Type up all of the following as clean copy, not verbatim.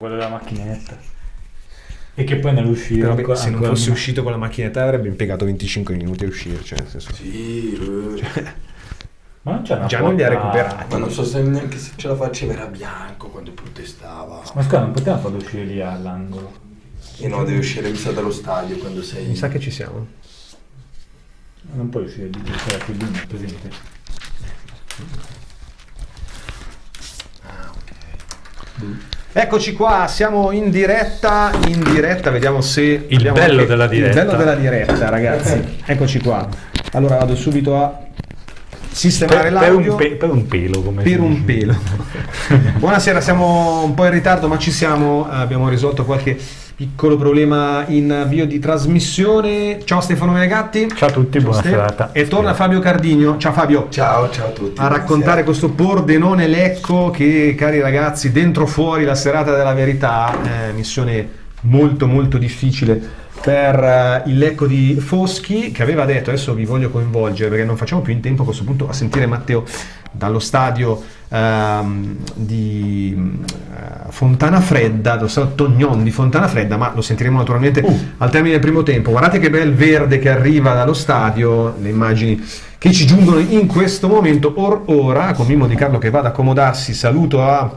quello della macchinetta, e che poi nell'uscire Però se non fosse uscito con la macchinetta avrebbe impiegato 25 minuti a uscire, cioè nel senso, ma non c'è una già non li ha porta- recuperati. Ma non so se neanche se ce la faceva, era bianco quando protestava. Ma scusa, non poteva farlo uscire lì all'angolo? E no, devi uscire, mi sa, dallo stadio quando sei. Mi sa che ci siamo. Non puoi uscire lì, c'era più lì, presente? Ah, ok. Eccoci qua, siamo in diretta, vediamo se... Il bello della diretta. Il bello della diretta, ragazzi. Eccoci qua. Allora vado subito a sistemare l'audio. Per un pelo, come Per si un dice. pelo. Buonasera, siamo un po' in ritardo, ma ci siamo. Abbiamo risolto qualche piccolo problema in avvio di trasmissione. Ciao Stefano Menegatti. Ciao a tutti, buona Ste- serata. E torna Fabio Cardigno. Ciao Fabio. Ciao a tutti. A raccontare questo Pordenone Lecco che, cari ragazzi, dentro fuori la serata della verità, missione molto molto difficile per il Lecco di Foschi, che aveva detto, adesso vi voglio coinvolgere perché non facciamo più in tempo a questo punto a sentire Matteo dallo stadio di Fontana Fredda, dallo stadio Tognon di Fontana Fredda, ma lo sentiremo naturalmente al termine del primo tempo. Guardate che bel verde che arriva dallo stadio, le immagini che ci giungono in questo momento. Ora, con Mimmo Di Carlo che va ad accomodarsi, saluto a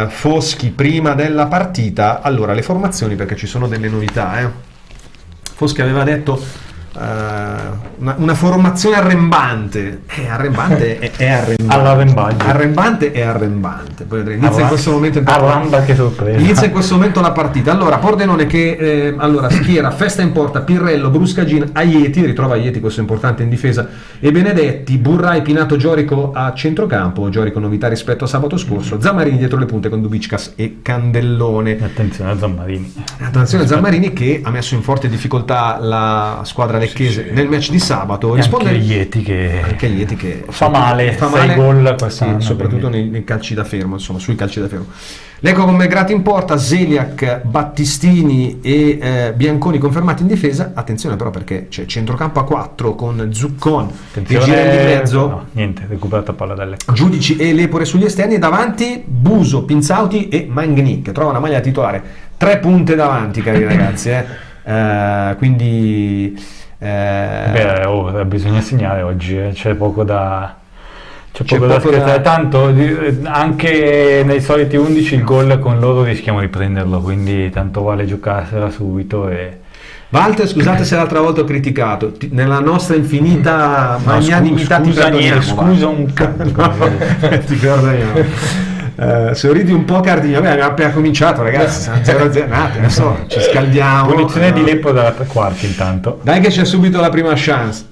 Foschi prima della partita. Allora, le formazioni, perché ci sono delle novità. Foschi aveva detto una formazione arrembante. Arrembante è arrembante. All'arrembaggio. Arrembante è arrembante. Poi vedremo. Inizia in questo momento Arramba, che sorpresa. Inizia in questo momento la partita. Allora, Pordenone che schiera Festa in porta, Pirrello, Bruscagin, Aieti, ritrova Aieti, questo è importante in difesa, e Benedetti, Burrai, Pinato, Giorico a centrocampo. Giorico novità rispetto a sabato scorso. Zammarini dietro le punte con Dubickas e Candellone. Attenzione a Zammarini. Attenzione a Zammarini che ha messo in forte difficoltà la squadra lecchese nel match di sabato. Anche Ieti che fa male, 6 gol quest'anno, soprattutto nei calci da fermo, insomma, sui calci da fermo. Lecco con Melgrati in porta, Zeliak, Battistini e Bianconi confermati in difesa. Attenzione però perché c'è centrocampo a 4 con Zuccon e Girelli in mezzo. No, niente, recuperata palla dalle. Giudici e Lepore sugli esterni, e davanti Buso, Pinzauti e Magni che trova una maglia titolare. 3 punte davanti, cari ragazzi, quindi bisogna segnare oggi, c'è poco da scherzare. Tanto anche nei soliti 11 il gol con loro rischiamo di prenderlo, quindi tanto vale giocarsela subito. E Walter, scusate se l'altra volta ho criticato, nella nostra infinita magnanimità ti perdoniamo. Scusa un cazzo. Ti perdoniamo. Sorridi un po', Cardigno. Abbiamo appena cominciato, ragazzi. Siamo 0-0. Adesso ci scaldiamo. Punizione di Leppo dalla 3 quarti intanto. Dai che c'è subito la prima chance.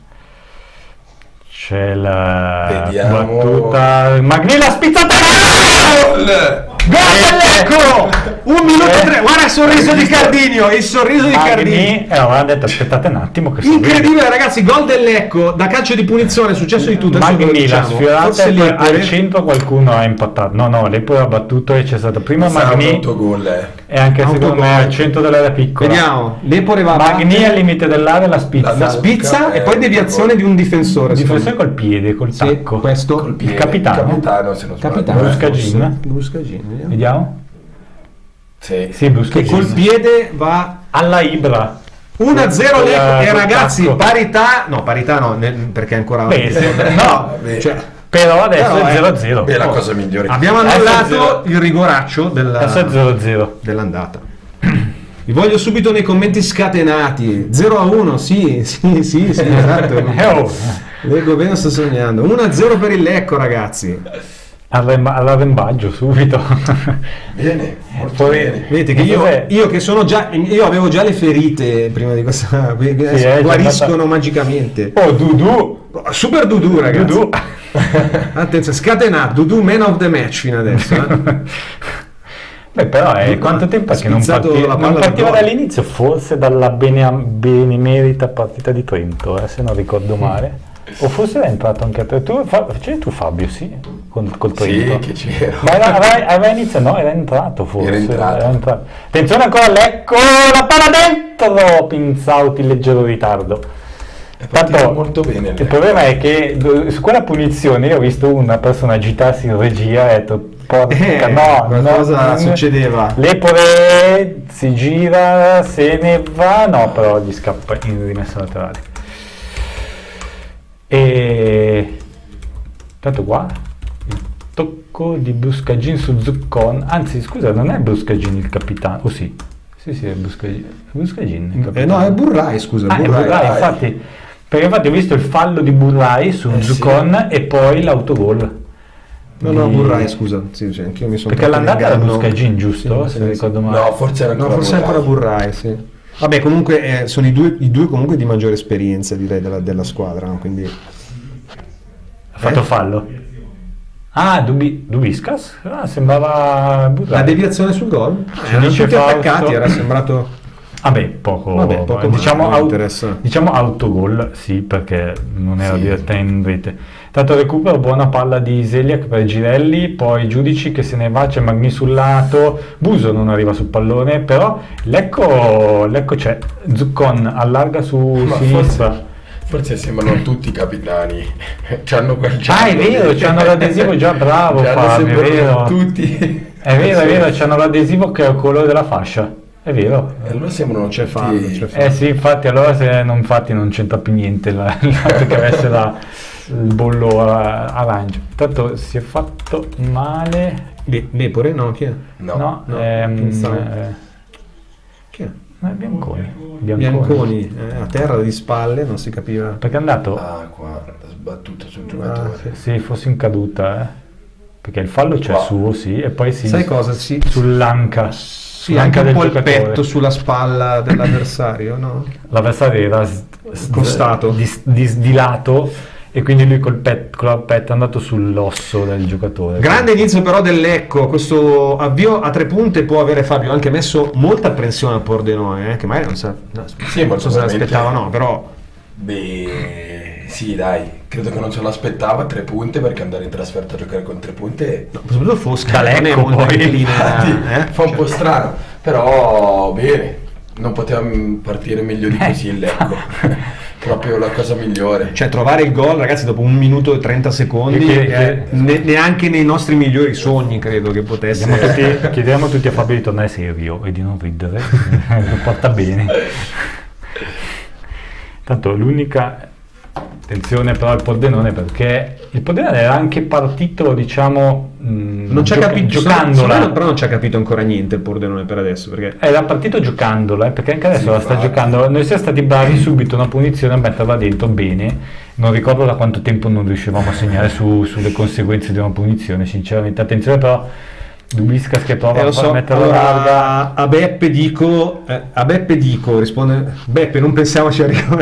C'è la Vediamo. battuta. Magni la spizzata! Gol dell'Ecco! 1 minuto e 3. Guarda il sorriso di Cardigno. Il sorriso di Cardigno. Aveva detto aspettate un attimo che Incredibile, ragazzi. Gol dell'Ecco da calcio di punizione. È successo di tutto. Adesso ve lo Magni la diciamo. sfiorata Forse e poi Lepore. al centro qualcuno ha impattato. No, Lepore ha battuto e c'è stato prima Magni autogol, e anche secondo Autogol. me al centro dell'area piccola. Vediamo. Lepore va Magni al limite dell'area la spizza. la spizza e poi deviazione di un difensore. Difensore col piede, col Sì, tacco. questo Col piede. Il capitano. Se non sbaglio. capitano. Bruscagin. Bruscagin, Vediamo. Sì. Sì, Bruscagin. che col piede va alla Ibra. 1-0 Lecco e Col ragazzi tacco. parità no, perché ancora Beh, sì, no, Beh, cioè, però adesso Però è 0-0. è la cosa migliore. abbiamo Adesso annullato il rigoraccio Adesso è 0-0. dell'andata. Vi voglio subito nei commenti scatenati. 0-1, sì, esatto. Oh. Leggo bene, sto sognando. 1-0 per il Lecco, ragazzi. All'arrembaggio subito. Bene, molto Poi- bene. Vedete che io che sono già, io avevo già le ferite prima di questa, adesso guariscono magicamente. Oh, Dudu. Super Dudu, ragazzi. Dudu. Attenzione, scatenato. Dudu man of the match fino adesso. Beh, però quanto tempo è che non Spizzato la palla non partiva da gol. dall'inizio? Forse dalla benemerita partita di Trento, se non ricordo male. O forse era entrato anche a Trento. Tu Fabio, sì, col Trento. Sì, che c'ero. Ma aveva iniziato, no, era entrato forse. Era entrato. Attenzione ancora, Lecco, la palla dentro, Pinzauti, leggero ritardo. È partito Tanto molto bene. il problema è che su quella punizione io ho visto una persona agitarsi in regia e ho detto porca, no, cosa succedeva? L'Epore si gira, se ne va, no, però gli scappa in rimessa laterale. E tanto qua il tocco di Buscagin su Zuccon, anzi scusa, non è Buscagin il capitano, o sì? Sì, è Buscagin il capitano. No, è Burrai, scusa. È Burrai, infatti, perché infatti ho visto il fallo di Burrai su Zuccon e poi l'autogol. No, Burrai, scusa. Sì, anch'io mi sono perché l'andata era Buscagin, giusto? Sì, se ricordo male. No, forse era ancora Burrai, sì. Vabbè, comunque sono i due comunque di maggiore esperienza, direi, della squadra, no? Quindi ha fatto fallo? Ah, Dubiskas? Sembrava Burrai. la deviazione sul gol? Erano dice tutti Fausto. attaccati, era sembrato... Poco diciamo, diciamo autogol, sì, perché non era direttamente in rete. Tanto recupero, buona palla di Zeliak per Girelli, poi Giudici che se ne va, c'è Magni sul lato, Buso non arriva sul pallone, però Lecco c'è, Zuccon allarga su sinistra. Forse sembrano tutti capitani. C'hanno quel È vero, c'hanno l'adesivo già, bravo Fabio, è vero. Tutti. È vero, c'hanno l'adesivo che è il colore della fascia. È vero. Allora sembrano C'è fallo. Sì, infatti, allora non c'entra più niente il fatto che avesse il bollo arancio. Tanto si è fatto male. Lepore? No, chi è? No. Chi è? Bianconi. A terra di spalle, non si capiva. Perché è andato? Qua, sbattuta sul giocatore. Sì, fosse in caduta, perché il fallo c'è suo, sì, e poi sai cosa? Sì. Sull'anca. Sì, anche un po' il petto sulla spalla dell'avversario, no? L'avversario era costato di lato e quindi lui con la petto è andato sull'osso del giocatore. Grande inizio però del Lecco, questo avvio a 3 punti può avere Fabio anche messo molta apprensione a Pordenone, che magari non so se l'aspettava, no, però sì, dai, credo che non se l'aspettava 3 punti, perché andare in trasferta a giocare con 3 punti soprattutto Fosca da Lecco poi fa un po' strano, però bene, non poteva partire meglio di così il Lecco. Proprio la cosa migliore, cioè trovare il gol, ragazzi, dopo 1 minuto e 30 secondi neanche nei nostri migliori sogni credo che potesse. Chiediamo tutti a Fabio di tornare serio e di non ridere. Lo porta bene. Tanto l'unica attenzione però al Pordenone, perché il Pordenone era anche partito, diciamo, non ci ha capito, giocandola, però non ci ha capito ancora niente il Pordenone per adesso, perché era partito giocandola, perché anche adesso la sta giocando. Noi siamo stati bravi subito una punizione a metterla dentro bene, non ricordo da quanto tempo non riuscivamo a segnare sulle conseguenze di una punizione, sinceramente. Attenzione però Dubiskas che prova a metterla larga. A Beppe dico, risponde Beppe, non pensiamo ci arriva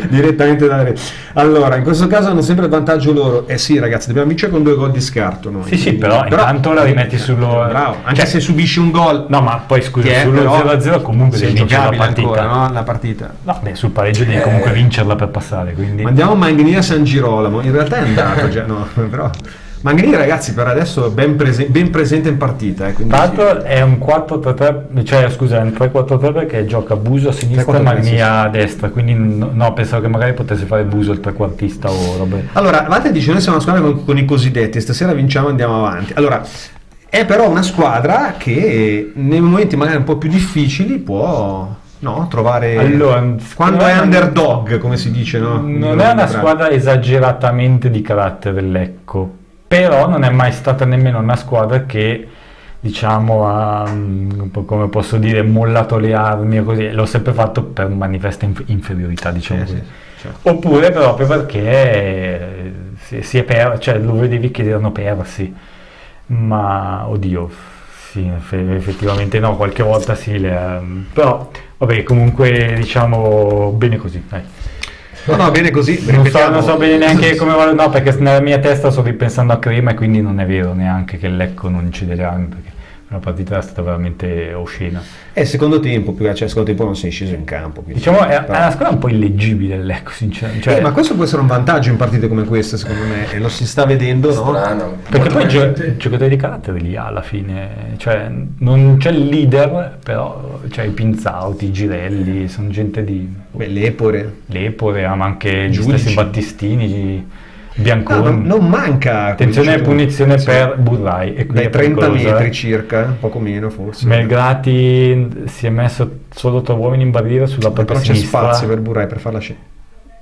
direttamente da rete. Allora, in questo caso hanno sempre il vantaggio loro. Sì, ragazzi, dobbiamo vincere con 2 gol di scarto noi. Sì, però intanto la rimetti sullo. Bravo, anche se subisci un gol. No, ma poi scusa, sullo 0-0 comunque devi vincere la partita. Ancora, no? La partita. No, sul pareggio devi comunque vincerla per passare, quindi. Mandiamo Manghini a San Girolamo. In realtà è andato già, no, però Manghini, ragazzi, per adesso è ben presente in partita. Tra l'altro è un 4-3-3, cioè scusa, è un 3-4-3 perché gioca Buso a sinistra e Magni a destra, quindi no, pensavo che magari potesse fare Buso il trequartista o roba. Allora, Vate dice: noi siamo una squadra con i cosiddetti, stasera vinciamo e andiamo avanti. Allora, è però una squadra che nei momenti magari un po' più difficili può trovare, quando è underdog, come si dice, no? Non è una squadra esageratamente di carattere Lecco, però non è mai stata nemmeno una squadra che, diciamo, ha, come posso dire, mollato le armi o così. L'ho sempre fatto per manifesta inferiorità, diciamo così. Certo. Oppure proprio perché si è cioè lo vedevi che erano persi, ma oddio, sì, effettivamente no, qualche volta sì, però vabbè, comunque diciamo bene così, dai. No, bene così. Non so bene neanche come no, perché nella mia testa sto ripensando a Crema e quindi non è vero neanche che il Lecco non incide le armi, perché la partita è stata veramente oscena. Secondo tempo, secondo tempo non sei sceso in campo. Diciamo è una squadra un po' illeggibile il Lecco, sinceramente. Ma questo può essere un vantaggio in partite come queste, secondo me, e lo si sta vedendo, strano, no? Perché poi giocatori di carattere li ha alla fine, cioè non c'è il leader, però c'è i Pinzauti, i Girelli, sono gente di... Lepore, ma anche gli stessi Battistini. Bianconi. Non manca. Attenzione e punizione per Burrai. E dai 30 metri circa, poco meno forse. Melgrati si è messo solo 3 uomini in barriera sulla propria però c'è sinistra. spazio per Burrai per farla scendere.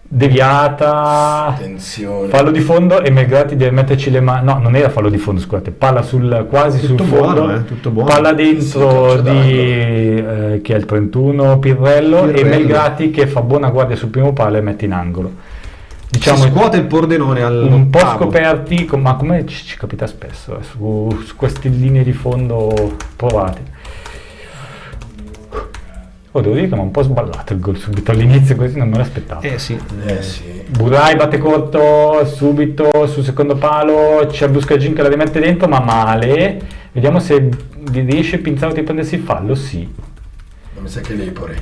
Deviata, Attenzione. fallo di fondo e Melgrati deve metterci le mani. No, non era fallo di fondo, scusate, palla quasi Tutto sul buono, fondo, tutto buono. palla dentro Sì, di che è il 31 Pirrello, e Melgrati che fa buona guardia sul primo palo e mette in angolo. Diciamo si scuote il Pordenone un po' scoperti, ma come ci capita spesso su queste linee di fondo provate. Devo dire che mi ha un po' sballato il gol subito all'inizio, così non me l'aspettavo. Sì. Burrai batte corto subito sul secondo palo, c'è Buscagin che la rimette dentro ma male. Vediamo se riesce Pinzauti a prendersi il fallo. Sì, Non mi sa che Lepore.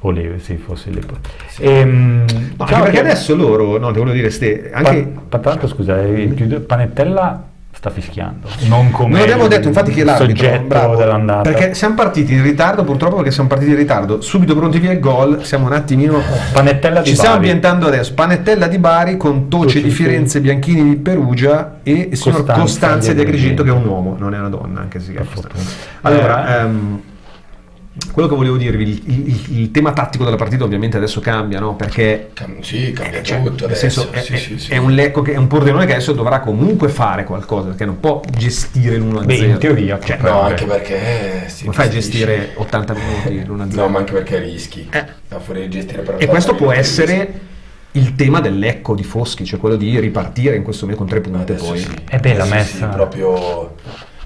o Leve, sì, forse Lepore. Sì. Anche perché adesso loro, no, devo dire, anche Tanto scusa, Panettella sta fischiando, non come non abbiamo detto infatti che l'arbitro soggetto bravo, dell'andata, perché siamo partiti in ritardo, purtroppo, perché siamo partiti in ritardo, subito pronti via il gol, siamo un attimino Panettella di ci stiamo Bari. ambientando adesso. Panettella di Bari con Toce di Firenze, Bianchini di Perugia e il signor Costanzia di Agrigento, che è un uomo, non è una donna, anche se è allora quello che volevo dirvi, il tema tattico della partita ovviamente adesso cambia, no? Perché Cambia tutto nel adesso. senso, è un Lecco che è un Pordenone che adesso dovrà comunque fare qualcosa, perché non può gestire l'1-0. Beh, in teoria, No, anche perché come fai a gestire 80 minuti l'1-0? No, ma anche perché rischi. Fuori gestire per E questo può essere il tema del Lecco di Foschi, cioè quello di ripartire in questo momento con 3 punti poi. Sì. È bella Adesso messa. Sì, proprio.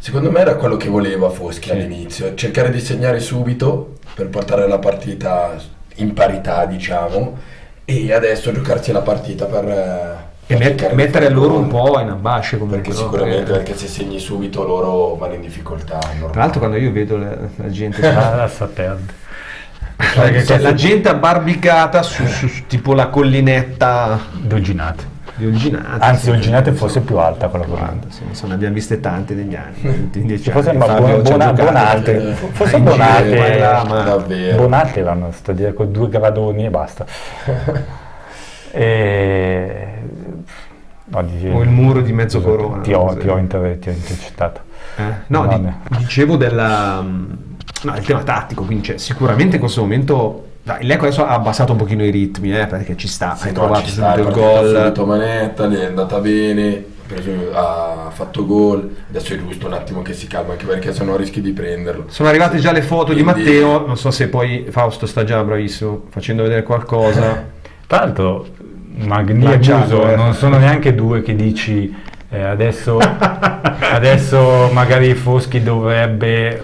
Secondo me era quello che voleva Foschi all'inizio, cercare di segnare subito per portare la partita in parità, diciamo, e adesso giocarsi la partita per mettere a loro un po' in ambasce comunque, perché no? sicuramente perché se segni subito loro vanno in difficoltà. Tra l'altro quando io vedo la gente Adesso perde. la gente abbarbicata su tipo la collinetta Doginate. di Olginate, Anzi, Olginate fosse più alta quella collinetta. ne abbiamo viste tante negli anni. Forse Bonate. Forse Bonate. Davvero. Bonate vanno sta dire con 2 gradoni e basta. O il muro di mezzo corona. Ti ho intercettato. No, dicevo del tema tattico, quindi sicuramente in questo momento il Lecco adesso ha abbassato un pochino i ritmi, perché ci sta, hai trovato subito il gol. Manetta, gli è andata bene, ha fatto gol, adesso è giusto un attimo che si calma, anche perché sennò rischi di prenderlo. Sono arrivate già le foto di Matteo, non so se poi Fausto sta già bravissimo facendo vedere qualcosa. Tra l'altro Magni e Buso non sono neanche due che dici adesso magari Foschi dovrebbe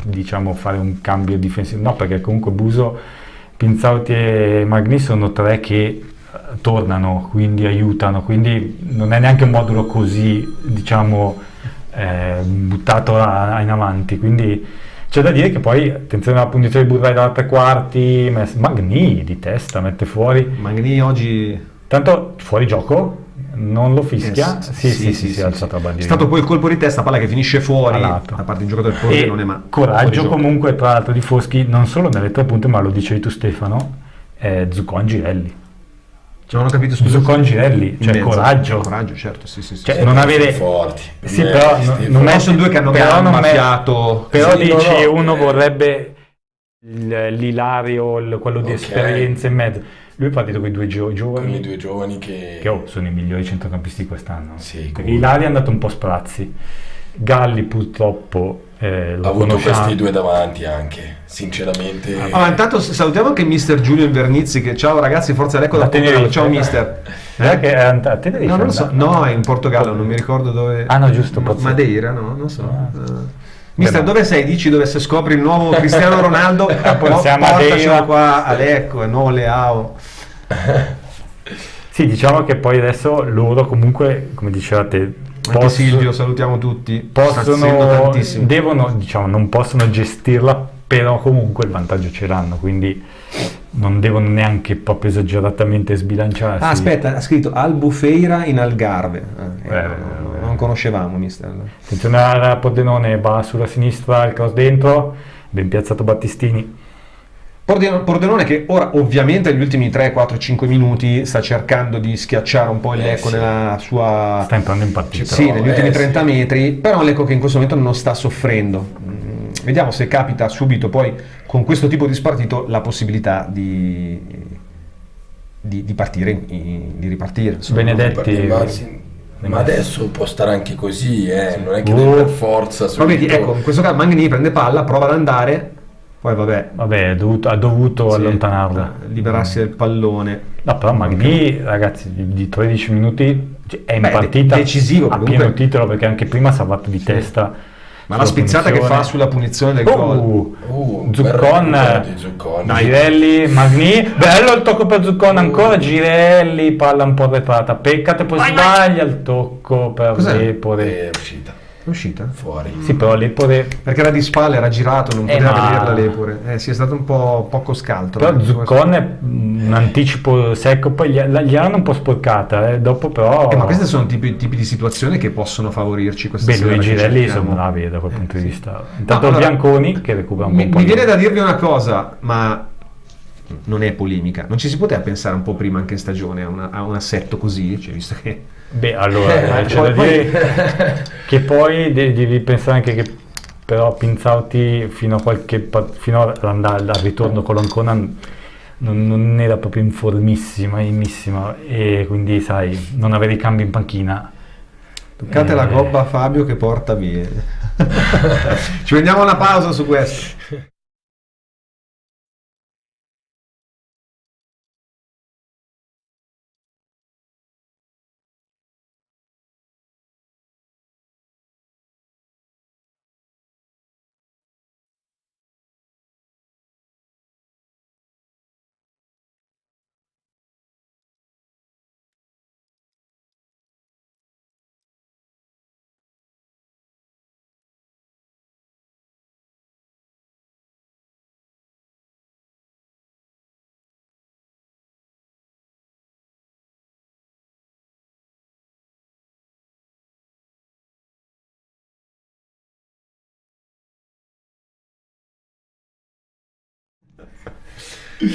diciamo fare un cambio difensivo, no, perché comunque Buso, Pinzauti e Magni sono 3 che tornano, quindi aiutano, quindi non è neanche un modulo così, diciamo, buttato in avanti, quindi c'è da dire che poi attenzione alla punizione di Burrai dalla 3 quarti, Magni di testa mette fuori, Magni oggi tanto fuori gioco, non lo fischia, si è alzato a bandierina. È stato poi il colpo di testa, palla che finisce fuori da parte di giocatore del Pordenone, ma coraggio comunque tra l'altro di Foschi, non solo nelle 3 punte, ma lo dicevi tu Stefano, Zuccon Girelli. Non ho capito, scusa. Zuccon Girelli, cioè coraggio, certo, sì. Cioè, non avere forti. Sì, però non è sono due che hanno fiato. Però dici uno vorrebbe l'Ilario, quello di esperienza in mezzo. Lui è partito con i 2 giovani. Con i 2 giovani che sono i migliori centrocampisti di quest'anno. Sì, Ilario è andato un po' a sprazzi. Galli purtroppo ha avuto questi 2 davanti anche, sinceramente. Intanto salutiamo anche mister Giulio Invernizzi, che ciao ragazzi, forza Lecco da Portogallo. Ciao mister. Che è a Tenerife? No, non lo so. No, è in Portogallo, non mi ricordo dove. Ah no, giusto. Madeira, no, non so. Mister, dove sei? Dici dove se scopri il nuovo Cristiano Ronaldo, portacelo qua a Lecco, il nuovo Leao. Sì, diciamo che poi adesso loro comunque, come dicevate, anche Silvio, salutiamo tutti, non possono gestirla, però comunque il vantaggio ce l'hanno, quindi non devono neanche proprio esageratamente sbilanciarsi. Aspetta, ha scritto Albufeira in Algarve, non conoscevamo, mister. Attenzione alla Pordenone, va sulla sinistra, il cross dentro, ben piazzato Battistini, Pordenone che ora ovviamente negli ultimi 3, 4, 5 minuti sta cercando di schiacciare un po' il Lecco nella sua... Sta entrando in partita. Sì, negli ultimi 30 metri, però Lecco che in questo momento non sta soffrendo. Vediamo se capita subito poi con questo tipo di spartito la possibilità di partire, di ripartire. Benedetti... Ma adesso può stare anche così, non è che deve per forza subito... Vedi, ecco, in questo caso Magni prende palla, prova ad andare... Poi vabbè, ha dovuto allontanarla, liberarsi del pallone. No, però Magni, ragazzi, di 13 minuti è in partita decisivo, a pieno titolo, perché anche prima si è fatto di testa. Ma la spizzata che fa sulla punizione del gol. Zuccon, Girelli, Magni, bello il tocco per Zuccon ancora, Girelli, palla un po' arretrata, peccate, poi sbaglia il tocco per Lepore. È uscita. È uscita? Fuori. Sì, però Lepore... Perché era di spalle, era girato, non poteva vederla Lepore. Sì, è stato un po' poco scaltro. Però Zuccon è un anticipo secco, poi gli hanno un po' sporcata, dopo però... ma queste sono tipi di situazioni che possono favorirci questa sera. Lui e Girelli sono bravi da quel punto di vista. Intanto Bianconi che recupera un po'. Mi viene da dirvi una cosa, ma non è polemica. Non ci si poteva pensare un po' prima anche in stagione a un assetto così, cioè, visto che... Allora, c'è da dire che poi devi pensare anche che però Pinzauti fino al ritorno con l'Ancona non era proprio in formissima, e quindi sai, non avere i cambi in panchina. Toccate la gobba a Fabio che porta via. Ci prendiamo una pausa su questo.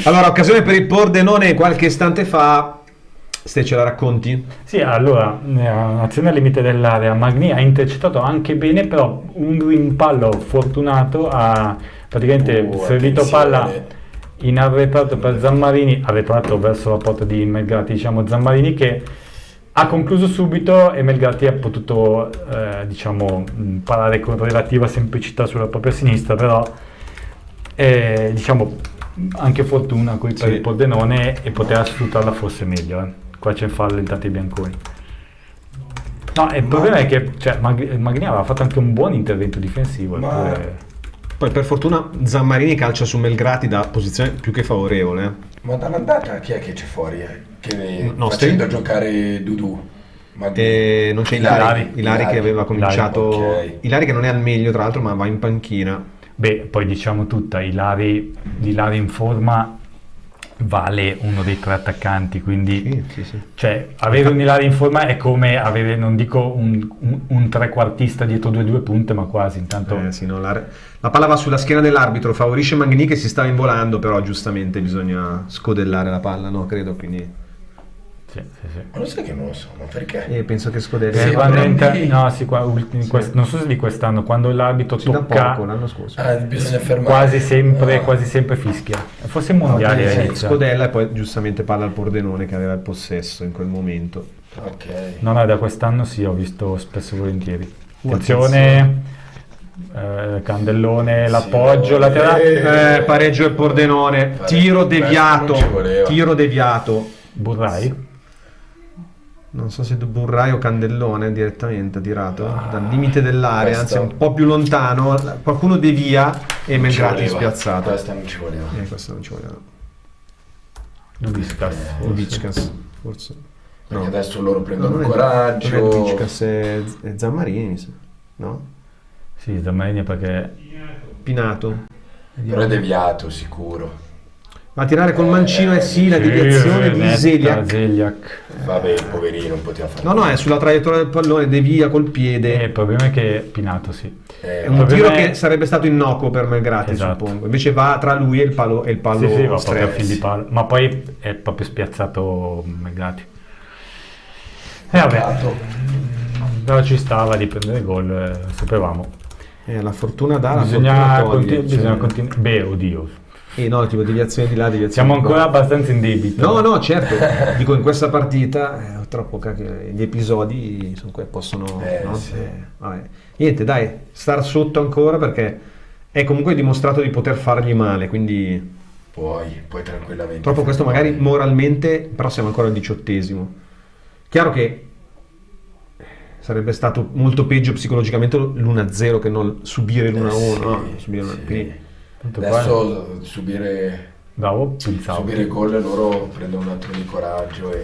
Allora, occasione per il Pordenone qualche istante fa. Ste, ce la racconti? Sì, allora, azione al limite dell'area, Magni ha intercettato anche bene, però un rimpallo fortunato ha praticamente servito palla in arretrato per Zammarini, arretrato verso la porta di Melgrati, diciamo Zammarini che ha concluso subito e Melgrati ha potuto parare con relativa semplicità sulla propria sinistra, però diciamo anche fortuna qui per il Pordenone e poteva sfruttarla forse meglio. Qua c'è il fallo intanto i bianconi. No, il problema è che Magni aveva fatto anche un buon intervento difensivo. Poi per fortuna Zammarini calcia su Melgrati da posizione più che favorevole. Ma dall'andata chi è che c'è fuori? Facendo giocare Dudu. Non c'è Ilari che aveva cominciato. Ilari che non è al meglio tra l'altro, ma va in panchina. Poi diciamo tutta, Ilari in forma vale uno dei 3 attaccanti, quindi sì. Cioè avere un Ilari in forma è come avere, non dico un trequartista dietro 2 punte, ma quasi. Intanto la palla va sulla schiena dell'arbitro, favorisce Magni che si stava involando, però giustamente bisogna scodellare la palla, no? Credo, quindi sì. Ma lo sai che non lo so, ma perché? Penso che scodella. Non so se di quest'anno, quando l'arbitro tocca l'anno scorso. Bisogna fermare. Quasi sempre fischia. Forse mondiale. Scodella e poi giustamente palla al Pordenone che aveva il possesso in quel momento. No, da quest'anno sì, ho visto spesso e volentieri. Attenzione. Candellone, l'appoggio laterale. Pareggio il Pordenone. Tiro deviato. Burrai? Non so se Burrai o Candellone direttamente ha tirato dal limite dell'area, anzi un po' più lontano, qualcuno devia e Melgrati spiazzato. Questa non ci voleva. Questa non ci voleva. Lubickas, forse. Perché adesso loro prendono coraggio. Non è Lubickas, è Zammarini, no? Sì, Zammarini perché Pinato. Però è deviato sicuro. Va a tirare col mancino e sì, la deviazione di Zeliak. Vabbè, poverino, non poteva fare. No, è sulla traiettoria del pallone, devia col piede. Il problema è che Pinato sì. È un tiro che sarebbe stato innocuo per Melgrati, esatto. suppongo. Invece va tra lui e il palo Sì, va proprio a stretto. fil di palo. Ma poi è proprio spiazzato Melgrati. E vabbè, però ci stava di prendere gol, sapevamo. La fortuna dà, la Bisogna fortuna toglie, bisogna continuare. Beh, oddio. No, tipo deviazione di là, deviazione Siamo di qua. ancora abbastanza in debito. No, certo. Dico, in questa partita troppo gli episodi sono possono no? Sì. Vabbè. Niente, dai, star sotto ancora perché è comunque dimostrato di poter fargli male, quindi Puoi tranquillamente. troppo questo magari moralmente, però siamo ancora al 18°. Chiaro che sarebbe stato molto peggio psicologicamente l'1-0 che non subire l'1-1, no? Subire quindi, adesso subire gol loro prendono un attimo di coraggio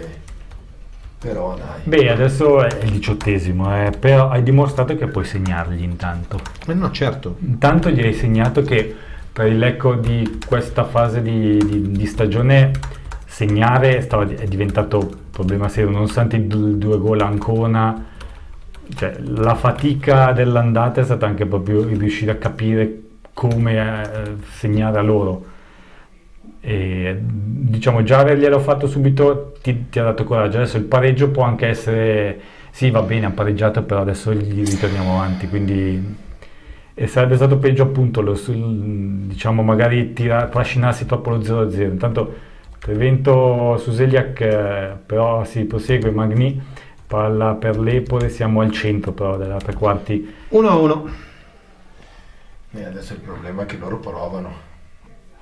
però dai. Beh, adesso è il 18°, però hai dimostrato che puoi segnargli intanto. no, certo. Intanto gli hai segnato che per il Lecco di questa fase di stagione segnare è diventato problema serio, nonostante i 2 gol Ancona. Cioè, la fatica dell'andata è stata anche proprio riuscire a capire come segnare a loro. E, diciamo, già averglielo fatto subito ti ha dato coraggio. Adesso il pareggio può anche essere, sì, va bene, ha pareggiato, però adesso gli ritorniamo avanti, quindi sarebbe stato peggio appunto diciamo magari trascinarsi troppo lo 0-0. Intanto Trevento su Zeliak, però si prosegue. Magni, palla per l'Epore, siamo al centro però della tre quarti. 1-1. Adesso il problema è che loro provano.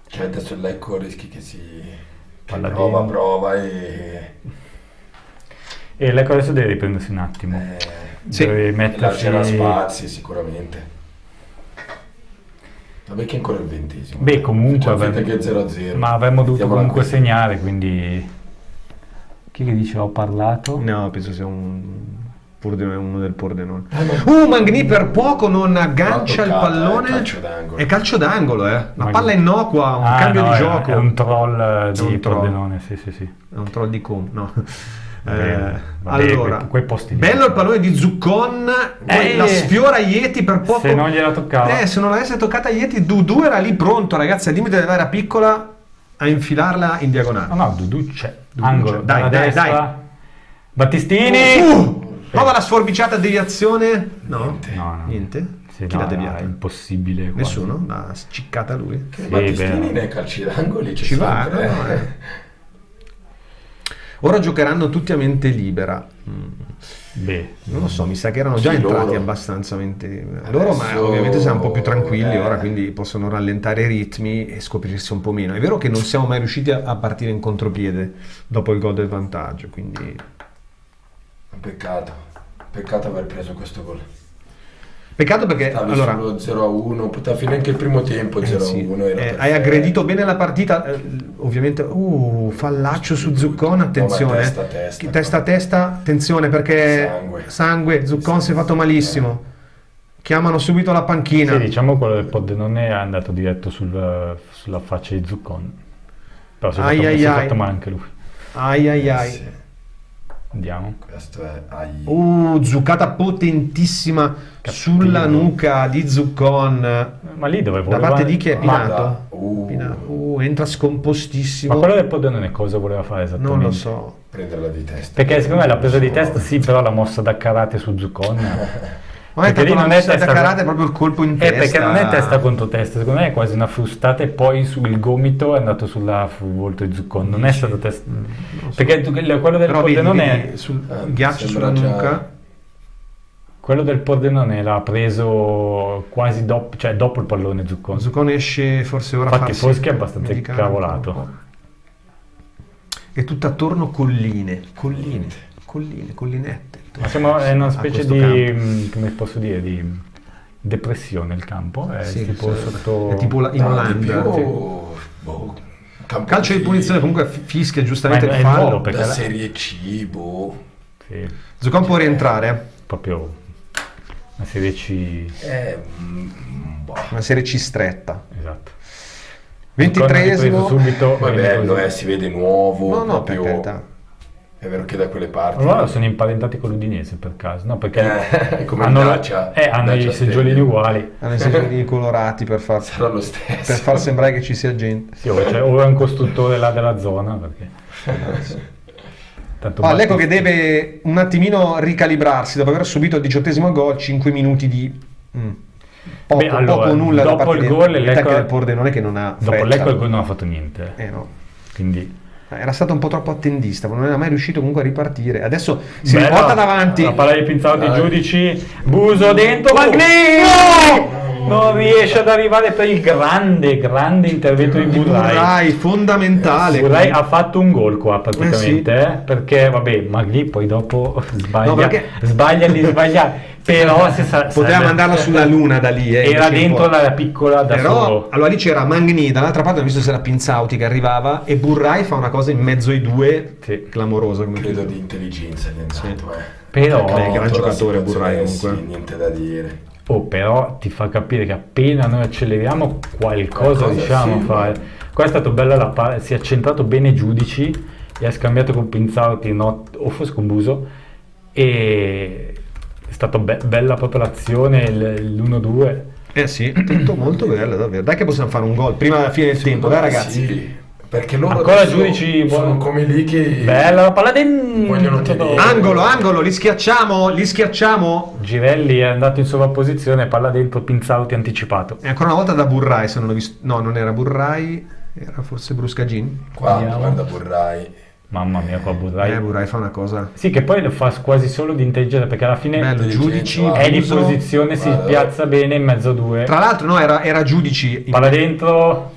Cioè adesso il Lecco rischi che prova e Lecco adesso deve riprendersi un attimo. Deve mettersi spazi sicuramente. Vabbè che ancora il 20°. Beh, comunque che 0-0. ma avremmo dovuto comunque segnare, quindi chi che dice ho parlato? No, penso sia uno del Pordenone. Magni per poco non aggancia il pallone. È calcio d'angolo, La palla è innocua, un cambio di gioco. È un troll di Pordenone, sì. È un troll di no. Allora, quei posti bello il pallone di Zuccon, la sfiora Ieti per poco. Se non gliela toccava. Se non l'avesse toccata Ieti, Dudu era lì pronto, ragazzi, al limite dell'area piccola a infilarla in diagonale. No, Dudu c'è. Angolo, dai. Battistini! Prova la sforbiciata deviazione. No. Niente. Sì, Chi l'ha deviata? È impossibile. Nessuno? L'ha ciccata lui. Battistini nei calci d'angoli ci va. Ora giocheranno tutti a mente libera. Non lo so, mi sa che erano già entrati abbastanza loro, ma ovviamente siamo un po' più tranquilli ora, quindi possono rallentare i ritmi e scoprirsi un po' meno. È vero che non siamo mai riusciti a partire in contropiede dopo il gol del vantaggio, quindi peccato aver preso questo gol. Peccato perché allora 0-1, poteva finire anche il primo tempo 0-1. Hai aggredito bene la partita, ovviamente. Fallaccio su Zuccon, attenzione. Testa a testa, attenzione perché sangue. Zuccon si è fatto malissimo. Chiamano subito la panchina. Sì, diciamo quello del Pordenone è andato diretto sulla faccia di Zuccon. Però si è fatto male anche lui. Ai. Andiamo. Questo è zuccata potentissima sulla nuca di Zuccon. Ma lì dove voleva? Da parte di chi è Pinato? Entra scompostissimo. Ma quello del Pordenone cosa voleva fare esattamente? Non lo so. Prenderla di testa. Perché secondo me l'ha presa di testa, sì, però la mossa da karate su Zuccon. Perché lì non è testa da karate, è proprio il colpo in testa. Perché non è testa contro testa, secondo me è quasi una frustata e poi sul gomito è andato sul volto di Zuccon. Non è stato testa. Perché quello del Pordenone sul ghiaccio sulla nuca. Quello del Pordenone l'ha preso quasi dopo, cioè dopo il pallone Zuccon. Zuccon esce forse ora. Infatti Foschi è abbastanza incavolato. E tutto attorno collinette. Ma siamo in una specie di, come posso dire, di depressione il campo, è tipo sotto... È tipo in Olanda. Calcio di punizione comunque fischia giustamente il fallo. Da Serie C, Sì. Zuccon può rientrare. Proprio una Serie C... Una Serie C stretta. Esatto. 23esimo. Subito. Poi è bello, si vede nuovo. No, per proprio. carità. È vero che da quelle parti. Allora sono imparentati con l'Udinese per caso, no? Perché come hanno, Dacia, hanno i Dacia seggiolini Stadium. uguali. Hanno i seggiolini colorati Sarà lo stesso. per far sembrare che ci sia gente. Sì, o è un costruttore là della zona, perché... Tanto Lecco che deve un attimino ricalibrarsi dopo aver subito il 18esimo gol, 5 minuti di poco o nulla da dopo parte il gol del Lecco, del Pordenone che non ha dopo fretta. Lecco il gol non ha fatto niente. No. Quindi Era stato un po' troppo attendista, non era mai riuscito comunque a ripartire. Adesso si bella, riporta davanti. la palla di Pinzauti, giudici, Buso dentro, Magni! Non riesce ad arrivare per il grande intervento di Burrai. Fondamentale. Burrai ha fatto un gol qua praticamente, perché vabbè, Magni poi dopo sbaglia di sbagliare. Però poteva mandarla sulla luna da lì. Era dentro la piccola da solo. Allora lì c'era Magni, dall'altra parte abbiamo visto se era Pinzauti che arrivava e Burrai fa una cosa in mezzo ai due clamorosa. Credo di intelligenza Però è un gran giocatore Burrai comunque. Niente da dire. Però ti fa capire che appena noi acceleriamo qualcosa riusciamo a fare. Qua è stato bello si è centrato bene Giudici e ha scambiato con Pinzauti o forse con Buso e è stata bella proprio l'azione, l'1-2. Sì, tutto molto bello davvero. Dai che possiamo fare un gol prima della fine del tempo, dai ragazzi. Sì. Perché loro ancora Giudici sono come lì che bella la palla dentro, vogliono tenere. Angolo, li schiacciamo. Girelli è andato in sovrapposizione, palla dentro, Pinzauti anticipato. E ancora una volta da Burrai, se non ho visto. No, non era Burrai, era forse Bruscagin. Guarda Burrai. Mamma mia, qua Burrai. Burrai fa una cosa. Sì, che poi lo fa quasi solo di intelligenza, perché alla fine bello, Giudici è di posizione, si piazza bene in mezzo a due. Tra l'altro no, era Giudici. Palla dentro.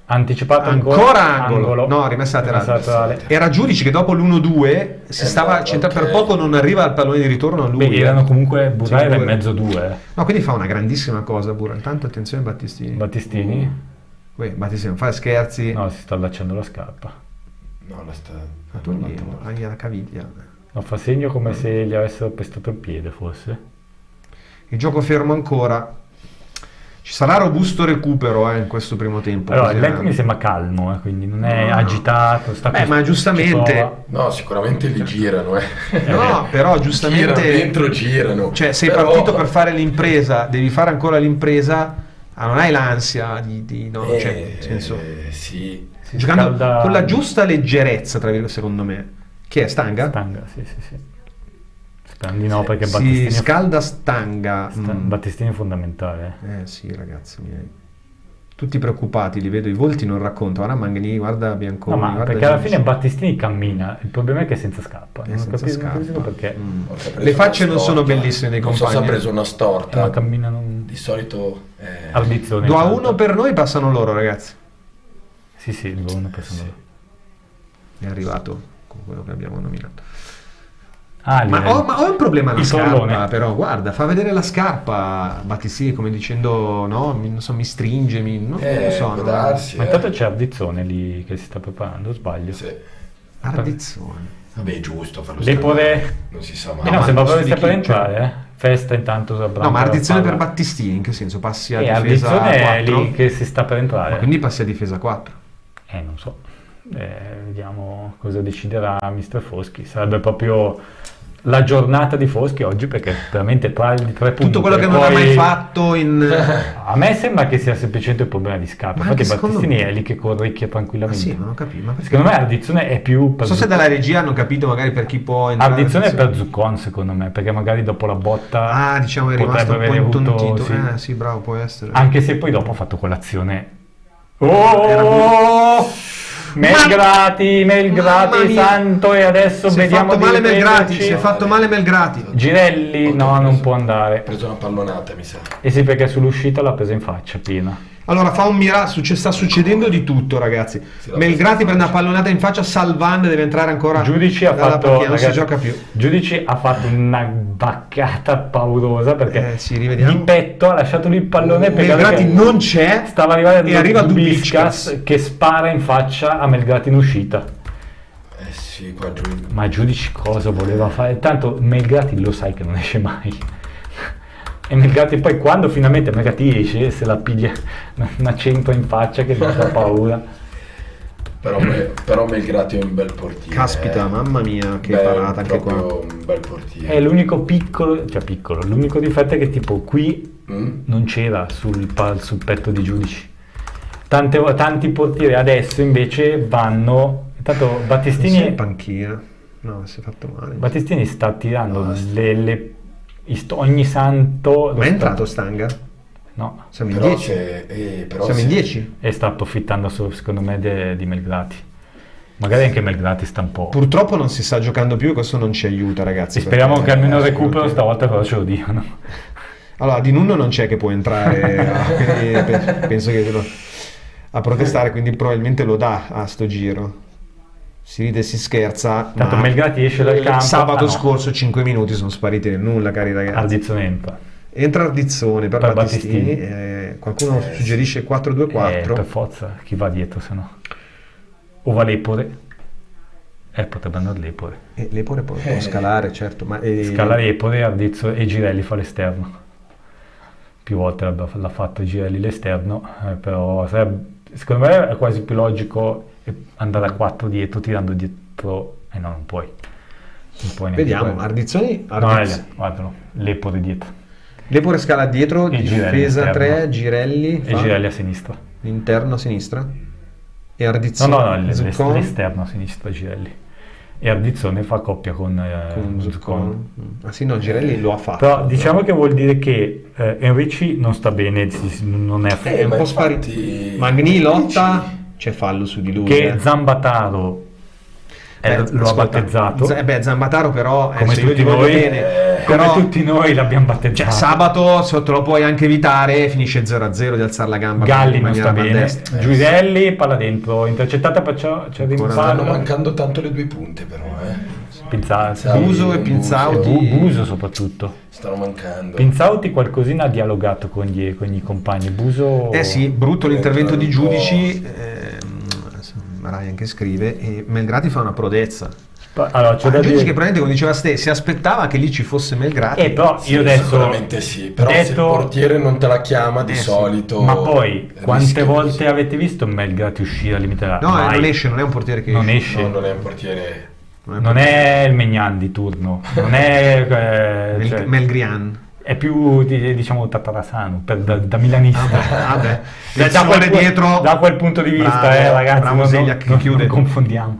Anticipato ancora angolo. No, rimessa laterale. Era Giudici che dopo l'1-2 si stava centrando per poco, non arriva al pallone di ritorno a lui. Erano comunque Burrai era in mezzo due. No, quindi fa una grandissima cosa Burrai. Intanto attenzione Battistini. Battistini non fa scherzi. No, si sta allacciando la scarpa. No, la sta la caviglia. No, fa segno come se gli avessero pestato il piede forse. Il gioco fermo ancora. Ci sarà robusto recupero in questo primo tempo. Allora, Lecco mi sembra calmo, quindi non è agitato. Ma giustamente. No, sicuramente li girano. No, però giustamente. Girano. Cioè, sei partito per fare l'impresa, devi fare ancora l'impresa. Non hai l'ansia di no, cioè, nel senso. Sì. Giocando con la giusta leggerezza, tra virgolette, secondo me. Chi è? Stanga? Stanga, sì. No, perché Battistini scalda Stanga. Battistini è fondamentale. Sì, ragazzi miei. Tutti preoccupati, li vedo, i volti non raccontano. Guarda Mangini, guarda Bianconi. No, ma perché alla fine Battistini cammina, il problema è che è senza scarpa. Non capisco perché. Le facce non sono bellissime dei compagni. Non so se ha preso una storta. Ma camminano. Di solito. Ardizzone. 2-1 per noi, passano loro, ragazzi. Sì, 2-1 passano loro. È arrivato con quello che abbiamo nominato. Ma ho un problema alla scarpa, pallone. però guarda, fa vedere la scarpa Battistini come dicendo no, non so, mi stringe, non lo so. Può darsi, ma intanto c'è Ardizzone lì che si sta preparando, sbaglio? Sì. Ardizzone. Vabbè, giusto, farlo non si sa mai. No, sembra proprio stia per entrare, Festa intanto No, ma Ardizzone per Battistini, in che senso? Passi a difesa Ardizzone 4? È lì che si sta per entrare. Ma quindi passi a difesa 4? Non so. Vediamo cosa deciderà Mister Foschi. Sarebbe proprio la giornata di Foschi oggi, perché veramente tra i 3 punti tutto quello che non ha mai fatto a me sembra che sia semplicemente un problema di scarpa. Infatti Battistini è lì che corricchia tranquillamente. Sì, non ho capito. Secondo me Ardizzone è più non so se dalla regia hanno capito magari per chi può entrare. Ardizzone è per Zuccon, secondo me, perché magari dopo la botta diciamo è rimasto un po' intontito. Sì. Sì, bravo, può essere. Anche se poi dopo ha fatto quell'azione Melgrati, santo, e adesso vediamo si è fatto male Melgrati. Girelli, non può andare. Ha preso una pallonata, mi sa. Sì, perché sull'uscita l'ha presa in faccia piena. Allora fa un miracolo, sta succedendo di tutto, ragazzi. Melgrati prende una pallonata in faccia, Salvan deve entrare ancora. Giudici ha fatto, non si gioca più. Giudici ha fatto una baccata paurosa, perché rivediamo. Di petto ha lasciato lì il pallone. Melgrati non c'è, stava arrivando e arriva Dubickas che spara in faccia a Melgrati in uscita. Sì, qua Ma Giudici cosa voleva fare? Tanto Melgrati lo sai che non esce mai. E Melgrati poi quando finalmente Melgrati esce, se la piglia una 100 in faccia che mi fa paura. Però Melgrati è un bel portiere. Caspita, mamma mia, che parata anche qua. Un bel portiere. È l'unico piccolo, l'unico difetto è che tipo qui non c'era sul petto di Giudici. Tanti portieri adesso invece vanno. Intanto Battistini in panchina. No, si è fatto male. Battistini sta tirando ogni santo. Ma è entrato Stanga? No. Siamo in 10. Siamo in 10. E sta approfittando secondo me di Melgrati. Magari anche Melgrati sta un po'. Purtroppo non si sta giocando più e questo non ci aiuta, ragazzi. E speriamo che almeno recupero stavolta, però ce lo dicono. Allora, Di Nunno non c'è che può entrare, penso che a protestare, quindi probabilmente lo dà a sto giro. Si ride e si scherza. Tanto Melgrati esce dal campo. Sabato scorso 5 minuti sono spariti nel nulla, cari ragazzi. Ardizzone entra. Entra Ardizzone per Battistini. Qualcuno suggerisce 4-2-4. Per forza, chi va dietro se no? O va Lepore? Potrebbe andare Lepore. Lepore può scalare, certo. Scala Lepore, Ardizzone e Girelli fa l'esterno. Più volte l'ha fatto Girelli l'esterno, però secondo me è quasi più logico andare a 4 dietro, tirando dietro. No, non puoi. Vediamo, Ardizzoni. Guardalo, Lepore dietro. Lepore scala dietro, difesa 3, Girelli e Girelli a sinistra. L'interno a sinistra. E Ardizzone. No, l'esterno a sinistra Girelli. E Ardizzone fa coppia con Zuccon. Ah sì, no, Girelli lo ha fatto. Però diciamo che vuol dire che Enrici non sta bene, non è un po' sparito. Magni lotta, c'è fallo su di lui. Che Zambataro lo ha battezzato. Zambataro però come tutti noi. Come tutti noi l'abbiamo battezzato. Sabato, se te lo puoi anche evitare, finisce 0-0 di alzare la gamba. Galli non sta bene. Giuselli, palla dentro, intercettata, perciò c'è stanno mancando tanto le due punte, però. Buso e Pinzauti. Buso soprattutto. Stanno mancando. Pinzauti qualcosina ha dialogato con i compagni. Buso. Sì, brutto l'intervento di Giudici. Ryan che scrive, e Melgrati fa una prodezza. Allora, c'è da dire che probabilmente, come diceva Ste, si aspettava che lì ci fosse Melgrati. Però io adesso sicuramente sì, però se il portiere non te la chiama di solito. Ma poi quante volte avete visto Melgrati uscire al limite della... No, non esce, non è un portiere che non esce. No, non è un portiere. Non è il Megnan di turno, non è Melgrian. È più diciamo Tatarasano da milanista. Da quel punto di vista, ragazzi, non confondiamo.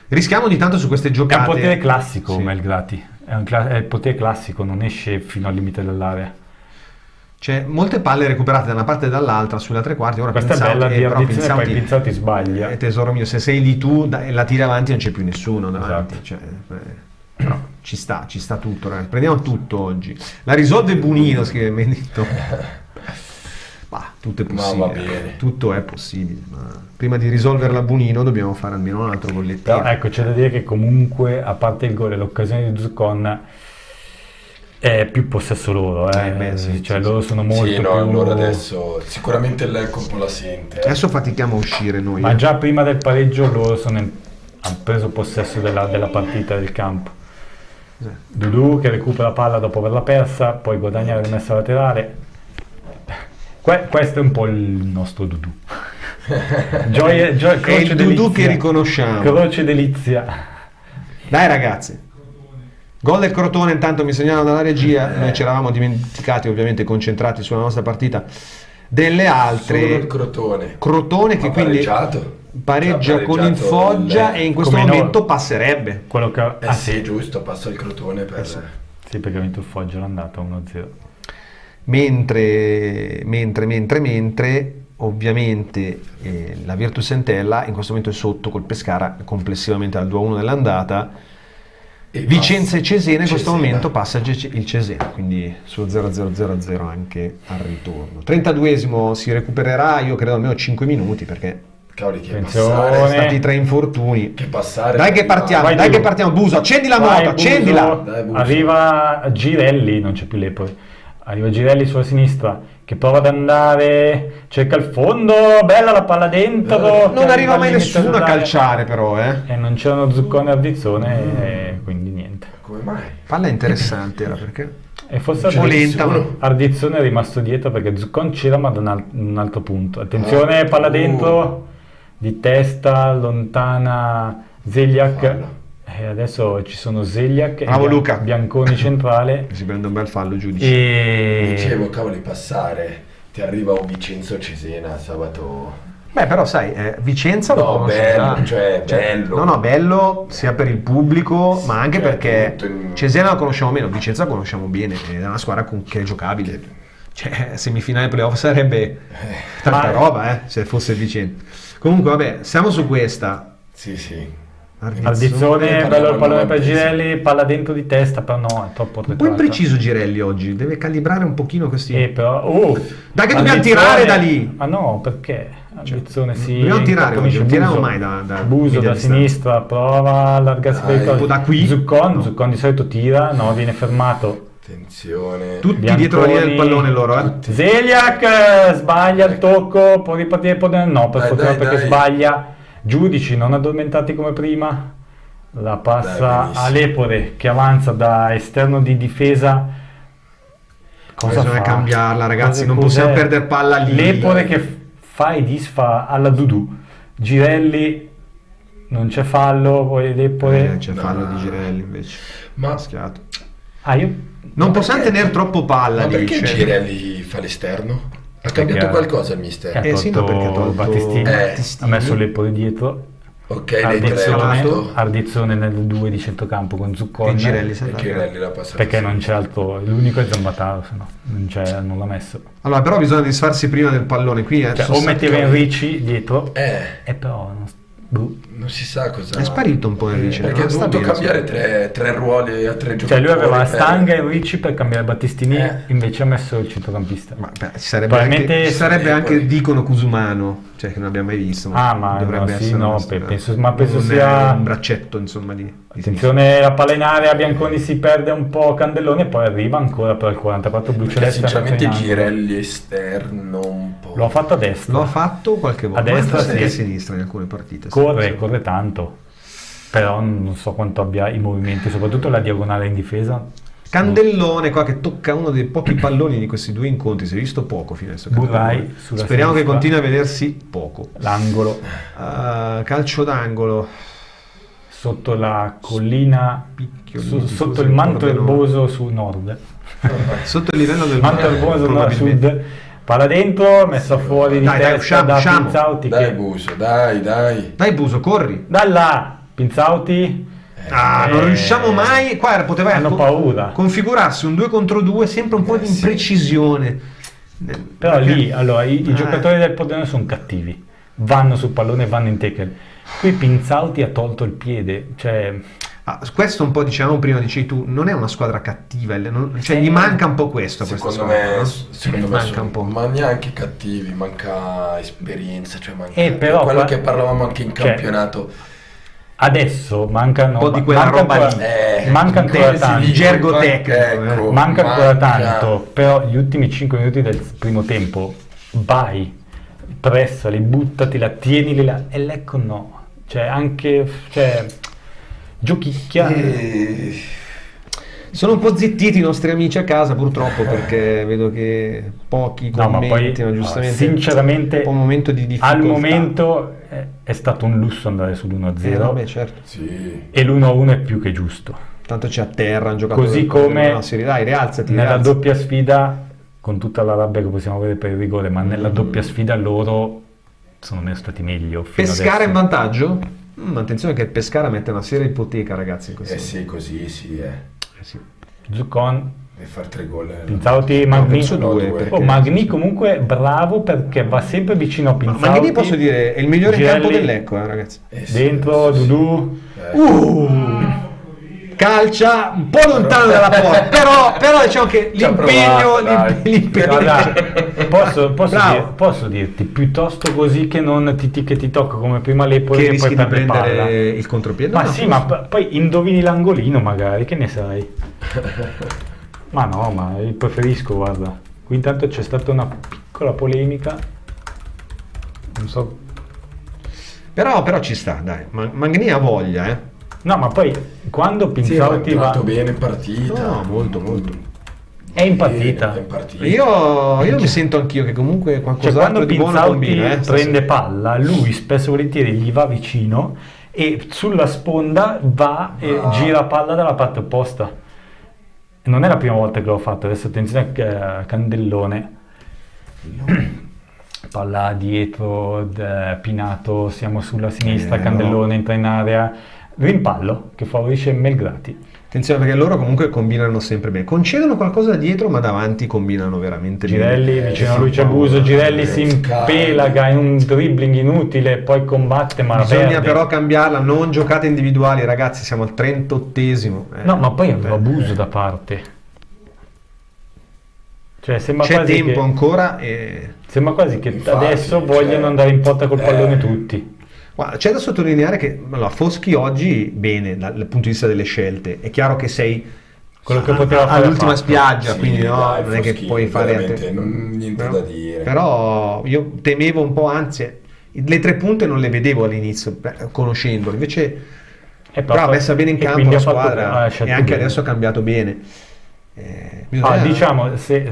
Rischiamo ogni tanto su queste giocate. È un potere classico, Melgrati. È il potere classico, non esce fino al limite dell'area. C'è molte palle recuperate da una parte e dall'altra sulla tre quarti. Ora questa è bella di Ardizzone, poi Pinzauti sbaglia. Tesoro mio, se sei lì tu la tiri avanti non c'è più nessuno davanti. Esatto. Però ci sta tutto, ragazzi. Prendiamo tutto oggi. La risolve Bunino, scrive Benedetto. Tutto è possibile. Tutto è possibile. Ma prima di risolverla Bunino dobbiamo fare almeno un altro bollettino. Però, ecco, c'è da dire che comunque, a parte il gol e l'occasione di Zuccon, è più possesso loro. Loro sono molto più... allora adesso sicuramente l'Ecco un po' la sente. Adesso fatichiamo a uscire noi. Ma già prima del pareggio loro hanno preso possesso della partita del campo. Dudu che recupera la palla dopo averla persa, poi guadagna la rimessa laterale. Questo è un po' il nostro Dudu. È il Dudu che riconosciamo. Croce delizia. Dai ragazzi. Gol del Crotone, intanto mi segnalano dalla regia. Noi ci eravamo dimenticati, ovviamente concentrati sulla nostra partita. Delle altre. Solo il Crotone. Crotone che quindi pareggia con il Foggia e in questo momento passerebbe. Quello che sì, giusto, passa il Crotone per... Sì, perché ha vinto il Foggia, l'è andata 1-0. Mentre ovviamente la Virtus Entella in questo momento è sotto col Pescara complessivamente al 2-1 dell'andata. Vicenza e Cesena in questo momento passa il Cesena, quindi sul 0-0-0-0 anche al ritorno. 32esimo si recupererà, io credo almeno 5 minuti, perché cavoli, che sono stati 3 infortuni. Che passare. Dai che partiamo, Buso, accendi la moto, accendila. Arriva Girelli, non c'è più Lepore. Arriva Girelli sulla sinistra che prova ad andare, cerca il fondo, bella la palla dentro. Non arriva mai nessuno a calciare però, E non c'erano Zuccone e Ardizzone, e quindi niente. Come mai? Palla interessante era perché? E forse Non c'è lenta, nessuno. Ardizzone è rimasto dietro perché Zuccon c'era ma da un altro punto. Attenzione, palla dentro, di testa, lontana Zeljak. Fallo. E adesso ci sono Zeljak e Bravo, Luca. Bianconi centrale. Si prende un bel fallo, giudice. E Dicevo, cavoli, passare. Ti arriva un Vincenzo Cesena sabato. Beh, però sai, Vicenza lo No, conosce bello, già. cioè, bello. No, bello sia per il pubblico, ma anche Cioè, perché tutto in- Cesena la conosciamo meno, Vicenza la conosciamo bene, è una squadra che è giocabile. Cioè, semifinale playoff sarebbe tanta Ma- roba, se fosse Vicenza. Comunque, vabbè, siamo su questa. Sì, sì. Ardizzone, parliamo bello il pallone al per 90esimo. Girelli, palla dentro di testa, però no, è troppo Un po' arretrato. impreciso Girelli oggi, deve calibrare un pochino questi... Però, Dai che dobbiamo Ardizzone- tirare da lì! Ma no, perché? Ardizzone si dobbiamo tirare oggi, incaponisce. non tiriamo Buso. mai da Buso media da distanza. sinistra, prova a allargarsi per il Dai. collo. Un po' da qui. Zuccon, No. Zuccon di solito tira, no, viene fermato. Attenzione. Tutti Bianconi. dietro la linea del pallone loro, eh? Zeljak sbaglia il tocco, può ripartire, no, per Dai, fortuna dai, perché dai. sbaglia. Giudici non addormentati come prima. La passa Dai, benissimo. a Lepore che avanza da esterno di difesa. Cosa Bisogna fa? cambiarla, ragazzi, non Cos'è? possiamo perdere palla lì. Lepore che fa e disfa alla Dudu. Girelli non c'è fallo, poi Lepore. C'è No. fallo di Girelli invece. Ma, Maschiato. Io Non Ma possiamo perché- tenere troppo palla ma lì. perché cioè. Girelli fa l'esterno? Ha cambiato qualcosa il mister? sì, no, perché ha tolto Battistini. Battistini. Ha messo Lepore dietro. Ok, lei tre Ardizzone, giusto? Ardizzone nel 2 di centrocampo con Zuccon. E Girelli E si allarga. Girelli la passa. Perché non c'è altro, l'unico è Zambataro, se no non l'ha messo. Allora, però bisogna disfarsi prima del pallone qui. Cioè, Sono o stati- metteva Enrici dietro, Eh, e però non si sa cosa. È sparito un po' Enrici. Perché ha non sta dovuto bene, cambiare tre ruoli a tre giocatori. Cioè lui aveva per- Stanga e Enrici per cambiare Battistini, Eh. invece ha messo il centrocampista. Ma beh, ci sarebbe Probabilmente- anche, ci sarebbe anche poi- dicono Cusumano, cioè che non abbiamo mai visto. Ma dovrebbe no, sì, essere no, una storia. penso Non è sia... un braccetto, insomma, di Attenzione, la palla in area, Bianconi si perde un po' Candellone e poi arriva ancora per il 44 Perché Buccelesta. sinceramente Girelli esterno un po'. Lo ha fatto a destra. Lo ha fatto qualche volta, A destra, ma anche a sì. sinistra in alcune partite. Corre tanto, però non so quanto abbia i movimenti, soprattutto la diagonale in difesa. Candellone qua che tocca uno dei pochi palloni di questi due incontri, si è visto poco fino adesso. Burrai Candellone. sulla Speriamo che sinistra. continui a vedersi poco. L'angolo Calcio d'angolo, sotto la collina, Picchio, sotto il manto erboso su nord. sotto il livello del Manto erboso nord probabilmente. sud. Palla dentro, messa fuori di Dai, dai, testa da usciamo. Pinzauti. Dai Che... Buso, dai. Dai Buso, corri. Da là, Pinzauti. Non riusciamo mai. Qua poteva Hanno paura. configurarsi un 2 contro 2, sempre un po' di Sì. imprecisione. Però Perché- lì, allora, i giocatori del Pordenone sono cattivi. Vanno sul pallone e vanno in tackle. Qui Pinzauti ha tolto il piede, cioè... Questo un po' dicevamo prima, dicevi tu, non è una squadra cattiva, cioè gli manca un po' questo a questa Secondo squadra, me, no? secondo me manca sono- un po'. ma neanche cattivi, manca esperienza, cioè manca però quello qua- che parlavamo anche in cioè, campionato. Adesso mancano... Un po' di quella manca roba ancora- lì. manca ancora come si tanto. dice? gergo Manca- tecnico, ecco, Manca ancora manca- tanto, però gli ultimi 5 minuti del primo tempo vai, pressali, buttati, la tieni là, e l'ecco no. Cioè anche... Cioè, giochicchia... Sono un po' zittiti i nostri amici a casa purtroppo perché vedo che pochi No, ma poi commentano, giustamente. sinceramente un po' un momento di difficoltà. al momento è stato un lusso andare sull'1-0 vabbè, certo. Sì. e l'1-1 è più che giusto. Tanto ci atterra un giocatore. Così come no, si dai, rialzati, nella rialzati. doppia sfida, con tutta la rabbia che possiamo avere per il rigore, ma nella doppia sfida loro sono me stati meglio. Fino Pescara adesso. in vantaggio? Attenzione che il Pescara mette una seria ipoteca, ragazzi, in questo Sì, così sì, sì. Zuccon, e far 3 gol. Pinzauti, Magni. penso due, perché- Magni comunque bravo perché va sempre vicino a Ma Pinzauti. Maghini posso dire, è il migliore in Girelli, campo dell'Ecco, ragazzi. Dentro, Dudu. Calcia un po' lontano dalla porta, però diciamo che Ci ha l'impegno, provato, dai. l'impegno Guarda, Bravo. posso dirti, piuttosto così che non che ti tocca come prima l'Epoli che e rischi poi di perde prendere palla. il contropiede. Ma No, sì, forse- ma poi indovini l'angolino magari, che ne sai? Ma no, ma io preferisco, guarda. Qui intanto c'è stata una piccola polemica. Non so. però ci sta, dai. Maghini ha voglia, No, ma poi quando Sì, è Pinzauti va... entrato bene in partita. No, molto, molto. È in partita. Io mi sento anch'io che comunque qualcos'altro di buono combina. Prende palla, lui spesso e volentieri gli va vicino e sulla sponda va e gira palla dalla parte opposta. Non è la prima volta che l'ho fatto, adesso attenzione a Candellone. Palla dietro, Pinato, siamo sulla sinistra, Candellone entra in area, rimpallo che favorisce Melgrati. Attenzione perché loro comunque combinano sempre bene, concedono qualcosa dietro ma davanti combinano veramente Girelli, bene. vicino a lui c'è Buso, Girelli si impelaga in un dribbling inutile, poi combatte ma bisogna però cambiarla, non giocate individuali ragazzi, siamo al 38esimo. No, ma poi aveva Buso da parte. Cioè, sembra c'è quasi tempo che, ancora sembra quasi che infatti, adesso vogliono andare in porta col pallone tutti. Guarda, c'è da sottolineare che Foschi oggi bene dal punto di vista delle scelte, è chiaro che sei quello che poteva fare all'ultima spiaggia, sì, quindi dai, non è che Foschi, puoi fare niente da dire. Però io temevo un po', anzi le 3 punte non le vedevo all'inizio conoscendolo, invece però ha messa bene in campo la squadra e anche bene. Adesso ha cambiato bene. Diciamo se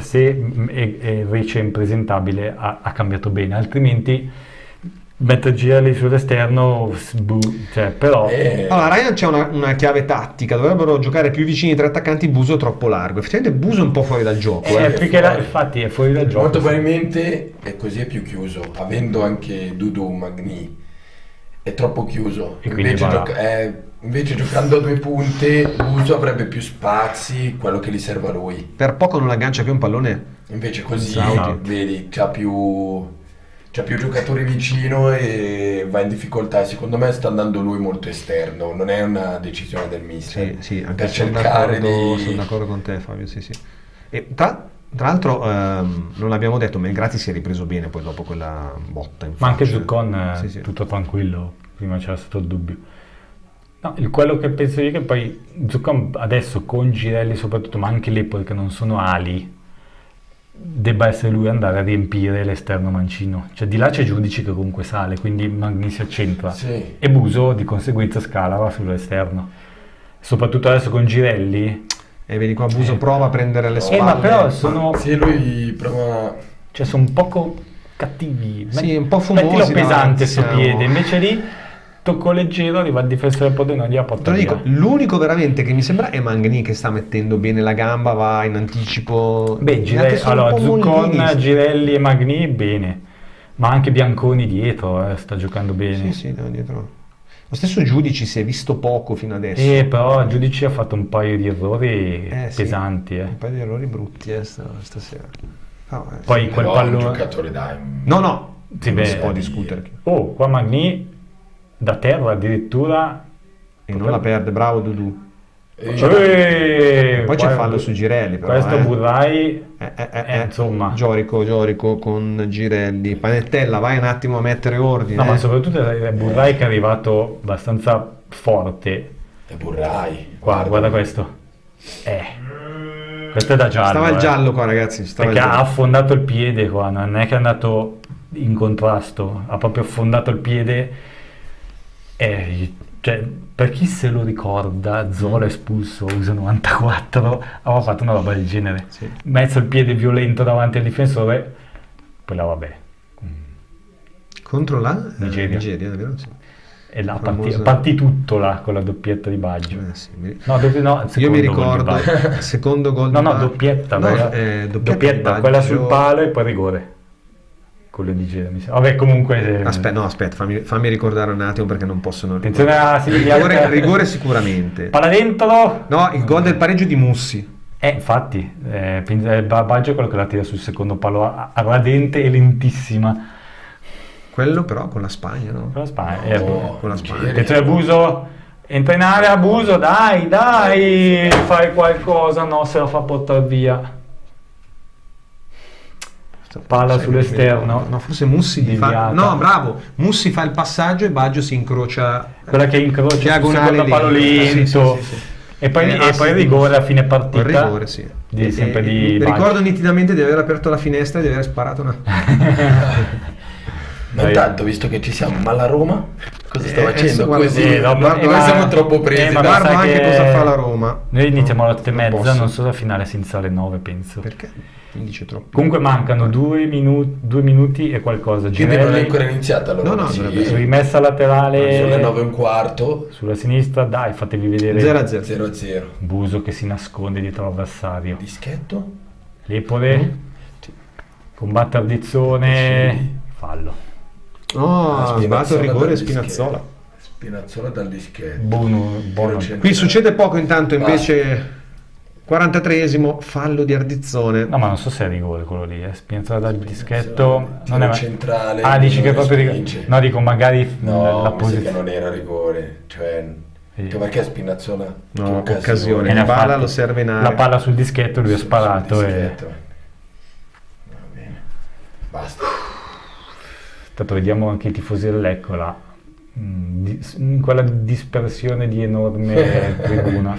Ricci è impresentabile ha cambiato bene, altrimenti mettere Girelli sull'esterno però allora Ryan c'è una chiave tattica, dovrebbero giocare più vicini i 3 attaccanti, Buso troppo largo, effettivamente Buso è un po' fuori dal gioco perché infatti è fuori dal gioco molto probabilmente è così, è più chiuso, avendo anche Dudu Magni è troppo chiuso e invece giocando a 2 punte Buso avrebbe più spazi, quello che gli serve a lui, per poco non aggancia più un pallone, invece così vedi c'ha più giocatori vicino e va in difficoltà. Secondo me sta andando lui molto esterno, non è una decisione del mister. Sì, anche per cercare sono d'accordo con te Fabio, sì. E tra l'altro non l'abbiamo detto, Melgrati si è ripreso bene poi dopo quella botta in ma anche faccia. Zuccon sì. tutto tranquillo, prima c'era stato il dubbio. No, quello che penso io è che poi Zuccon adesso con Girelli soprattutto, ma anche lì perché non sono ali, debba essere lui andare a riempire l'esterno mancino, cioè di là c'è Giudici che comunque sale, quindi Magni si accentra e Buso di conseguenza scala va sull'esterno, soprattutto adesso con Girelli vedi qua Buso prova a prendere le spalle, ma però sono lui prova, cioè sono un poco cattivi, un po' fumosi, mettilo pesante sto piede, invece lì tocco leggero, arriva il difensore del non gliela porta via. L'unico veramente che mi sembra è Magni che sta mettendo bene la gamba, va in anticipo. Zuccon, Girelli e Magni bene, ma anche Bianconi dietro sta giocando bene. Sì, dietro. Lo stesso Giudici si è visto poco fino adesso. Però Giudici ha fatto un paio di errori pesanti. Un paio di errori brutti stasera. Poi quel pallone. Giocatore dai. No. Si può discutere. Qua Magni da terra addirittura e non la perde, bravo Dudu. Poi c'è fallo su Girelli però, questo Burrai insomma Giorico con Girelli, Panettella vai un attimo a mettere ordine, ma soprattutto è Burrai che è arrivato abbastanza forte, è Burrai guarda questo questo è da giallo, stava il giallo qua ragazzi, perché ha affondato il piede qua, non è che è andato in contrasto, ha proprio affondato il piede. Cioè, per chi se lo ricorda, Zola espulso USA 94 aveva fatto una roba del genere, mezzo il piede violento davanti al difensore, poi là vabbè contro la Nigeria davvero? Sì. E là partì tutto là con la doppietta di Baggio. Io mi ricordo secondo gol doppietta quella sul palo e poi rigore con le Nigeria, mi sa. Vabbè, comunque aspetta, fammi ricordare un attimo perché non possono rigore sicuramente. Palla dentro. No, il gol del pareggio di Mussi. Infatti, Baggio è quello che la tira sul secondo palo radente e lentissima. Quello però con la Spagna, no? Con la Spagna. Con la Spagna. Attenzione Buso, entra in area Buso, dai, fai qualcosa, no, se la fa portare via. Palla sull'esterno. No, forse Mussi bravo. Mussi fa il passaggio e Baggio si incrocia. Quella che incrocia diagonale sul palo lento. Sì. E poi il rigore a fine partita. Il rigore, sì. Ricordo nitidamente di aver aperto la finestra e di aver sparato una. Ma intanto, visto che ci siamo, ma la Roma cosa sta facendo? guarda, Così, guarda, noi siamo troppo presi. ma da- guarda sai anche che cosa fa la Roma. Noi iniziamo alle 8 e Non mezza, posso. non so la finale si inizia alle 9, penso. Perché? Mi dice troppo. Comunque mancano 2 minuti e qualcosa. Quindi non è Girelli, ancora iniziata allora. No, sì. dovrebbe essere. rimessa laterale Sono le 9:15. sulla sinistra, dai, fatevi vedere 0-0. 0-0. Buso che si nasconde dietro l'avversario. Dischetto? Lepore, combatte Ardizzone, fallo. No, sbagliato il rigore dal Spinazzola. dischetto. Spinazzola dal dischetto. Buono. Tiro centrale. Qui succede poco intanto, invece 43esimo fallo di Ardizzone. No, ma non so se è rigore quello lì, Spinazzola dal dischetto. Tiro Non è centrale. Ah, dici che è proprio spinge. rigore? No, dico magari No, la mi sa che posizione. non era rigore. Cioè, Sì. perché Spinazzola? No, Che occasione. E ne La ha palla fatti. lo serve in area. La palla sul dischetto, lui ha Sul sparato e è dischetto. Va bene. Basta. stato, vediamo anche i tifosi del Lecco là, in quella dispersione di enorme tribuna.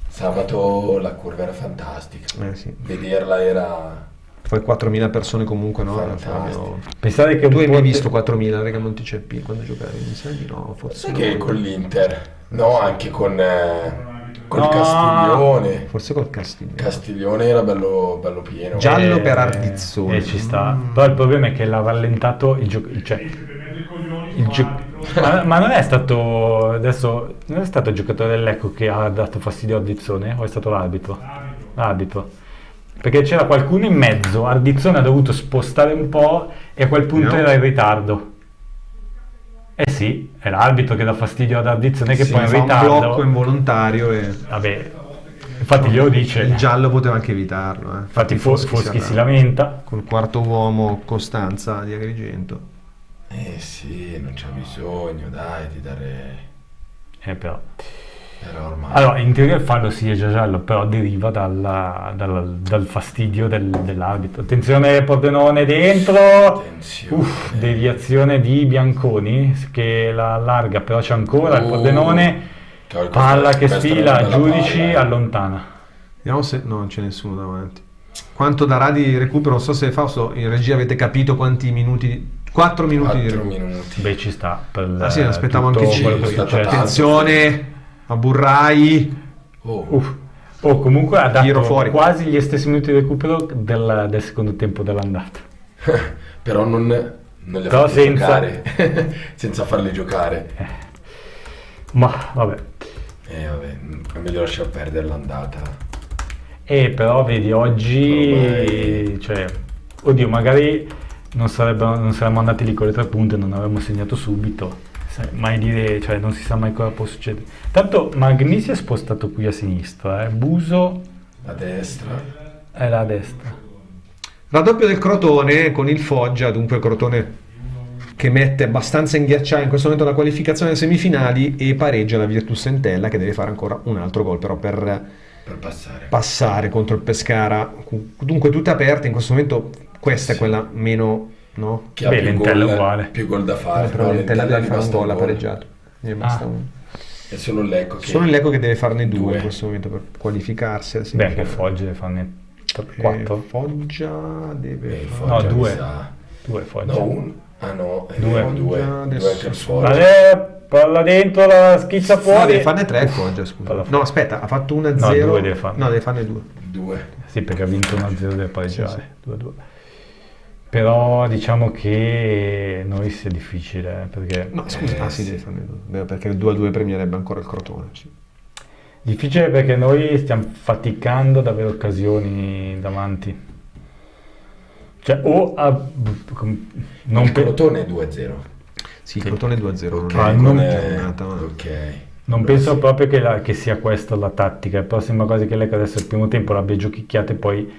Sabato la curva era fantastica. Sì. Vederla era Poi 4.000 persone comunque, no? fantastico. Pensate che un Tu hai po' mai di- visto 4.000 Rega Monticelpi quando giocavi? Mi sa di no, forse Sai che con l'Inter, no, anche col No. Castiglione. forse col Castiglione. Castiglione era bello pieno. Giallo per Ardizzone. E ci sta. Però il problema è che l'ha rallentato il gioco. Cioè, ma non è stato. Adesso. Non è stato il giocatore del Lecco che ha dato fastidio a Ardizzone? O è stato l'arbitro? L'arbitro. Perché c'era qualcuno in mezzo. Ardizzone ha dovuto spostare un po' e a quel punto No. era in ritardo. Eh sì, è l'arbitro che dà fastidio ad Ardizzone che Sì, poi è in fa un ritardo. blocco involontario e Vabbè, infatti glielo dice. il giallo poteva anche evitarlo. Infatti Foschi si arrabbia. lamenta. Col quarto uomo Costanza di Agrigento. Sì, non c'è bisogno, dai, di dare. Però. Però ormai. Allora, in teoria il fallo sì è già giallo, però deriva dal fastidio dell'arbitro. Attenzione, Pordenone dentro. Attenzione. Deviazione di Bianconi che la allarga, però c'è ancora il Pordenone. Cavolo, Palla che questa è una sfila, bella giudici, palla, allontana. Vediamo se no, non c'è nessuno davanti. Quanto darà di recupero? Non so se Fausto in regia avete capito quanti minuti. 4 minuti di 4 recupero. minuti. Beh, ci sta. Per Ah sì, ne aspettavo tutto anche quello che è 5. successo. Attenzione a Burrai. Oh, Comunque ha dato Tiro fuori. quasi gli stessi minuti di recupero del secondo tempo dell'andata. però non li ha Però fatti senza- giocare. Senza farli giocare. Ma vabbè. Vabbè, è meglio lasciar perdere l'andata. Però vedi oggi, Ormai- cioè, oddio, magari non saremmo andati lì con le 3 punte, non avremmo segnato subito. Mai dire, cioè, non si sa mai cosa può succedere. Tanto Magni si è spostato qui a sinistra, Buso A destra. è là a destra. Raddoppio del Crotone con il Foggia, dunque Crotone che mette abbastanza in ghiacciaio in questo momento la qualificazione alle semifinali e pareggia la Virtus Entella che deve fare ancora un altro gol però per Per passare. passare contro il Pescara. Dunque tutte aperte in questo momento, questa è Sì. quella meno, no? Chi ha Beh, più l'Entella gol, è uguale. più gol da fare. Però no, l'Entella deve gli fare un basta gol, ha pareggiato. Gli basta Ah. uno. È solo l'Ecco che... Solo il Lecco che deve farne 2 Due. in questo momento per qualificarsi alle Beh, anche semifinali. Foggia deve farne Eh, 4. Foggia deve il fare... No, Foggia 2. mi sa. 2 Foggia. No, un. Ah no, Due. no, due. Foggia, Due adesso anche il sono- Foggia. Palla dentro, la schizza No, fuori. deve farne 3 Foggia, scusa. Palla fuori. No, aspetta, ha fatto 1-0. No, due deve farne. No, deve farne 2. Due. Sì, perché ha vinto 1-0 deve pareggiare. Sì, 2-2. Però diciamo che noi sia difficile, perché No, scusa, sì, sì. deve farne 2. Perché il 2-2 premierebbe ancora il Crotone. Sì. difficile perché noi stiamo faticando ad avere occasioni davanti. Cioè, non Il pe- Crotone è 2-0. Sì, il Crotone 2-0. Ok, Ah, non non è è... giornata, ma- Ok. non penso proprio che sia questa la tattica. La prossima cosa che lei adesso il primo tempo l'abbia giochicchiata e poi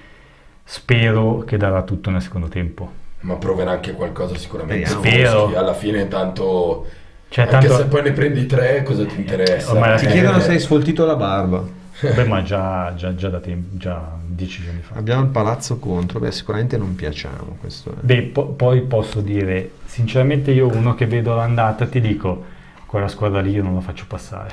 spero che darà tutto nel secondo tempo. Ma proverà anche qualcosa sicuramente. Spero. Foschi. Alla fine tanto... Cioè, anche tanto- se poi ne prendi 3, cosa ti interessa? ormai la Ti Eh, chiedono se hai sfoltito la barba. Beh, ma già da tempo, già 10 giorni fa. Abbiamo il palazzo contro. Beh, sicuramente non piacciamo. Questo è. Beh, poi posso dire, sinceramente io uno che vedo l'andata ti dico, quella squadra lì io non la faccio passare.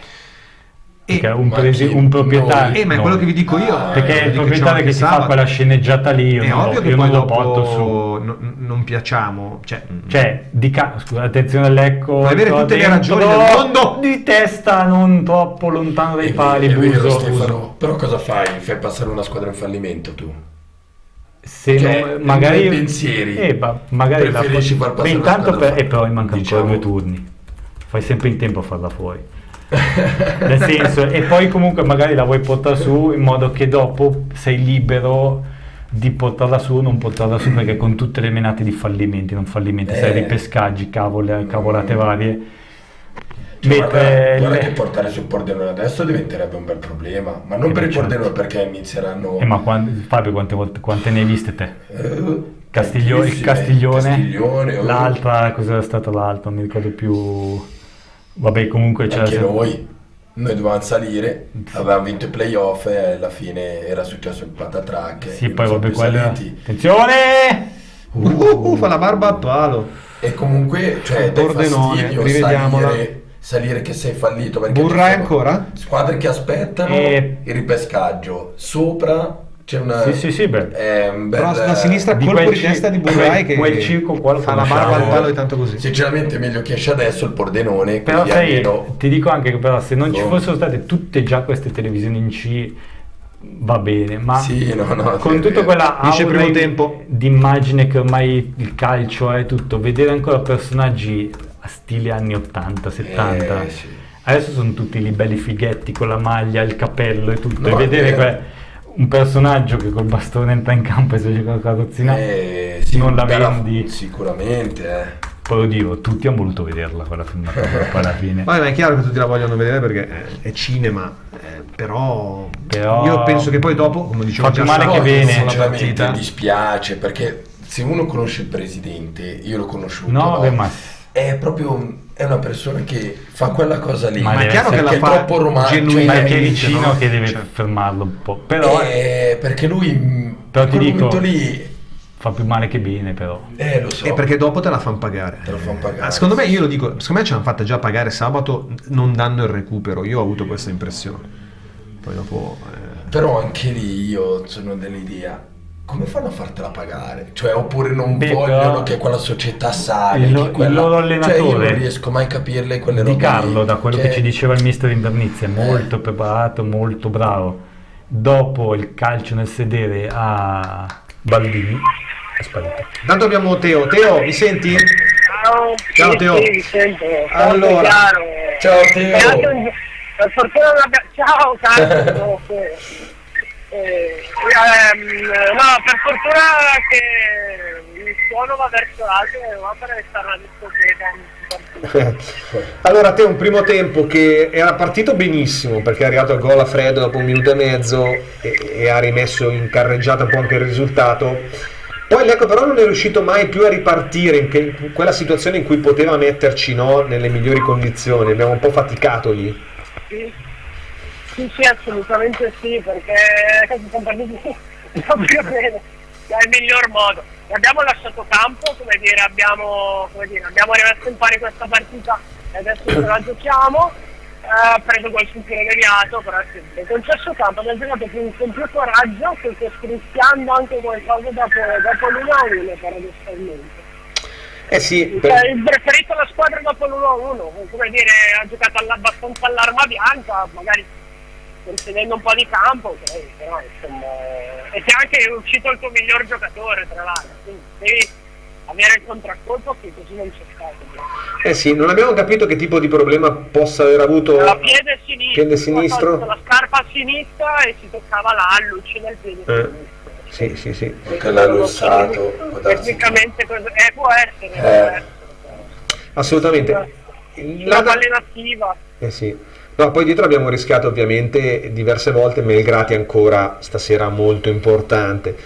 perché un proprietario ma è quello che vi dico io, perché il proprietario che si fa quella sceneggiata lì, è ovvio che io poi non lo dopo porto su. non piacciamo, scusa, attenzione all'ecco, puoi avere tutte le ragioni del mondo, di testa non troppo lontano dai pali, è vero, Buso. Stefano, però cosa fai? Fai passare una squadra in fallimento tu? Se magari i pensieri magari preferisci far passare intanto una squadra però mancano ancora 2 turni, fai sempre in tempo a farla fuori. Nel senso, e poi comunque magari la vuoi portare su in modo che dopo sei libero di portarla su o non portarla su, perché con tutte le menate di fallimenti, non fallimenti, sai, ripescaggi, cavolate varie. Guarda che portare sul Pordenone adesso diventerebbe un bel problema, ma non per il Pordenone, perché inizieranno. Ma Fabio, quante ne hai viste te? Il Castiglione, l'altra, cos'era stata l'altra? Non mi ricordo più. Vabbè, comunque c'era. Anche noi dovevamo salire, avevamo vinto i playoff e alla fine era successo il patatrack. Sì, poi vabbè, attenzione! Fa la barba a palo. E comunque, dai fastidio salire che sei fallito, perché Burrai ancora? Squadre che aspettano il ripescaggio sopra. C'è una però da sinistra colpo di testa di Burrai che quel circo qua fa la barba al palo e tanto così. Sinceramente è meglio che esce adesso il Pordenone, però ti dico anche che però se non ci fossero state tutte già queste televisioni in C va bene, ma con tutta quella aura di immagine che ormai il calcio è tutto, vedere ancora personaggi a stile anni 80, 70 adesso sono tutti lì belli fighetti con la maglia, il cappello e tutto, e vedere un personaggio che col bastone entra in campo e si gioca la carrozzina non la vendi sicuramente. Poi lo dico, tutti hanno voluto vederla quella filmata alla fine. Ma è chiaro che tutti la vogliono vedere perché è cinema, però io penso che poi dopo, come dicevo già, male che bene. Sinceramente dispiace, perché se uno conosce il presidente, io l'ho conosciuto, è una persona che fa quella cosa lì, ma è chiaro che la fa troppo romantico, ma è che è vicino, che deve fermarlo un po', però perché lui però ti dico lì fa più male che bene, però lo so, e perché dopo te la fanno pagare, secondo me, io lo dico, secondo me ci hanno fatta già pagare sabato non dando il recupero, io ho avuto questa impressione, poi dopo però anche lì io sono dell'idea, come fanno a fartela pagare? Oppure non vogliono che quella società sali, il loro allenatore, io non riesco mai a capirle quelle robe. Di Carlo, da quello che ci diceva il mister Invernizzi, è molto preparato, molto bravo. Dopo il calcio nel sedere a Baldini è sparito. Tanto abbiamo Teo, mi senti? Ciao Teo. Sì, sento. Allora, ciao Teo. Per fortuna non abbiamo. Ciao Carlo. No, per fortuna che il suono va verso l'alto e va per restare una discoteca. Allora te un primo tempo che era partito benissimo perché è arrivato al gol a freddo dopo 1 minuto e mezzo e ha rimesso in carreggiata un po' anche il risultato, poi Lecco però non è riuscito mai più a ripartire in quella situazione in cui poteva metterci nelle migliori condizioni, abbiamo un po' faticato lì. Sì, assolutamente sì, perché siamo partiti proprio bene, è il miglior modo. Abbiamo lasciato campo, abbiamo rimesso in pari questa partita e adesso ce la giochiamo. Ha preso quel tiro deviato, però è concesso campo, abbiamo giocato con più coraggio, rischiando anche qualcosa dopo l'1-1 paradossalmente. Sì, il preferito alla squadra dopo l'1-1, ha giocato abbastanza all'arma bianca, magari concedendo un po' di campo, però insomma, e c'è anche uscito il tuo miglior giocatore tra l'altro, quindi devi avere il contraccolpo che così non c'è stato. Sì, non abbiamo capito che tipo di problema possa aver avuto piede sinistro. La scarpa a sinistra e si toccava l'alluce del piede sinistro. Sì. Perché l'ha lussato. Tecnicamente può essere. Assolutamente. La pallina attiva. Sì. No, poi dietro abbiamo rischiato ovviamente diverse volte, Melgrati ancora stasera molto importante.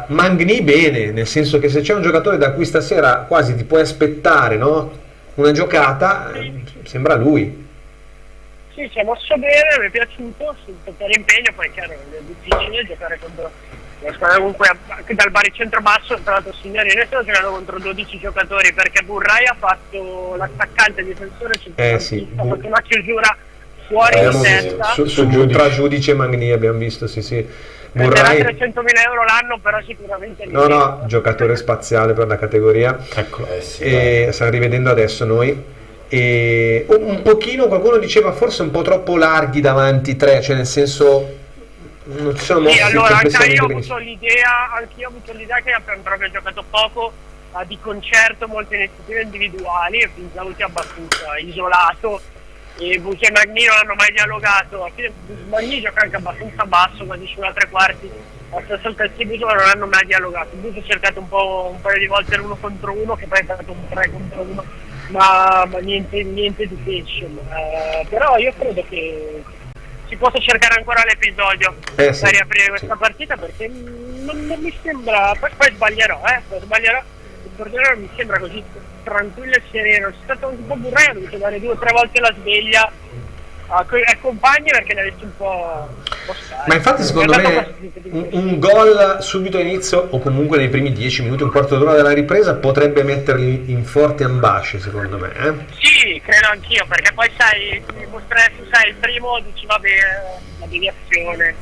Mangni bene, nel senso che se c'è un giocatore da cui stasera quasi ti puoi aspettare, no? Una giocata, sembra lui. Sì, si è mosso bene, mi è piaciuto, per l'impegno, poi è chiaro, è difficile giocare contro una squadra comunque dal baricentro basso, tra l'altro Signorini sta giocando contro 12 giocatori perché Burrai ha fatto l'attaccante difensore, ha fatto una chiusura fuori di Abbiamo testa. tra giudice e Magni abbiamo visto, sì. Prenderà Murray, 300.000 euro l'anno, però sicuramente no, giocatore spaziale per la categoria. Eccolo. Sì, E stiamo rivedendo adesso noi. E un pochino qualcuno diceva forse un po' troppo larghi davanti tre, cioè nel senso non ci sono sì, mossi allora complessivamente benissimo. anch'io ho avuto l'idea che abbiamo proprio giocato poco di concerto, molte iniziative individuali e Pinzauti abbastanza isolato e Bucci e Magni non hanno mai dialogato. Alla fine Magni gioca anche abbastanza basso, quasi sulla tre quarti, la stessa altezza di Bucci, ma non hanno mai dialogato. Bucci ha cercato un paio di volte l'uno contro uno, che poi è stato un 3 contro 1, ma niente di fashion. Però io credo che si possa cercare ancora l'episodio Sì, per riaprire questa partita, perché non mi sembra, poi sbaglierò, il portiere non mi sembra così tranquillo e sereno. C'è stato un po' Murray, ha dovuto dare 2 o 3 volte la sveglia ai compagni perché li ha visto un po' stare. Ma infatti secondo me un gol subito all'inizio o comunque nei primi 10 minuti, un quarto d'ora della ripresa potrebbe metterli in forti ambasce, secondo me. Sì, credo anch'io, perché poi sai, il primo dici vabbè, la deviazione,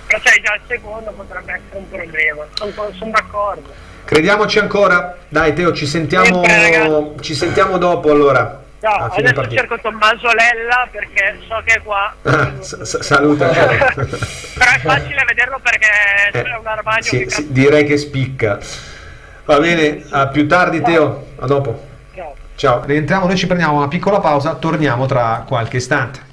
però sai già il secondo potrebbe essere un problema, sono d'accordo. Crediamoci ancora. Dai Teo, ci sentiamo dopo allora. Ciao, A fine adesso partita. cerco Tommaso Lella perché so che è qua. Saluta. Però è facile vederlo perché è un armadio sì, direi che spicca. Va bene, a più tardi Teo, a dopo. Ciao. Rientriamo, noi ci prendiamo una piccola pausa, torniamo tra qualche istante.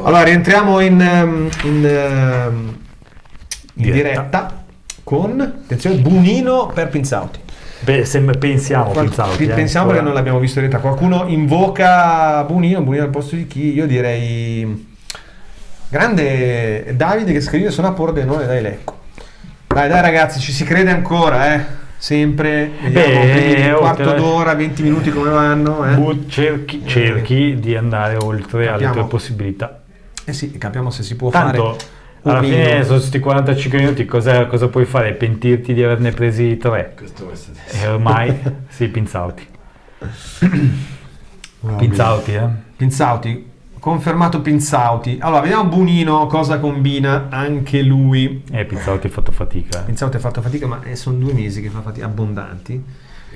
Allora rientriamo in diretta con, attenzione, Bunino per Pinzauti. Pensiamo Pensiamo perché non l'abbiamo visto in realtà. Qualcuno invoca Bunino al posto di chi? Io direi grande Davide che scrive sono a Pordenone, dai Lecco. Dai ragazzi, ci si crede ancora, sempre. Vediamo un quarto d'ora, 20 minuti come vanno. Cerchi di andare oltre alle tue possibilità. Sì, capiamo se si può tanto, fare. Alla fine sono questi 45 minuti, cosa puoi fare? Pentirti di averne presi 3? E ormai Pinzauti. Pinzauti, confermato Pinzauti. Allora, vediamo Bunino cosa combina anche lui. Pinzauti ha fatto fatica. Pinzauti ha fatto fatica, ma sono 2 mesi che fa fatica, abbondanti.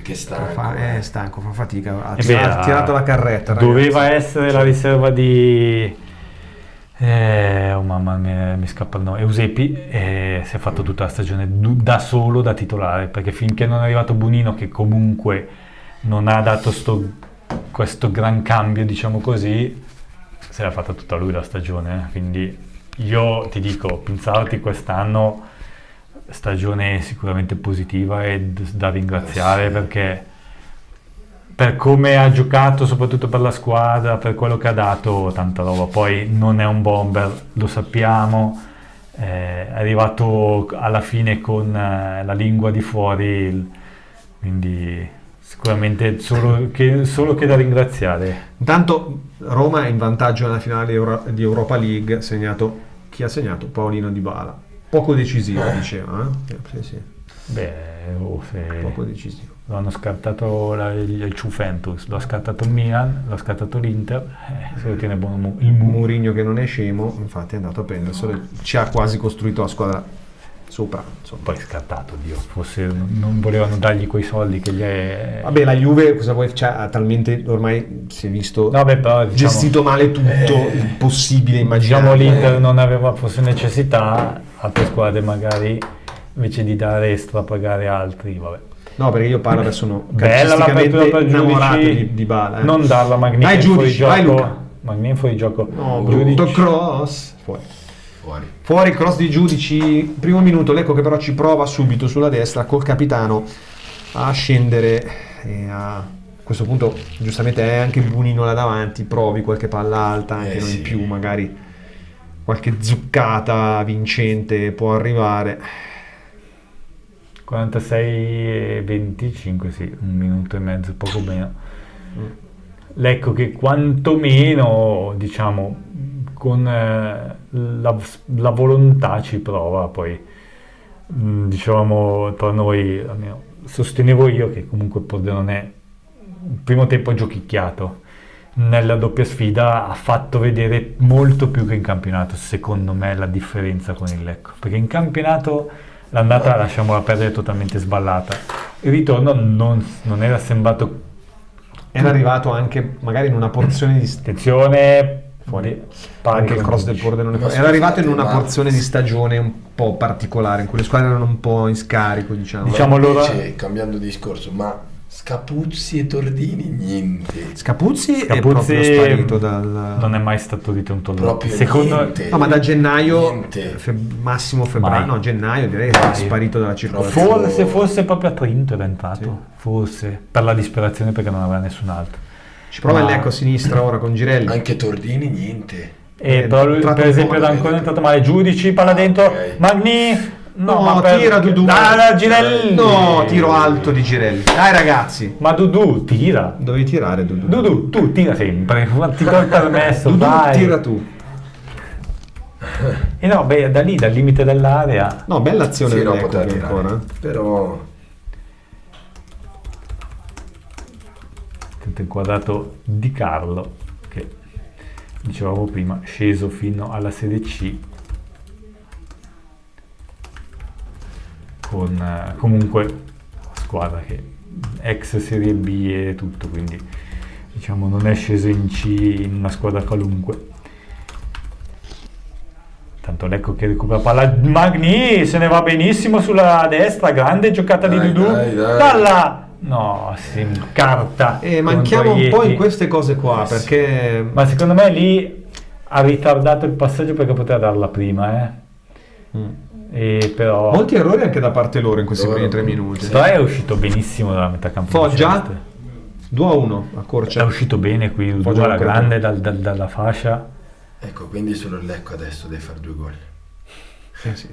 Che stanco. È stanco, fa fatica. Ha tirato la carretta. Doveva ragazzi. essere la riserva di... oh mamma mia, mi scappa il nome. Eusebi si è fatto tutta la stagione da solo, da titolare, perché finché non è arrivato Bunino, che comunque non ha dato questo gran cambio, diciamo così, se l'ha fatta tutta lui la stagione. Quindi io ti dico, Pinzauti quest'anno stagione sicuramente positiva e da ringraziare, perché per come ha giocato, soprattutto per la squadra, per quello che ha dato, tanta roba. Poi non è un bomber, lo sappiamo, è arrivato alla fine con la lingua di fuori, quindi sicuramente solo che da ringraziare. Intanto Roma è in vantaggio nella finale di Europa League, chi ha segnato? Paolino Dybala. Poco decisivo, diceva. Sì. Poco decisivo. L'hanno scartato il Juventus, l'ha scartato il Milan, l'ha scartato l'Inter, se lo tiene buono il Mourinho che non è scemo, infatti è andato a prenderselo, ci ha quasi costruito la squadra sopra. Insomma. Poi scartato, Dio, forse non volevano dargli quei soldi che gli è... Vabbè, la Juve cosa vuoi? Ha talmente, ormai si è visto, però, diciamo, gestito male tutto il possibile, immaginare. Diciamo l'Inter non aveva forse necessità, altre squadre magari invece di dare extra pagare altri, vabbè. No, perché io parlo adesso sono bella l'apertura per innamorato Giudici, di Dybala. Non darla Magnin Dai fuori Giudici, vai gioco. Luca. Magnin fuori gioco. No, brutto cross. Fuori il cross di Giudici. Primo minuto, Lecco che però ci prova subito sulla destra col capitano a scendere e a questo punto giustamente è anche Bunino là davanti, provi qualche palla alta, anche non in più, magari qualche zuccata vincente può arrivare. 46-25, sì, 1 minuto e mezzo, poco meno. Lecco che quantomeno, diciamo, con la volontà ci prova, poi diciamo tra noi, almeno sostenevo io che comunque Pordenone il primo tempo giochicchiato, nella doppia sfida ha fatto vedere molto più che in campionato, secondo me, la differenza con il Lecco, perché in campionato l'andata lasciamola perdere totalmente sballata, il ritorno non era sembrato, era arrivato anche magari in una porzione di attenzione fuori, anche il cross del Pordenone era arrivato in una porzione di stagione un po' particolare in cui le squadre erano un po' in scarico, diciamo allora, cambiando discorso, ma Scapuzzi e Tordini niente. Scapuzzi è proprio sparito non è mai stato ritenuto secondo niente. No, ma da gennaio massimo febbraio, no, gennaio direi che è sparito dalla circolazione. Forse proprio a Trento era entrato, forse per la disperazione, perché non aveva nessun altro. Ci prova il Lecco a sinistra ora con Girelli. Anche Tordini niente. Però lui, per esempio, da ancora è entrato male. Giudici, palla dentro, Magni. No, tira Dudu. Girelli. No, tiro alto di Girelli. Dai ragazzi. Ma Dudu, tira. Dovevi tirare Dudu. Dudu, tu tira sempre. Ti do il permesso, Dudu, vai. tira tu. E no, da lì, dal limite dell'area. No, bella azione del Lecco ancora. Però inquadrato Di Carlo, che dicevamo prima, sceso fino alla Serie C. Con comunque squadra che ex Serie B e tutto, quindi diciamo non è sceso in C in una squadra qualunque. Tanto Lecco che recupera palla, Magni se ne va benissimo sulla destra, grande giocata di Dudu, palla No, si carta. Manchiamo un po' in Rieti. queste cose qua, perché... Ma secondo me lì ha ritardato il passaggio perché poteva darla prima, E però Molti errori anche da parte loro in questi primi 3 minuti. però è uscito benissimo dalla metà campo. Foggia celeste. 2-1 a È Corcia. uscito bene qui, Foggia alla ancora grande dalla fascia. Ecco, quindi solo il Lecco adesso deve fare 2 gol. Sì.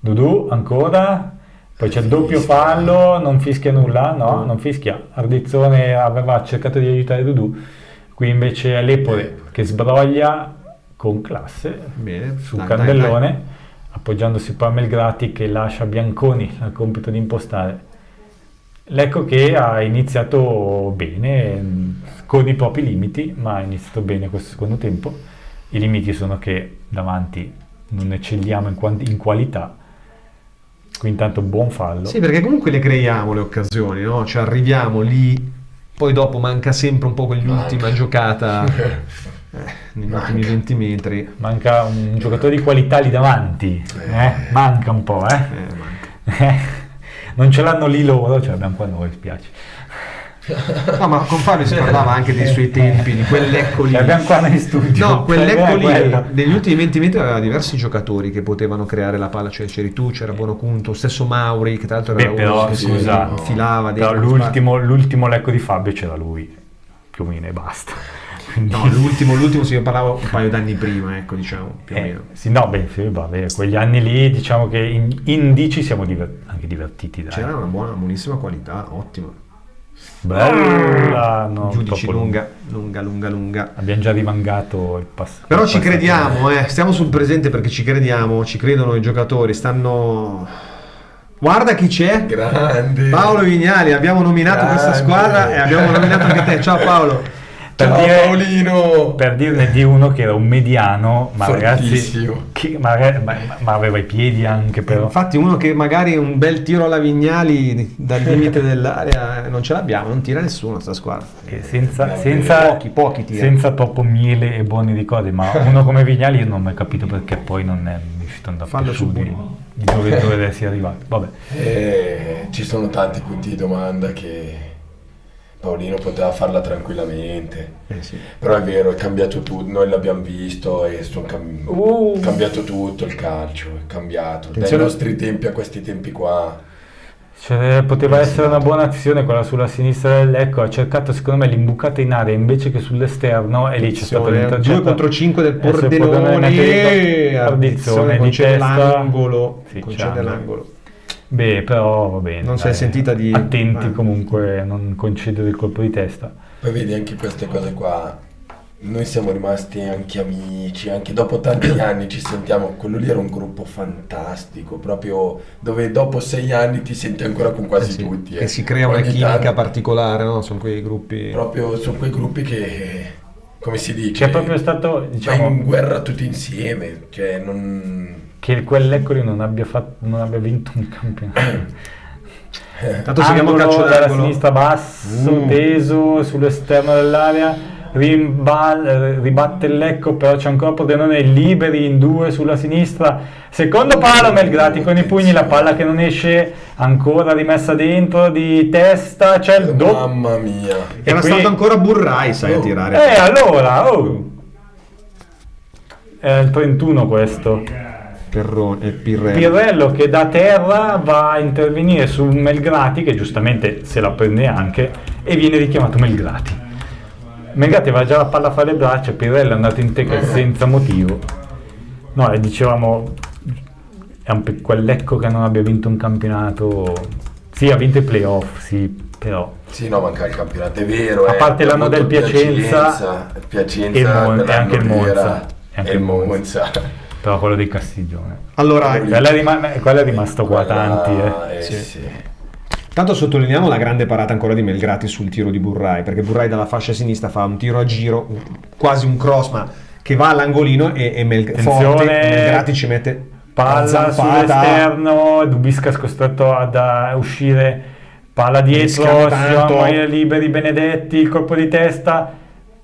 Dudu ancora, poi c'è il doppio fallo, non fischia nulla, no, non fischia. Ardizzone aveva cercato di aiutare Dudu, qui invece è Lepore che sbroglia con classe Bene. su Dai, Candellone, dai. appoggiandosi poi a Melgrati che lascia Bianconi al compito di impostare. Lecco che ha iniziato bene, con i propri limiti, ma ha iniziato bene questo secondo tempo. I limiti sono che davanti non eccelliamo in qualità, qui intanto buon fallo. Sì, perché comunque le creiamo le occasioni, no? Cioè arriviamo lì, poi dopo manca sempre un po' quell'ultima giocata negli ultimi 20 metri. Manca un giocatore di qualità lì davanti, manca un po', Manca. Non ce l'hanno lì loro, ce l'abbiamo qua noi, spiace. No, ma con Fabio si parlava anche dei suoi tempi, di quel Lecco lì. Ce l'abbiamo qua in studio. No, quel Cioè, Lecco lì, quello. negli ultimi 20 metri aveva diversi giocatori che potevano creare la palla, cioè c'eri tu, c'era Buonocunto, stesso Mauri, che tra l'altro era Beh, uno però che si scusa, infilava però dentro. l'ultimo Lecco di Fabio c'era lui, più o meno e basta. Quindi- No, l'ultimo sì, io parlavo un paio d'anni prima, ecco, diciamo, più o meno. sì, no, beh, sì, vabbè, quegli anni lì diciamo che in D ci siamo anche divertiti, dai. C'era una buonissima qualità, ottima. Bella, no, Giudici troppo lunga. Abbiamo già rimangato il passato. Però ci crediamo, stiamo sul presente perché ci crediamo, ci credono i giocatori, stanno... Guarda chi c'è! Grande! Paolo Vignali, abbiamo nominato questa Grande. squadra e abbiamo nominato anche te. Ciao Paolo! Ciao Paolino! Per dirne di uno che era un mediano, ma Fortissimo. ragazzi, ma aveva i piedi anche però. Infatti uno che magari un bel tiro alla Vignali dal limite dell'area non ce l'abbiamo, non tira nessuno sta squadra. Senza Pochi tiri. senza troppo miele e buoni ricordi, ma uno come Vignali io non ho mai capito perché poi non è riuscito ad andare Fallo più su su di dove sia arrivato. Vabbè. Ci sono tanti punti di domanda che Paolino poteva farla tranquillamente. Sì. Però è vero, è cambiato tutto, noi l'abbiamo visto e cambiato tutto il calcio, è cambiato. Dai Attenzione. nostri tempi a questi tempi qua. Cioè, poteva essere una buona azione quella sulla sinistra del Lecco, ha cercato secondo me l'imbucata in area invece che sull'esterno e lì c'è stato l'intercetto. 2 contro 5 del Adesso Pordenone Ardizzone Ardizzone di concede testa. l'angolo, Sì, concede c'è l'angolo. Beh, però va bene. Non si è sentita di... Attenti comunque a non concedere il colpo di testa. Poi vedi anche queste cose qua, noi siamo rimasti anche amici, anche dopo tanti anni ci sentiamo, quello lì era un gruppo fantastico, proprio dove dopo 6 anni ti senti ancora con quasi Sì, tutti. che si crea una Ogni chimica tanto- particolare, no? Sono quei gruppi... Proprio sono quei gruppi che, come si dice, C'è proprio stato, vai diciamo, in guerra tutti insieme, cioè non... che quel Lecco lì non abbia vinto un campionato. Tanto seguiamo il calcio dalla d'angolo. sinistra basso, teso sull'esterno dell'area, ribatte il Lecco, però c'è ancora Pordenone liberi in 2 sulla sinistra, secondo palo Melgrati con i pugni, la palla che non esce, ancora rimessa dentro di testa, c'è il doppio. Mamma mia. Era qui- stato ancora Burrai, sai, a tirare. Allora, è il 31 questo. Pirrello. Pirello che da terra va a intervenire su Melgrati, che giustamente se la prende anche, e viene richiamato Melgrati. Melgrati aveva già la palla fra le braccia, Pirello è andato in tackle senza motivo. No, e dicevamo, è quel Lecco che non abbia vinto un campionato. Sì, ha vinto i playoff, sì, però. Sì, no, manca il campionato, è vero. A parte l'anno del Piacenza e anche il Monza. E il Monza. Però quello di Castiglione. Allora, Quello è rimasto qua tanti. Sì. tanto sottolineiamo la grande parata ancora di Melgrati sul tiro di Burrai, perché Burrai dalla fascia sinistra fa un tiro a giro, quasi un cross, ma che va all'angolino e forte, Melgrati ci mette palla sull'esterno, Dubiscas costretto ad uscire, palla dietro, Rischiamo tanto. siamo liberi Benedetti, il colpo di testa,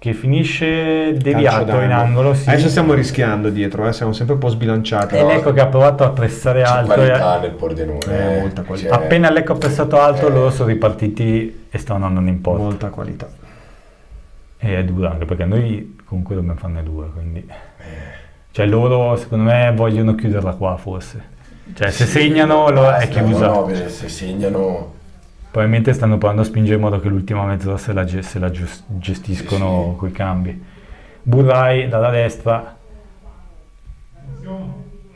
che finisce Calcio deviato d'angolo. in angolo, sì. Adesso stiamo rischiando dietro, siamo sempre un po' sbilanciati. E Lecco che ha provato a pressare C'è alto. qualità nel Pordenone. Molta qualità. Appena Lecco ha pressato alto, loro sono ripartiti e stanno andando in porta. Molta qualità. E è dura anche perché noi comunque dobbiamo farne 2, quindi... Cioè loro, secondo me, vogliono chiuderla qua, forse. Cioè, se segnano, è chiusa. No, se segnano... Probabilmente stanno provando a spingere in modo che l'ultima mezz'ora se la gestiscono Sì. coi cambi. Burrai dalla destra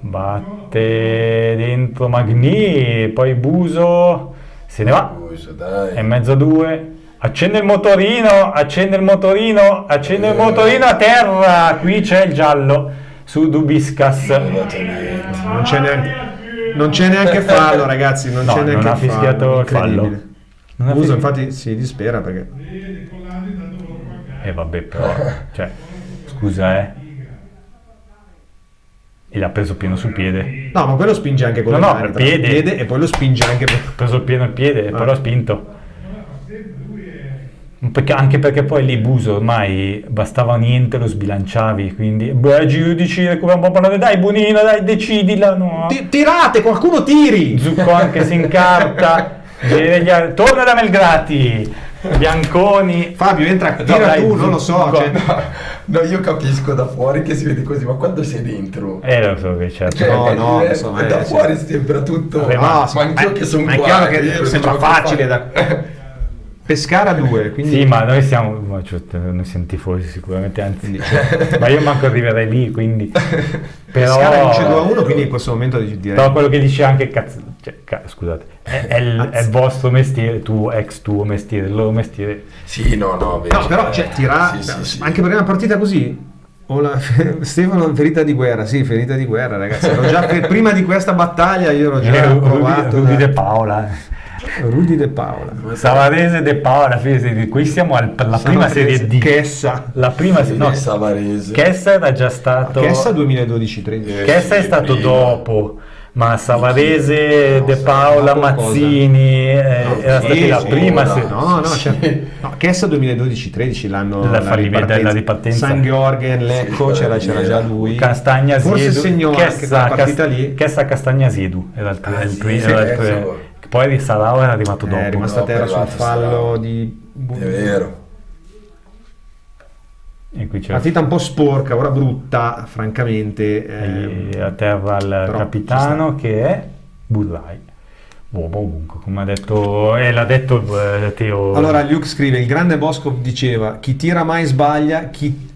batte dentro Magni, poi Buso se ne va, Dai. è in mezzo a 2, accende il motorino a terra, qui c'è il giallo su Dubiskas. Non c'è neanche fallo, ragazzi, non c'è neanche non ha fischiato il fallo. incredibile. Non ha Buso fischi- infatti si dispera perché E vabbè, però, cioè, scusa, e l'ha preso pieno sul piede. no, ma quello spinge anche con No, le no, mani, per tra l'altro. piede. E poi lo spinge anche per... Ha preso pieno il piede e poi l'ha spinto. Anche perché poi lì Buso ormai bastava niente, lo sbilanciavi, quindi giudici, recupera un po' pallone, dai Bonino, dai decidila, no. Tirate, qualcuno tiri! Zucco anche si incarta, torna da Melgrati, Bianconi. Fabio entra, tira dai, tu, non lo so, Zucco. cioè, No, io capisco da fuori che si vede così, ma quando sei dentro... Lo so che certo. No, è insomma, da sì. fuori sembra tutto... Vabbè, no, ma anch'io che sono ma è qua, chiaro che io sembra gioco facile fa- da pescare a 2, quindi Sì, ma noi siamo, noi siamo tifosi sicuramente, anzi, ma io manco arriverei lì, quindi... pescare vince 2 a Però, 1, quindi in questo momento direi però quello che dice anche, scusate, è il vostro mestiere, tuo mestiere, il loro mestiere. Sì, no, vedi, no, però cioè, tira sì. anche perché una partita così Stefano ferita di guerra, sì, ferita di guerra, ragazzi. Ero già prima di questa battaglia io ero già provato Rudy De Paola. Rudy De Paola. Savarese De Paola, qui siamo alla prima serie D. Chessa. La prima no, Savarese. Chessa era già stato Chessa 2012-13. Chessa è stato dopo, ma Savarese, De Paola, dopo cosa? Mazzini era stata la prima serie. No, Chessa 2012-13 l'anno La ripartenza. San Georgen, Lecco, c'era già lui. Castagna forse Ziedu, segnò anche quella partita lì. Chessa Castagna Ziedu era il primo. ecco. Poi Sarao era arrivato dopo. È rimasta a dopo terra è sul arrivato fallo Sarao. di È vero. E qui c'è partita un po' sporca, ora brutta, francamente. e a terra il però capitano che è Burrai. Ovunque, come ha detto, l'ha detto Teo. Allora Luke scrive: il grande Bosco diceva chi tira mai sbaglia, chi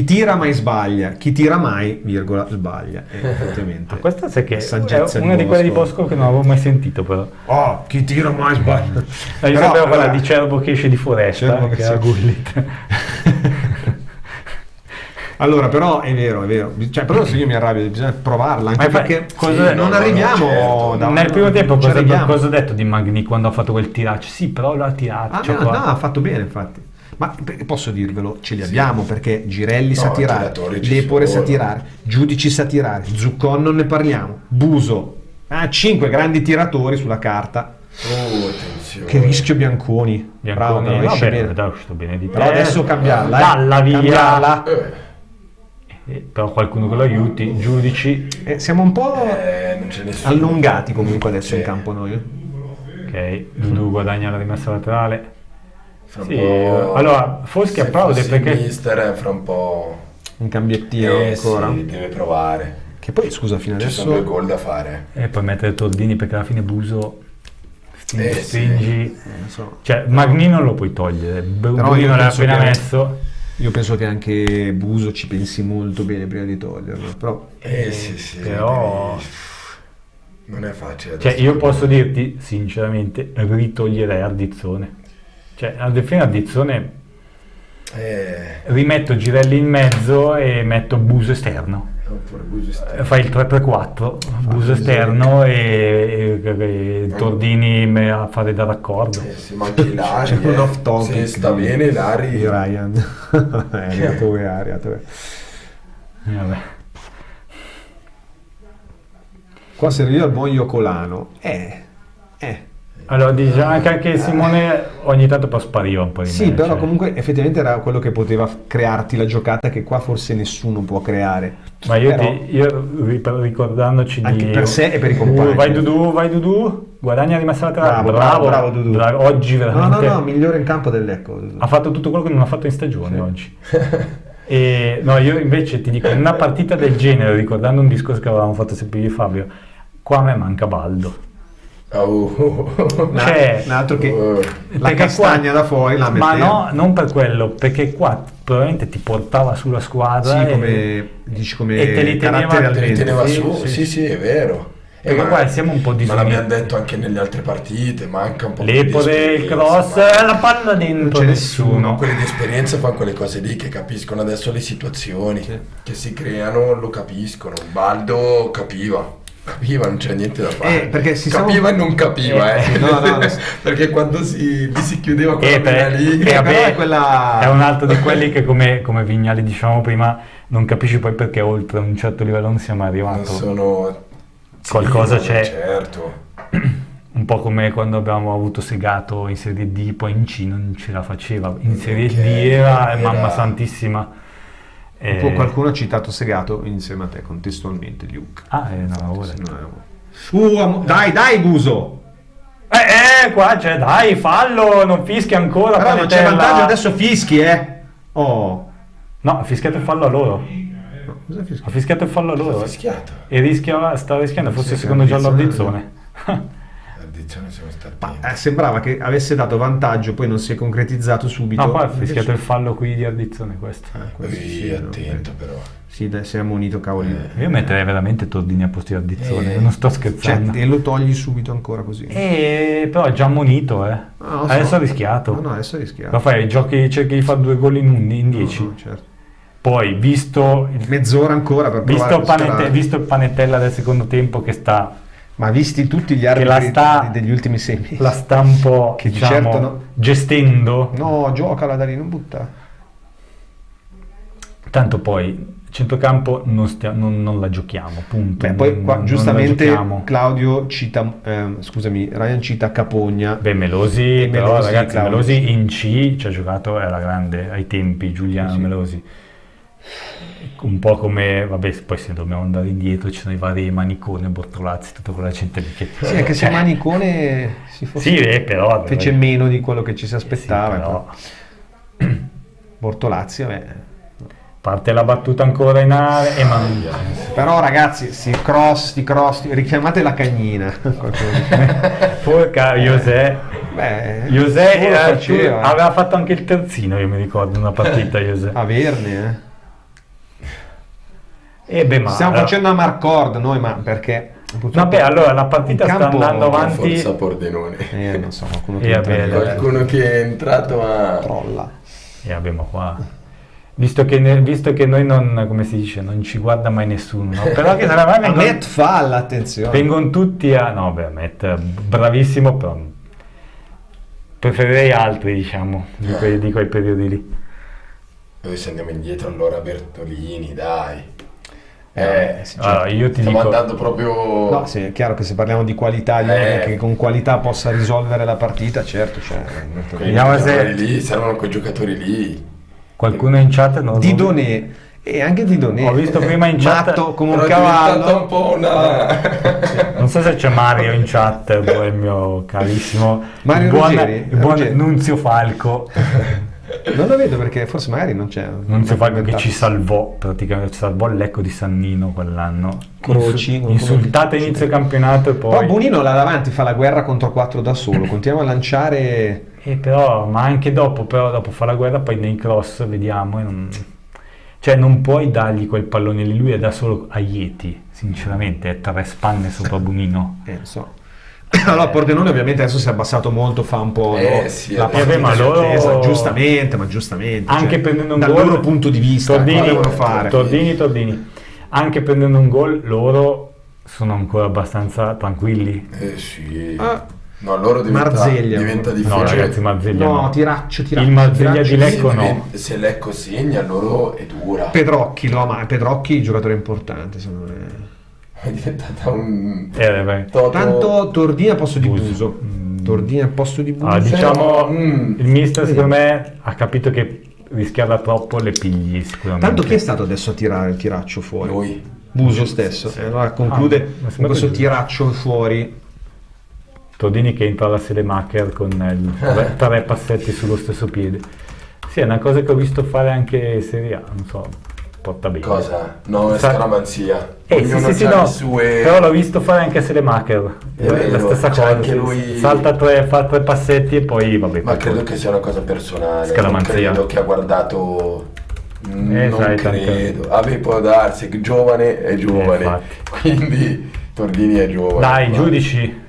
tira mai sbaglia, chi tira mai, virgola, sbaglia. Effettivamente. Questa sai che è saggezza una di quelle di Bosco che non avevo mai sentito, però. Oh, chi tira mai sbaglia. Io Però, sapevo quella allora, di Cervo che esce di foresta, Cervo che che era sì. Gullit. Allora, però è vero, cioè, però se io mi arrabbio bisogna provarla, anche Ma perché non arriviamo certo. nel primo tempo ci arriviamo. cosa ho detto di Magni quando ha fatto quel tiraccio? Sì, però l'ha tirato. cioè, No, ha fatto bene infatti. Ma posso dirvelo, ce li abbiamo perché Girelli sa tirare, tiratori ci Lepore sa sono. tirare, Giudici sa tirare, Zuccon non ne parliamo, Buso, 5 grandi tiratori sulla carta. Attenzione. Che rischio Bianconi. Bravo, Bianconi, però esce vabbè, bene. dai, è uscito bene di Però te. adesso cambiarla, Dalla via. cambiarla. Però qualcuno che lo aiuti, Giudici. Siamo un po' Non c'è nessuno. allungati comunque adesso in Sì. campo noi. Ok, Dudu guadagna la rimessa laterale. Fra un Sì, po', allora Foschi se applaude fossi perché mister fra un po'. Un cambiettino ancora. Sì, deve provare. Che poi scusa, fino Ci sono 2 adesso gol da fare. e poi mettere Tordini perché alla fine Buso Sì. stringi. non so. Cioè Magni non lo puoi togliere, Però Bonino io l'ha penso appena che- messo. Io penso che anche Buso ci pensi molto bene prima di toglierlo, però Sì. però- Non è facile. Cioè adesso. io posso dirti sinceramente ritoglierei Ardizzone. Cioè alla fine Ardizzone rimetto Girelli in mezzo e metto Buso esterno. Oppure Buso esterno. Fai il 3-3-4, Buso esterno e Tordini a fare da raccordo. Sì, ma anche Ilari. C'è un off topic Se sta di- bene Ilari. di Ryan è arrivato via. Vabbè. Qua serve io al buon Iocolano. Allora dice anche Simone ogni tanto poi spariva un po' di Sì, me, però cioè. comunque effettivamente era quello che poteva crearti la giocata che qua forse nessuno può creare. Ma Però- ricordandoci Anche per sé e per i compagni. Vai Dudu, guadagna rimessa laterale. Bravo Dudu. Oggi veramente No, migliore in campo del Lecco. ha fatto tutto quello che non ha fatto in stagione Sì. oggi. E no, io invece ti dico, in una partita del genere, ricordando un discorso che avevamo fatto sempre io e Fabio, qua a me manca Baldo. Cioè, Un altro che la perché castagna qua- da fuori la ma metteva. no, non per quello, perché qua probabilmente ti portava sulla squadra Sì, e- come dici, come e te li teneva- caratterialmente. Li teneva Sì, su, sì. sì, è vero. Perché qua siamo un po' Ma disuniti. l'abbiamo detto anche nelle altre partite, manca un po' L'Epode, il esperienza, cross, ma- la palla dentro, c'è nessuno. quelli di esperienza fanno quelle cose lì che capiscono adesso le situazioni Sì. che si creano, lo capiscono. Baldo capiva, non c'è niente da fare. Perché si capiva stava- e non capiva, No, perché quando si chiudeva quella pena lì, però vabbè, è quella- è un altro di quelli che come Vignali dicevamo prima non capisci poi perché oltre un certo livello non siamo non arrivati. sono Qualcosa sì, c'è. certo. Un po' come quando abbiamo avuto Segato in Serie D, poi in C non ce la faceva. In Serie D era mamma santissima. Qualcuno ha citato Segato insieme a te contestualmente, Luke. No, ora. Se non era- dai Buso. Qua c'è, dai, fallo, non fischia ancora. Però non c'è Panetella. vantaggio, adesso fischi, Oh. No, ha fischiato il fallo a loro. No, cosa fischi? Ha fischiato il fallo a loro. Fischiato. E stava rischiando, forse il Sì, secondo giallo Ardizzone. Ardizzone. Addizione siamo stati. Sembrava che avesse dato vantaggio, poi non si è concretizzato subito. No, qua ha Invece- fischiato il fallo qui di Ardizzone questo. questo sì, attento no, però. Sì, dai, si è ammonito, cavoli. Io metterei veramente Tordini a posto di Ardizzone, non sto Cioè, scherzando. e lo togli subito ancora così. Però è già ammonito, No, lo so. Adesso ha rischiato. No, adesso è rischiato. Lo fai, cerchi di fare 2 gol in 10. No, certo. Poi, visto Mezz'ora ancora per provare a sperare. visto il Panettella del secondo tempo che sta Ma visti tutti gli la arbitri sta- degli ultimi 6 mesi. la sta un po' Che diciamo, certo no. gestendo, No, giocala da lì, non butta. tanto poi centrocampo non la giochiamo, punto. Beh, poi qua Non la giustamente giochiamo. Claudio cita, Ryan cita Capogna. Beh, Melosi, E però Melosi, ragazzi, Claudio. Melosi in C ci ha giocato, era grande ai tempi, Giuliano Sì. Melosi. Un po' come, vabbè, poi se dobbiamo andare indietro ci sono i vari Manicone, Bortolazzi, tutta quella gente lì che... Sì, anche se Manicone si fosse Sì, però... fece meno di quello che ci si aspettava. Sì, però- Bortolazzi, vabbè. Parte la battuta ancora in area e Però ragazzi, sti cross, richiamate la cagnina. Qualcuno dice. porca José. Beh, José lo faceva. aveva fatto anche il terzino, io mi ricordo, in una partita José. Averne, Ma Stiamo facendo a Marcord noi, ma perché? purtroppo Vabbè, allora la partita in sta campo- andando avanti. Forza Pordenone. Non so, qualcuno E che vabbè, entra Qualcuno che è entrato a... trolla. E abbiamo qua. Visto che noi non, come si dice, non ci guarda mai nessuno, no? Però che sarà mai Met falla, attenzione. vengono tutti a... No, beh, Met bravissimo, però preferirei altri, diciamo, di quei periodi lì. Noi se andiamo indietro allora Bertolini, dai. Sì, Allora, io ti Stiamo dico... andando proprio... No, sì, è chiaro che se parliamo di qualità, di uno che con qualità possa risolvere la partita, certo, cioè, Quei Vediamo giocatori se- lì, servono quei giocatori lì. Qualcuno in chat non lo so. Didonè, e anche Didonè. Ho visto prima in chat- Matto come un Però è diventata cavallo. un po' una... Non so se c'è Mario in chat, poi il mio carissimo Mario Ruggeri? il buon Ruggeri. Nunzio Falco. Non lo vedo perché forse magari non c'è. Nunzio Falco che ci salvò, praticamente ci salvò il Lecco di Sannino quell'anno. Croci, Insultate inizio campionato e Però poi... Bonino là davanti fa la guerra contro 4 da solo, continua a lanciare. Però, ma anche dopo fa la guerra, poi nei cross vediamo. Cioè non puoi dargli quel pallone lì, lui è da solo a Ieti, sinceramente, è 3 spanne sopra Bonino. Non so. Allora Pordenone ovviamente adesso si è abbassato molto, fa un po' sì, la adesso- partita ma loro- sottesa, giustamente, Anche cioè, prendendo un dal gol, loro punto di vista Tordini, cosa devono fare. Tordini. Anche prendendo un gol, loro sono ancora abbastanza tranquilli. Sì. Ah. No, loro Marzeglia. diventa No, difficile. ragazzi, Marzeglia No, no. tiraccio. Il Marzeglia di Lecco Se no. Se Lecco segna, loro è dura. Pedrocchi, no, ma Pedrocchi giocatore importante secondo me. È diventata un... Beh. Toto- Tanto Tordini a posto di Buso. Buso. Tordini al posto di Buso. Diciamo, il mister secondo me ha capito che rischiava troppo, le pigli sicuramente. Tanto chi è stato adesso a tirare il tiraccio fuori? Lui. Buso stesso. Allora conclude ma con questo giusto. tiraccio fuori. Tordini che entra alla Selemacher con tre passetti sullo stesso piede. Sì, è una cosa che ho visto fare anche in Serie A, non so, porta bene. Cosa? No, è scaramanzia. Sì, Ognuno sì, c'ha no, le sue... però l'ho visto fare anche a Selemacher, È la vero, stessa c'è cosa, anche lui- salta fa tre passetti e poi vabbè. Ma credo che sia una cosa personale. Non Scaramanzia. credo che ha guardato... non sai, credo. Vabbè, può darsi, che giovane è giovane. Infatti. Quindi Tordini è giovane. Dai, ma- giudici.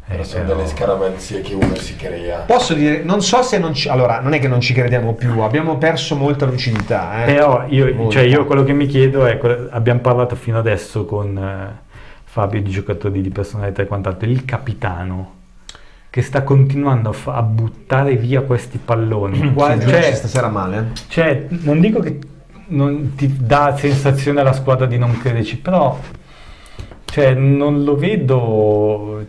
Però sono però- delle scaramanzie che uno si crea. Posso dire, non so se non ci... Allora, non è che non ci crediamo più, abbiamo perso molta lucidità. Però io Molta. quello che mi chiedo è, abbiamo parlato fino adesso con Fabio di giocatori di personalità e quant'altro, il capitano che sta continuando a buttare via questi palloni. Guarda, cioè, stasera male. Cioè, non dico che non ti dà sensazione alla squadra di non crederci, però cioè, non lo vedo.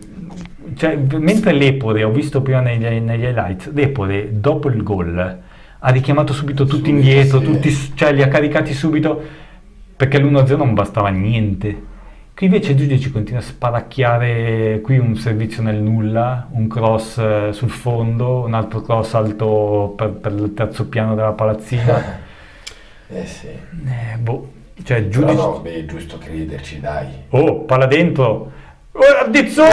Cioè, mentre Lepore, ho visto prima negli highlights, Lepore dopo il gol ha richiamato subito tutti Subito, indietro, sì. cioè li ha caricati subito perché l'1-0 non bastava niente. Qui invece il giudice continua a sparacchiare, qui un servizio nel nulla, un cross sul fondo, un altro cross alto per il terzo piano della palazzina. Sì. Cioè il Però giudice... no, beh, è giusto crederci, dai. Oh, palla dentro! Addizione!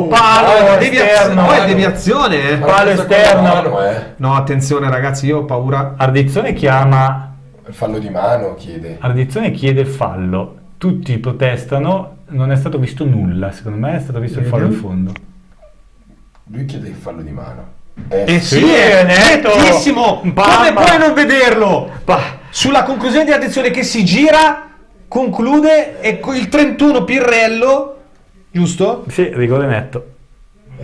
Palo esterno! Poi è deviazione, eh. Palo Questa con la esterno. mano, No, attenzione ragazzi, io ho paura. Ardizione Il fallo di mano chiede. Ardizione chiede il fallo, tutti protestano, non è stato visto nulla, secondo me è stato visto il fallo in fondo. Lui chiede il fallo di mano. Sì, è è netto! nettissimo! Come Mamma! puoi non vederlo? Sulla conclusione di attenzione che si gira, conclude e il 31 Pirrello, giusto? Sì, rigore netto.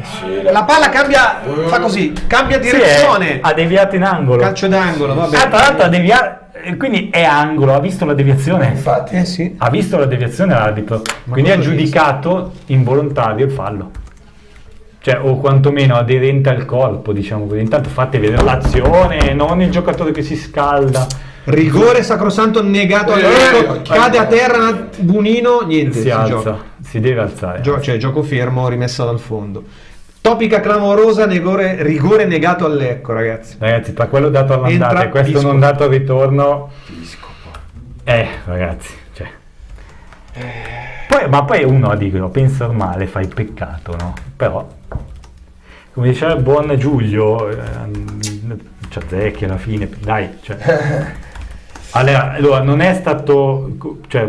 Sì, La palla cambia, fa così, cambia direzione. Ha deviato in angolo. Calcio d'angolo, vabbè. Tra l'altro ha deviato, quindi è angolo, ha visto la deviazione. infatti. Sì. Ha visto la deviazione l'arbitro, quindi ha cosa ha giudicato involontario il fallo. Cioè, o quantomeno aderente al corpo, diciamo così. Intanto fate vedere l'azione, non il giocatore che si scalda. Rigore sacrosanto negato all'Ecco, cade a terra Bunino, niente, Si alza, si deve alzare. cioè gioco fermo, rimessa dal fondo. Topica clamorosa, rigore negato all'Ecco, ragazzi. Ragazzi, tra quello dato all'andata Entra e questo Pisco. non dato al ritorno, Piscopo. ragazzi, cioè. Poi uno dico, pensa male, fai peccato, no? Però, come diceva il buon Giulio, c'è Zecchi alla fine, dai, cioè. Allora, non è stato, cioè,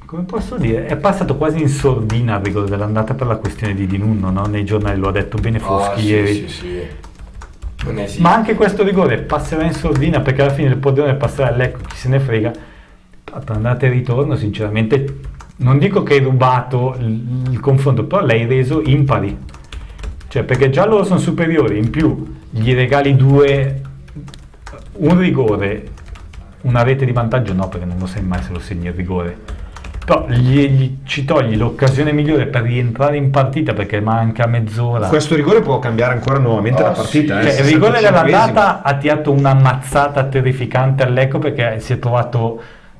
come posso dire, è passato quasi in sordina il rigore dell'andata per la questione di Dinunno, no? Nei giornali lo ha detto bene Foschi ieri. Sì. Non esiste. Ma anche questo rigore passerà in sordina perché alla fine il podere passerà all'Ecco, chi se ne frega. Per andata e ritorno, sinceramente, non dico che hai rubato il confronto, però l'hai reso impari. Cioè, perché già loro sono superiori, in più gli regali un rigore, una rete di vantaggio, no, perché non lo sai mai se lo segni il rigore. Però ci togli l'occasione migliore per rientrare in partita perché manca mezz'ora. Questo rigore può cambiare ancora nuovamente la partita. Cioè, il rigore dell'andata ha tirato una mazzata terrificante all'Ecco perché si è trovato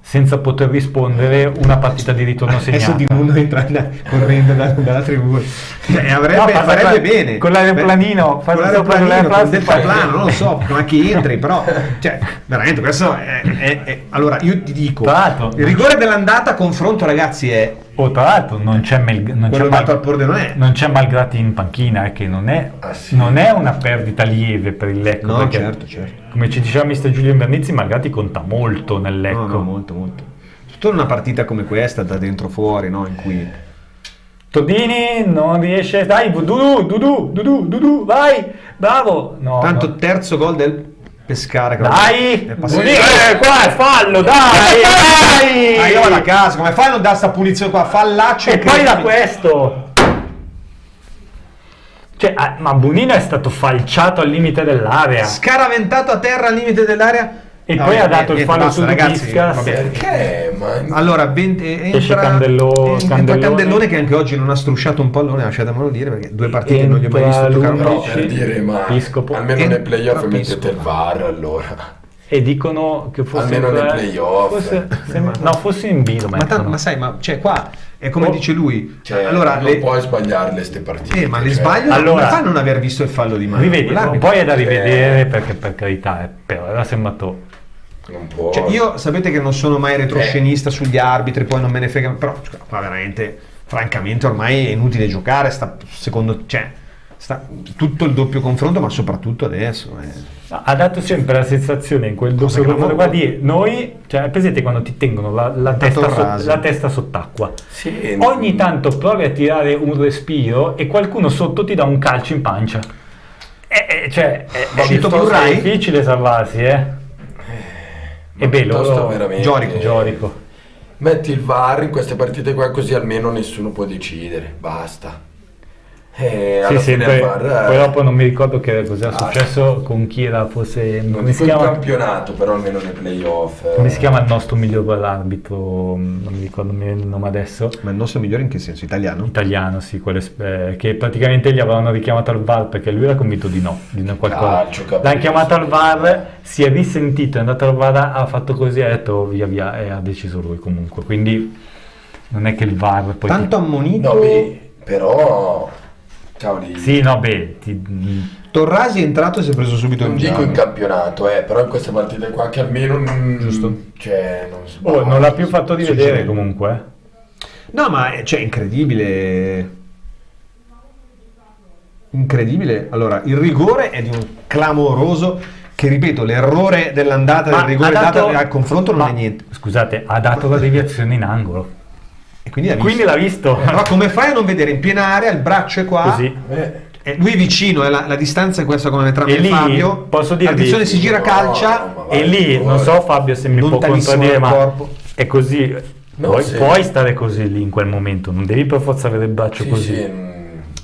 senza poter rispondere una partita di ritorno Adesso segnata. di uno entra correndo dalla tribuna farebbe bene con l'aeroplanino, con il deltaplano, non lo so ma che entri, però cioè veramente questo è allora io ti dico, Tra l'altro, il rigore dell'andata confronto ragazzi è tra l'altro non c'è quello dato al Pordenone. non c'è Malgrati in panchina, che non è una perdita lieve per il Lecco, No, perché, certo. come ci diceva mister Giulio Invernizzi, Malgrati conta molto nel Lecco. No, molto soprattutto in una partita come questa da dentro fuori, no, in cui Tordini non riesce, dai, Dudu, vai, bravo. No, tanto no. terzo gol del Pescara che Dai, è passato. qua è fallo, dai. Ah, io vado a casa, come fai a non dare sta punizione qua? Fallaccio E poi da questo. Cioè, ma Bunino è stato falciato al limite dell'area. scaraventato a terra al limite dell'area E poi ha dato il fallo su Dubiskas. Perché? Allora, entra Candellone che anche oggi non ha strusciato un pallone, lasciatemelo dire, perché 2 partite non gli ho mai visto giocare un po'. Per dire, ma almeno nei playoff mettete il VAR, allora. E dicono che fosse almeno nei playoff. Fosse in B. Ma sai, cioè qua è come dice lui. Cioè, allora, non puoi sbagliarle ste partite. Ma le sbaglio allora, come fa a non aver visto il fallo di mano? Poi è da rivedere perché per carità, però era sembrato. Non può. Cioè, io sapete che non sono mai retroscenista sugli arbitri, poi non me ne frega, però qua veramente, francamente, ormai è inutile giocare, sta tutto il doppio confronto, ma soprattutto adesso. Ha dato sempre la sensazione in quel doppio confronto qua di noi, cioè presente quando ti tengono la testa sott'acqua. Sì, ogni tanto provi a tirare un respiro e qualcuno sotto ti dà un calcio in pancia. È difficile salvarsi, È bello, Giorico. Metti il VAR in queste partite qua, così almeno nessuno può decidere, basta. Poi dopo non mi ricordo che cos'era successo con chi era, forse non si chiama campionato, però almeno nei playoff. Come si chiama il nostro miglior arbitro? Non mi ricordo il nome adesso. Ma il nostro migliore in che senso? Italiano, sì, che praticamente gli avevano richiamato al VAR perché lui era convinto di no qualcosa. L'hanno chiamato al VAR, si è risentito, è andato al VAR, ha fatto così, ha detto via e ha deciso lui comunque. Quindi non è che il VAR poi tanto ammonito. No, però cavoli. Sì, Torrasi è entrato e si è preso subito non dico in campionato, però in queste partite qua che almeno giusto. Cioè, non l'ha più fatto rivedere comunque. No, ma cioè incredibile. Allora, il rigore è di un clamoroso che, ripeto, l'errore dell'andata del rigore dato al confronto non è niente. Scusate, ha dato la deviazione in angolo. Quindi l'ha visto. Ma come fai a non vedere in piena area, il braccio è qua? Così. Lui vicino, la distanza è questa come tra me e Fabio. Posso dirvi, l'attenzione si gira, calcia. E lì, non so Fabio se mi può contraddire, ma è così. Puoi stare così lì in quel momento, non devi per forza avere il braccio così.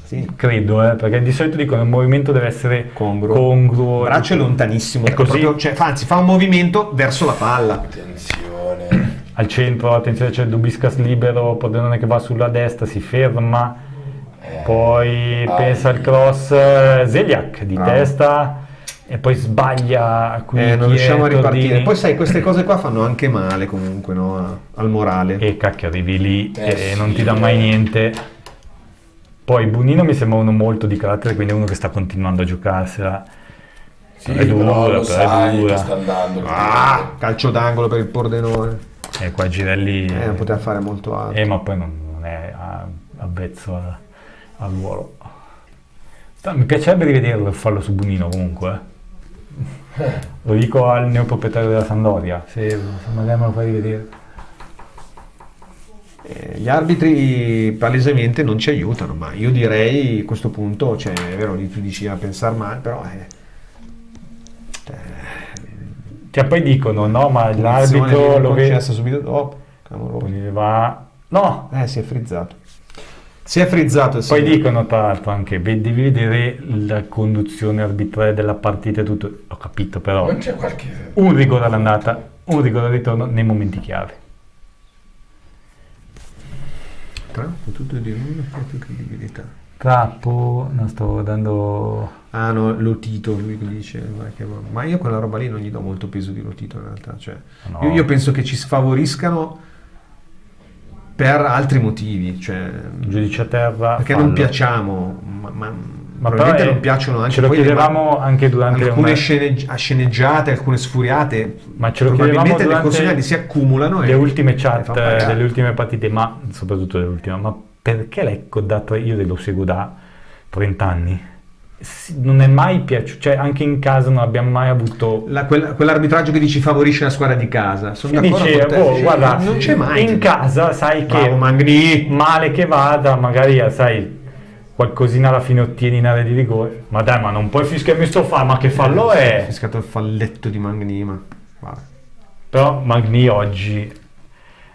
Sì. Credo, perché di solito dicono il movimento deve essere congruo. Il braccio è lontanissimo. È così. Proprio, anzi, fa un movimento verso la palla. Attenzione. Al centro, attenzione, c'è Dubiskas libero, Pordenone che va sulla destra, si ferma, poi pensa al cross, Zeliak di testa e poi sbaglia qui non riusciamo a ripartire. Poi sai, queste cose qua fanno anche male comunque, no? Al morale. E cacchio, arrivi lì e non ti dà mai niente. Poi Bunino mi sembra uno molto di carattere, quindi uno che sta continuando a giocarsela. Sì, è dura, che sta andando. Calcio d'angolo per il Pordenone. Qua Girelli non poteva fare molto altro. Ma poi non è avvezzo al ruolo. Mi piacerebbe rivederlo il fallo su Bunino comunque. Lo dico al neoproprietario della Sampdoria, se magari me lo fai rivedere. Gli arbitri palesemente non ci aiutano, ma io direi a questo punto, è vero, tu dici a pensare male, però poi dicono no, ma l'arbitro lo vede subito dopo. Si è frizzato. Poi dicono tra l'altro anche devi vedere la conduzione arbitrale della partita e tutto. Ho capito, però non c'è un rigore all'andata, un rigore al ritorno nei momenti chiave. Tutto di nulla, più credibilità. Trappo, non sto guardando. Lotito, lui che dice, ma io quella roba lì non gli do molto peso di Lotito in realtà, io penso che ci sfavoriscano per altri motivi, giudice a terra perché non piacciamo, ma probabilmente non piacciono anche, ce lo chiedevamo anche durante alcune sceneggiate, alcune sfuriate, ma ce lo chiedevamo durante le consegnali si accumulano le ultime chat delle ultime partite, ma soprattutto dell'ultima, ma perché Lecco io lo seguo da 30 anni, non è mai piaciuto, anche in casa non abbiamo mai avuto quell'arbitraggio che dici favorisce la squadra di casa. Sono d'accordo con te. Guarda, non c'è mai in casa, sai che Magni, male che vada, magari sai qualcosina alla fine ottieni in area di rigore, ma dai, ma non puoi fischiarmi sto fallo, ma che fallo è? Ha fischiato il falletto di Magni, ma però Magni oggi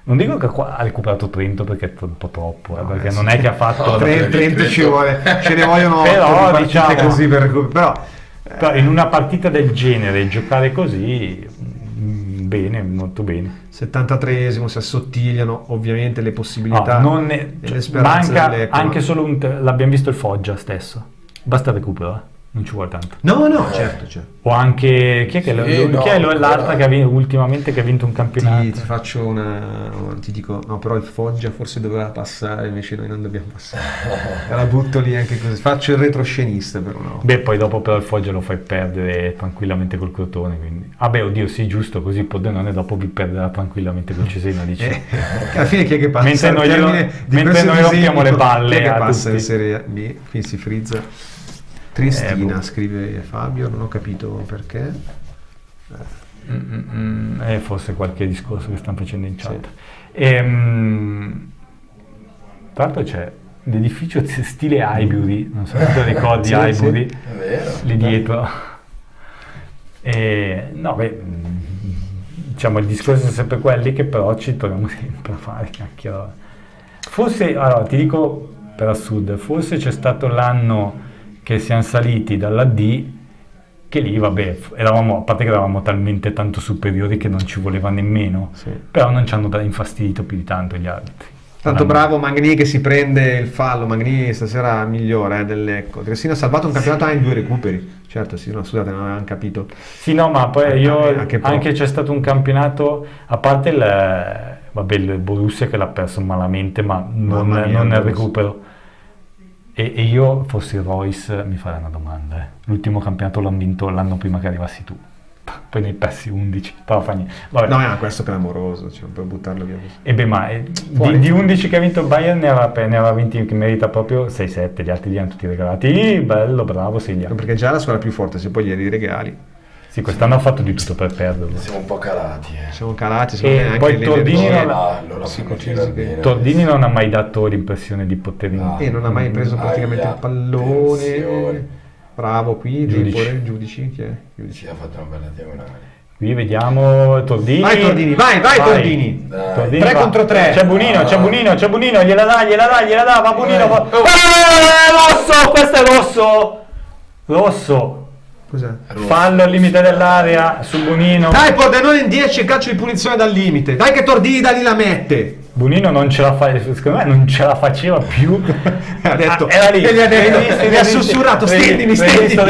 non dico che ha recuperato Trento perché è un po' troppo, perché non è che ha fatto Trento ci vuole, ce ne vogliono però diciamo così però in una partita del genere giocare così bene, molto bene. 73esimo, si assottigliano ovviamente le possibilità e le speranze manca dell'Ecco. anche solo l'abbiamo visto il Foggia stesso, basta recupero, non ci vuole tanto. No, certo. O anche chi è che chi è l'altra che ultimamente che ha vinto un campionato? Ti faccio ti dico, no, però il Foggia forse doveva passare, invece noi non dobbiamo passare. La butto lì anche così. Faccio il retroscenista però no. Beh, poi dopo però il Foggia lo fai perdere tranquillamente col Crotone, quindi. Ah beh, oddio, sì, giusto, così Pordenone dopo vi perderà tranquillamente col Cesena, dici. Alla fine chi è che passa? Mentre noi rompiamo le palle chi è che a passa tutti? in Serie B? Qui si frizza. Triestina, scrive Fabio, non ho capito perché. Forse qualche discorso che stanno facendo in chat. Sì. Tra l'altro c'è l'edificio stile Highbury, non so se ti ricordi Sì, Highbury, È vero. lì dietro. No, beh, diciamo il discorso è sempre quelli che però ci troviamo sempre a fare chiacchierare. Forse, allora ti dico per assurdo, forse c'è stato l'anno che siamo saliti dalla D, che lì vabbè, a parte che eravamo talmente tanto superiori che non ci voleva nemmeno, però non ci hanno infastidito più di tanto gli altri. Tanto bravo Magni che si prende il fallo. Magni stasera migliore dell'Ecco. Triestina ha salvato un campionato in 2 recuperi. Certo, sì, no, scusate, non avevamo capito. Sì, no, ma poi anche c'è stato un campionato, a parte il Borussia che l'ha perso malamente, ma non nel recupero. E io, fossi Royce, mi farei una domanda. L'ultimo campionato l'hanno vinto l'anno prima che arrivassi tu. Poi ne hai persi 11. Però fa niente. Vabbè. No, ma questo è clamoroso, cioè, non puoi buttarlo via così. E beh, ma di 11 che ha vinto il Bayern ne aveva vinti che merita proprio 6-7. Gli altri li hanno tutti regalati. Bello, bravo, Siglia. Perché già è la squadra più forte, se poi glieli regali. Sì, quest'anno ha fatto di tutto per perderlo. Siamo un po' calati. Siamo calati, E anche poi le Tordini energie. non ha mai dato l'impressione di poter E non ha mai preso praticamente il pallone. Tensione. Bravo qui, Giudici. giudici, chi è? Giudici. Ci ha fatto una bella diagonale. Qui vediamo Tordini. Vai Tordini, vai Tordini. Dai. Tordini 3 va. contro 3. C'è Bonino, gliela dà, va Bonino. Rosso, questo è rosso. Cos'è? Fallo al limite dell'area su Bonino. Dai Pordenone in 10 calcio di punizione dal limite. Dai che Tordini da lì la mette. Bonino non ce la fa, secondo me non ce la faceva più. Ha detto, era lì. e gli ha detto, gli ha sussurrato, stendimi. Resisto.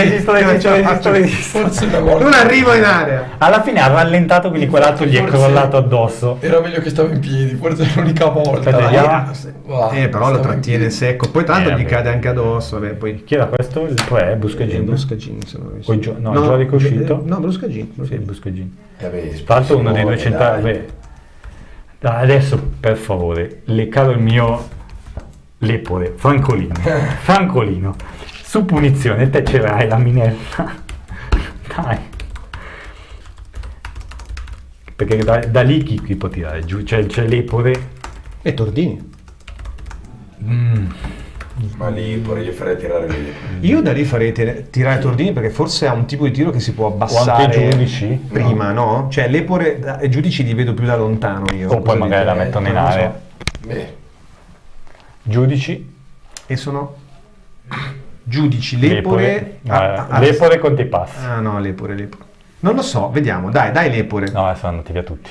Forse una volta. Non arrivo in area. Alla fine ha rallentato, quindi quell'altro gli è Forse crollato addosso. Era meglio che stavo in piedi, forse è l'unica volta. Aspetta, vediamo. Però lo trattiene secco. Poi tanto gli vabbè. cade anche addosso. Vabbè, poi. Chi era questo? Il 3, Busquegin. Bruscagin, se non ho visto. Jordi Coscito. No, Bruscagin. Sì, Busquegin. Tra Tra l'altro uno dei 200. Vabbè. Dai, adesso per favore, caro il mio lepore, Francolino, su punizione te ce l'hai la minella. Dai. Perché da lì chi può tirare giù? C'è l'epore. E Tordini. Ma lì pure gli farei tirare lì. Io da lì farei tirare Tordini perché forse ha un tipo di tiro che si può abbassare. O anche Giudici? Prima, no? Cioè l'epore e Giudici li vedo più da lontano io. O poi magari la mettono in non lo so. area. Beh, Giudici? E sono Giudici, l'epore. L'epore conta i passi. Ah no, l'epore. Non lo so, vediamo. Dai l'epore. No, sono andati via tutti.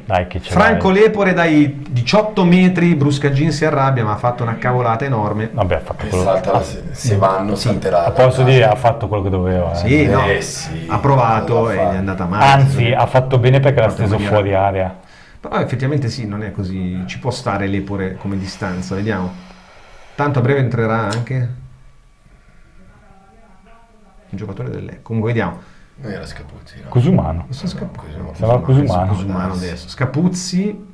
Dai che c'è. Franco Lepore dai 18 metri, Bruscagin si arrabbia ma ha fatto una cavolata enorme. Vabbè, ha fatto quello. salta se vanno, salterà. Posso dire, ha fatto quello che doveva. Sì, no, sì, ha provato l'ha e gli fatto. è andata male. Anzi, ha fatto bene perché l'ha steso maniera- fuori area. Però effettivamente sì, non è così. Ci può stare l'Epore come distanza, vediamo. Tanto a breve entrerà anche un giocatore dell'Ecco. Comunque vediamo. Non era Scapuzzi, no? Cusumano. Sarà Cusumano. Cusumano adesso. Scapuzzi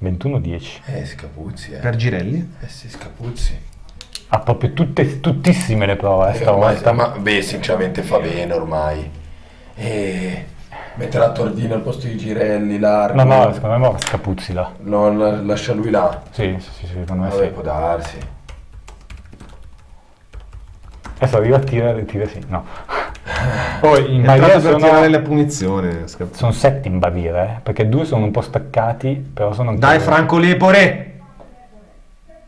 21-10. Scapuzzi, per Girelli. sì, Scapuzzi. Ha proprio tuttissime le prove stavolta. Ma beh, sinceramente fa bene ormai. Metterà Tordino al posto di Girelli, largo. No, secondo me va Scapuzzi là. Non lascia lui là. Sì, secondo me Vabbè, sì. può darsi. Adesso arriva a tirare, sì, no. Poi in È barriera entrato per tirare la punizione. sono 7 in barriera, perché 2 sono un po' staccati, però sono ancora... Dai Franco Lepore.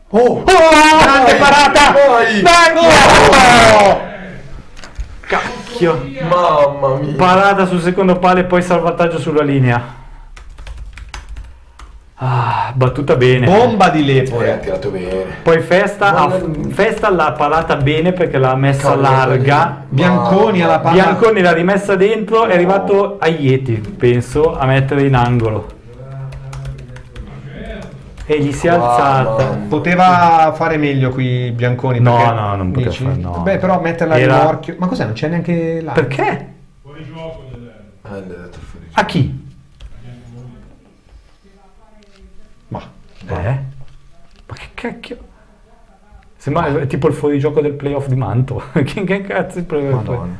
Oh, grande parata! Vai! Dai! Cacchio. Mamma mia. Parata sul secondo palo e poi salvataggio sulla linea. Battuta bene. Bomba di Ha Lepore. tirato bene. Poi Festa l'ha parata bene perché l'ha messa larga. Bianconi alla palla. Bianconi l'ha rimessa dentro, è arrivato a Ieti, penso, a mettere in angolo. E gli si è alzata. Poteva fare meglio qui Bianconi. No, perché- no, non poteva dici? fare, no. Beh, però metterla a Era- rimorchio. Ma cos'è? Non c'è neanche là. Perché? Ah, l'ha dato fuori. A chi? Ma Ma che cacchio? Sembra tipo il fuorigioco del playoff di Manto. Che cazzo è il playoff? Madonna.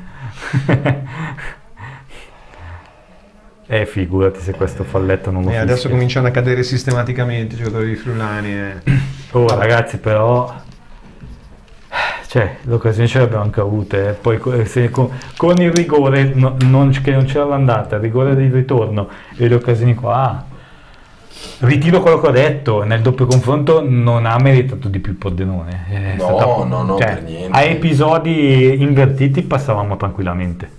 Figurati se questo falletto non lo Adesso fischia. cominciano a cadere sistematicamente i giocatori di Friulani. Oh ragazzi, però cioè l'occasione ce l'abbiamo anche avute, poi con il rigore che non c'era l'andata, il rigore di ritorno e le occasioni qua, ritiro quello che ho detto, nel doppio confronto non ha meritato di più Pordenone. No, per niente. A episodi invertiti passavamo tranquillamente,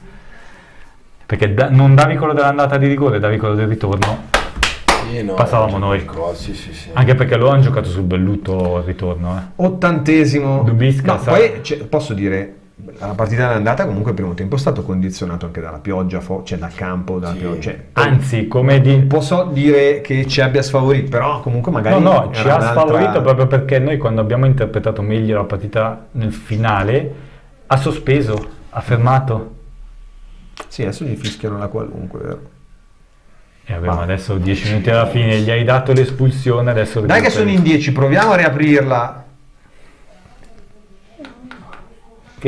perché non davi quello dell'andata di rigore, davi quello del ritorno. Sì, no, Passavamo noi. Sì. Anche perché loro hanno giocato sul Belluto il ritorno. 80esimo. Dubisca, No, sa- poi posso dire, la partita dell'andata comunque il primo tempo è stato condizionato anche dalla pioggia, cioè dal campo, dalla Sì. pioggia. Cioè, Anzi, come non posso dire che ci abbia sfavorito, però comunque magari No, ci era ha un'altra- sfavorito proprio perché noi quando abbiamo interpretato meglio la partita nel finale ha sospeso, ha fermato Sì, adesso gli fischiano la qualunque, vero? e abbiamo adesso 10 minuti alla fine, gli hai dato l'espulsione, adesso Dai che sono in 10, proviamo a riaprirla.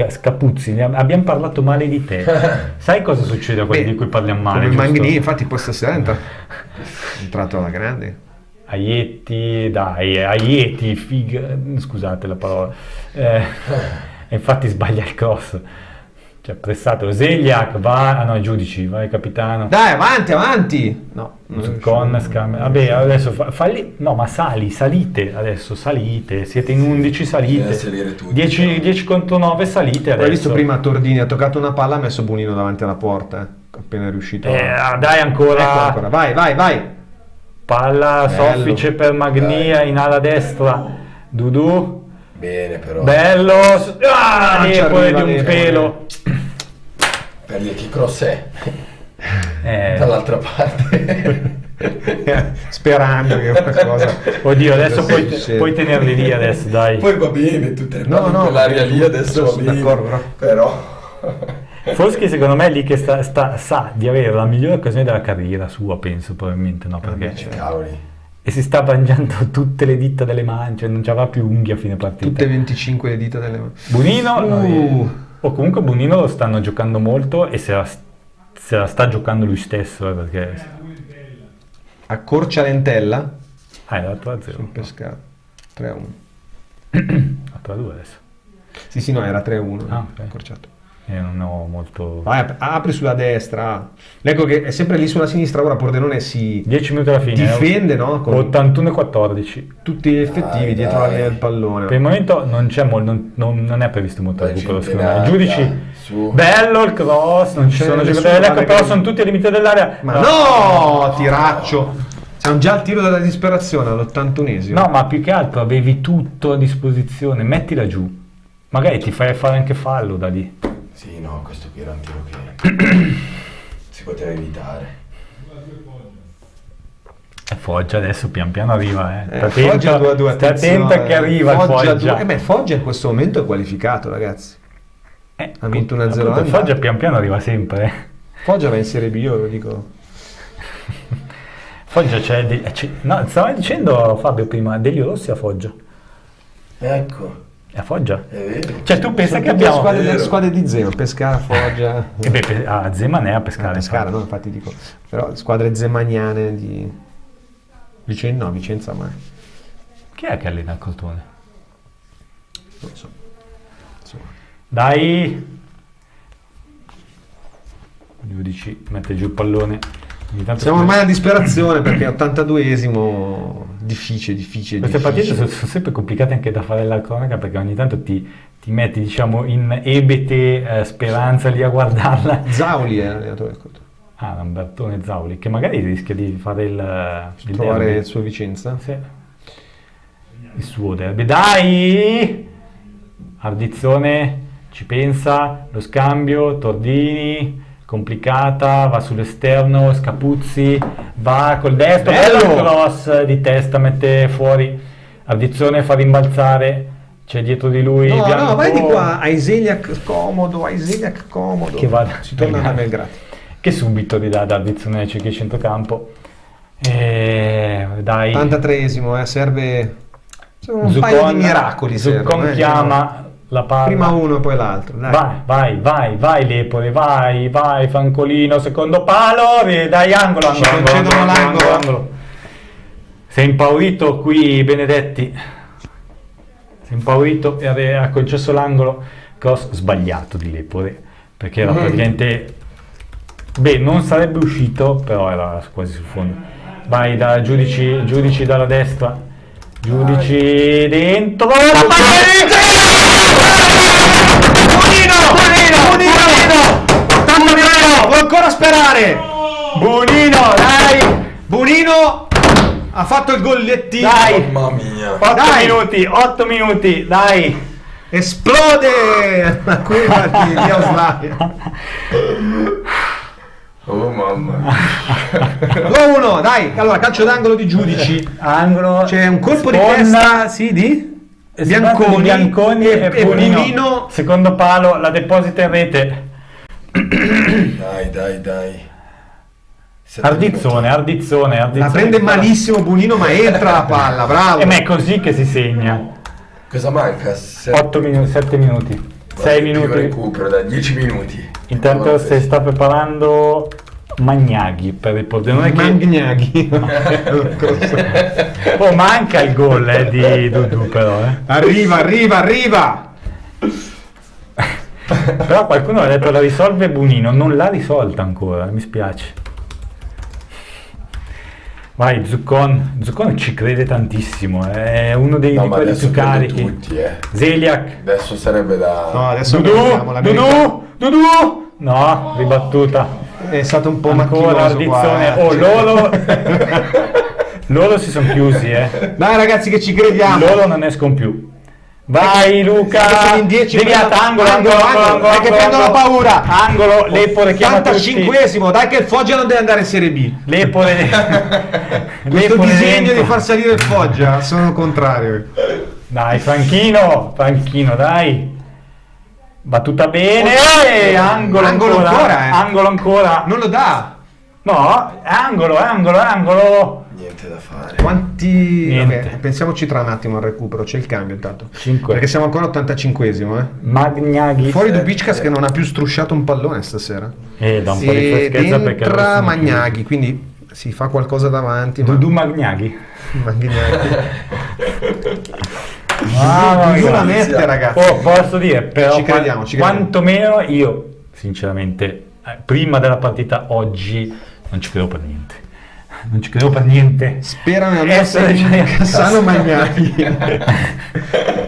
Scapuzzi, abbiamo parlato male di te. Sai cosa succede a quelli Beh, di cui parliamo male? Come giusto? Magni, infatti poi stasera è entrato alla grande. Aieti, scusate la parola. Infatti sbaglia il cross. Cioè pressato, Zeljak va, no, i giudici, vai capitano. Dai, avanti! No, non Con vabbè, adesso falli, no, ma salite adesso, salite, siete in 11, salite. Deve salire tutti. 10 contro 9, salite Hai adesso. visto prima Tordini, ha toccato una palla, ha messo Bonino davanti alla porta, appena è riuscito. Dai ancora. Ecco ancora. Vai! Palla Bello. soffice per Magnia in ala destra. Dudu. Bene però. Bello. ci Lepore di arriva un Lepore. pelo. Per dire chi cross è. Eh, Dall'altra parte. Sperando che qualcosa. Oddio, adesso Sì. puoi tenerli lì adesso, dai. Poi va bene, tutte le No, palle in no, quell'area lì adesso va sono bene. d'accordo, Però. Foschi secondo me è lì che sa di avere la migliore occasione della carriera sua, penso probabilmente, no? Perché Cavoli. e si sta mangiando tutte le dita delle mani, cioè non c'aveva più unghie a fine partita. Tutte 25 le dita delle mani. Bunino, o comunque Bunino lo stanno giocando molto e se la sta giocando lui stesso, perché Accorcia Lentella era 3-0. sul Pescara. 3-1. 4-2 adesso. Sì, no, era 3-1. Ah, ok. Accorciato. Io non ho molto. Vai, apri sulla destra. Leggo che è sempre lì sulla sinistra. Ora Pordenone si 10 minuti alla fine. difende, no? Con 81-14. tutti gli effettivi dietro la linea del pallone. Per il momento non c'è non è previsto molto Dai, recupero. centenata, I giudici, su. bello il cross, non ci c'è sono nessuno giocatori dell'Ecco, vale però che- sono tutti ai limiti dell'area. Ma no, tiraccio. Siamo già al tiro della disperazione all'81esimo. No, ma più che altro avevi tutto a disposizione, mettila giù. Magari ti fai fare anche fallo da lì. Sì, no, questo qui era un tiro che si poteva evitare. E Foggia adesso pian piano arriva, Sta Foggia 2-2, sta attenta che arriva il Foggia. 2. Foggia in questo momento è qualificato, ragazzi. Ha vinto 1-0 appunto, l'andata. Foggia pian piano arriva sempre. Foggia va in Serie B, io lo dico. Foggia no, stava dicendo Fabio prima, Delio Rossi a Foggia. Ecco, È a Foggia? è vero. Cioè tu pensa Sono che tutte abbiamo... le Vero. squadre di Zema, Pescara, Foggia. E beh, a Zeman è a Pescara. Pescara, infatti. no, infatti dico. Però squadre zemaniane di Vicenza mai. Chi è che allena il Crotone? Non so. Insomma. Dai! Giudici, mette giù il pallone. Ogni tanto Siamo ormai a disperazione perché 82esimo difficile. Queste partite sono sempre complicate anche da fare la cronaca perché ogni tanto ti ti metti diciamo in ebete speranza lì a guardarla. Zauli è l'allenatore del Crotone. Ah, Lambertone Zauli, che magari rischia di fare il Trovare derby. il suo Vicenza. Sì. Il suo derby. Dai! Ardizzone ci pensa, lo scambio, Tordini, complicata, va sull'esterno, Scapuzzi, va col destro, bello cross di testa, mette fuori, Ardizzone fa rimbalzare, c'è dietro di lui Bianco. No, vai di qua, Aiseliak comodo, Che va si torna da Belgrado. Che subito ridà ad Ardizzone c'è che centrocampo. Dai. 83esimo, serve un paio di miracoli. Zuccon chiama la palla. Prima uno e poi l'altro. Dai. Vai Lepore, vai, Francolino, secondo palo, dai, angolo. Ci concedono l'angolo. Sei impaurito qui, Benedetti. Sei impaurito e ha concesso l'angolo. Cross sbagliato di Lepore, perché era praticamente... Beh, non sarebbe uscito, però era quasi sul fondo. Vai da giudici dalla destra. Giudici dentro. Bonino! Vuoi ancora sperare? Bonino, dai! Bonino ha fatto il gollettino. Dai! Mamma mia. 8 minuti, dai! Esplode la curva di Jugoslavia. Oh mamma. 2-1, dai. Allora, calcio d'angolo di Giudici. Angolo. C'è un colpo di sponda, testa, sì, di Bianconi e Bonino. Secondo palo, la deposita in rete. Dai. Ardizzone. La prende malissimo Bonino, ma entra la palla, bravo. Ma è così che si segna. Cosa manca? 8 minuti, 7 minuti. 6 minuti. Recupero da 10 minuti. Intanto si sta preparando Magnaghi per il Pordenone. Magnaghi. Oh, manca il gol di Dudu però. Arriva. Però qualcuno ha detto la risolve Bonino, non l'ha risolta ancora, mi spiace. Vai, Zuccon ci crede tantissimo, è uno di quelli più carichi. Tutti, Zeliak. Adesso sarebbe da... No, adesso Dudu! No, ribattuta. È stato un po' ancora Ardizzone. Loro si sono chiusi, Dai ragazzi che ci crediamo. Loro non escono più. Vai Luca, in 10, deviata, angolo, dai che prendono paura. Angolo, Lepore chiama tutti. 85esimo, dai che il Foggia non deve andare in Serie B. Lepore. Questo disegno di far salire il Foggia, sono contrario. Dai Franchino, dai. Battuta bene, angolo ancora. Non lo dà. No, angolo. Niente da fare. Quanti... Niente. Vabbè, pensiamoci tra un attimo al recupero, c'è il cambio intanto. 5. Perché siamo ancora 85esimo, Magnaghi. Fuori Dubickas che non ha più strusciato un pallone stasera. Da un po' di freschezza perché entra Magnaghi, quindi si fa qualcosa davanti. Dudu Magnaghi. Dudu la mette, ragazzi. Posso dire, però ci crediamo. Quantomeno io, sinceramente, prima della partita oggi non ci credo per niente. Sperano adesso Cassano Magnaghi.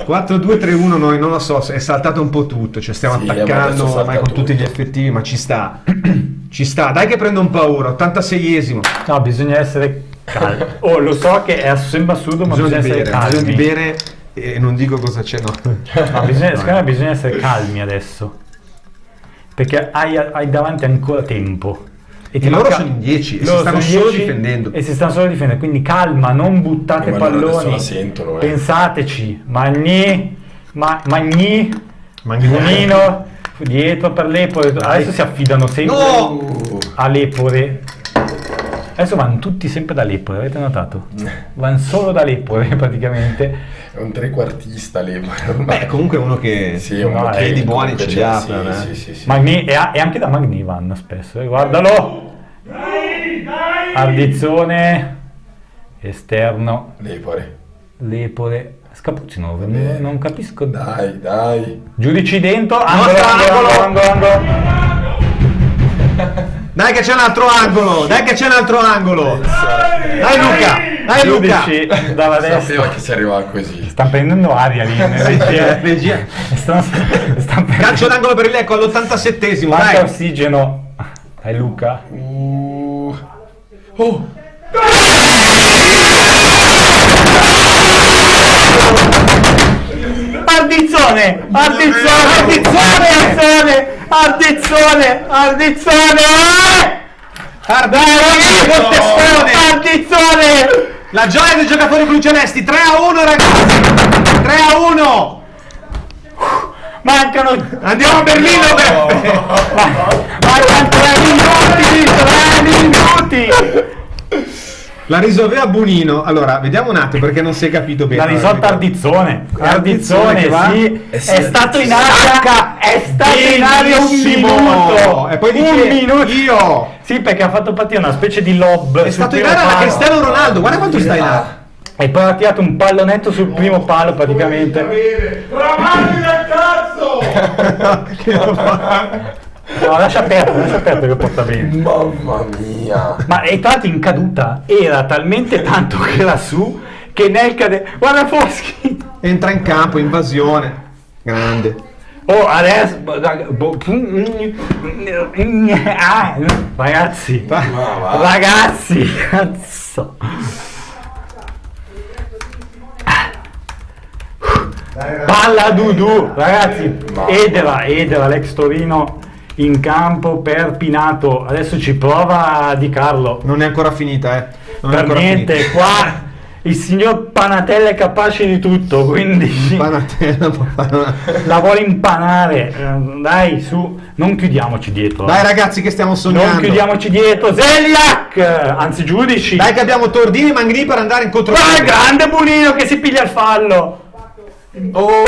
4-2-3-1 noi non lo so, è saltato un po' tutto, cioè stiamo attaccando ormai con tutti gli effettivi, ma ci sta. Dai che prendo un paura, 86esimo. No, bisogna essere calmi. Lo so che sembra assurdo, ma bisogna essere calmi. Bisogna di bere e non dico cosa c'è, no. Secondo me bisogna essere calmi adesso. Perché hai davanti ancora tempo. E loro sono in 10 e si stanno solo difendendo. Quindi calma, non buttate palloni. Sentono, Pensateci. Magni, Bonino, dietro per Lepore. Adesso si affidano sempre a Lepore. Adesso vanno tutti sempre da Lepore, avete notato? Vanno solo da Lepore praticamente. È un trequartista Lepore. Comunque uno che di buoni ce li ha. Sì. Magni, e anche da Magni vanno spesso, guardalo! Ardizzone, esterno, Lepore, Scapuzzi non capisco. Dai. Giudici dentro, angolo. Dai che c'è un altro angolo! Dai Luca! Dalla destra. Sapeva che si arrivava così. Stanno prendendo aria lì. Regia. Stanno Calcio d'angolo per il Lecco all'87esimo, Quanto dai! ossigeno. Dai Luca. Ardizzone! Ardizzone! La gioia dei giocatori blucelesti, 3-1 ragazzi! 3-1! Mancano. Andiamo a Berlino! Mancano 3 minuti! La risovea Bonino. Allora, vediamo un attimo perché non si è capito bene. La risolta Ardizzone, che va? sì, è sì, stato in Sacca! aria, un Benissimo! minuto, E poi dice un minuto. io. Sì, perché ha fatto partire una specie di lob. È stato in aria da Cristiano Ronaldo. Guarda quanto sta in aria. E poi ha tirato un pallonetto sul primo palo praticamente. No, lascia aperto che porta bene. Mamma mia. Ma è stato in caduta, era talmente tanto che era su che nel cade. Guarda Foschi! Entra in campo, invasione. Grande. Oh, adesso ragazzi, cazzo. Palla Dudu, ragazzi. Edera l'ex Torino in campo per Pinato. Adesso ci prova Di Carlo. Non è ancora finita, Non è Per ancora niente, finita. qua il signor Panatella è capace di tutto, quindi Panatella, la vuole impanare. Dai, su, non chiudiamoci dietro. Dai ragazzi che stiamo sognando. Non chiudiamoci dietro. Zeliak, anzi giudici. Dai che abbiamo Tordini e Mangrini per andare in contro. Ah, grande Bonino che si piglia il fallo. Oh!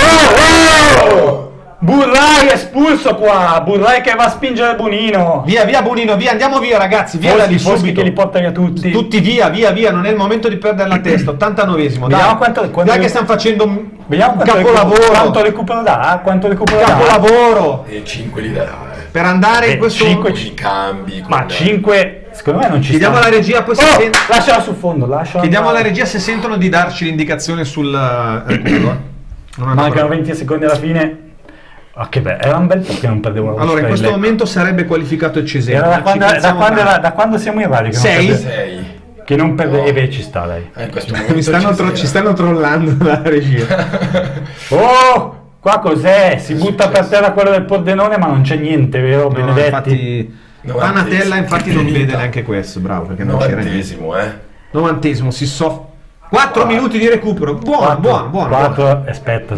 Burrai espulso qua. Burrai che va a spingere Bonino. Via Bonino, via, andiamo via ragazzi, via da lì Foschi subito. che li porta via tutti. Tutti via, non è il momento di perdere la testa. 89esimo, Vediamo dai. quanto Dai che stiamo facendo un Vediamo capolavoro. Quanto recupero da? Capolavoro E 5 li dà. per andare in questo. 5 Con i cambi. Ma 5 secondo me non ci Chiediamo sta. alla regia poi se Lasciala sul fondo, chiediamo alla regia se sentono di darci l'indicazione sul recupero. Non hanno Mancano ancora. 20 secondi alla fine. Ah, che bello, era un bel po' che non perdevo la Allora in questo Lecco. momento sarebbe qualificato il Cesena. Era da quando siamo in radio che Sei? non perde, 6. che non perde ci sta dai. In questo momento Ci stanno trollando la regia. Oh, qua cos'è? Si butta per terra quello del Pordenone ma non c'è niente, vero No, Benedetti? infatti Panatella infatti non vede neanche questo, bravo, perché non c'era niente. 90esimo, si 4 minuti di recupero. Buono. 4, aspetta.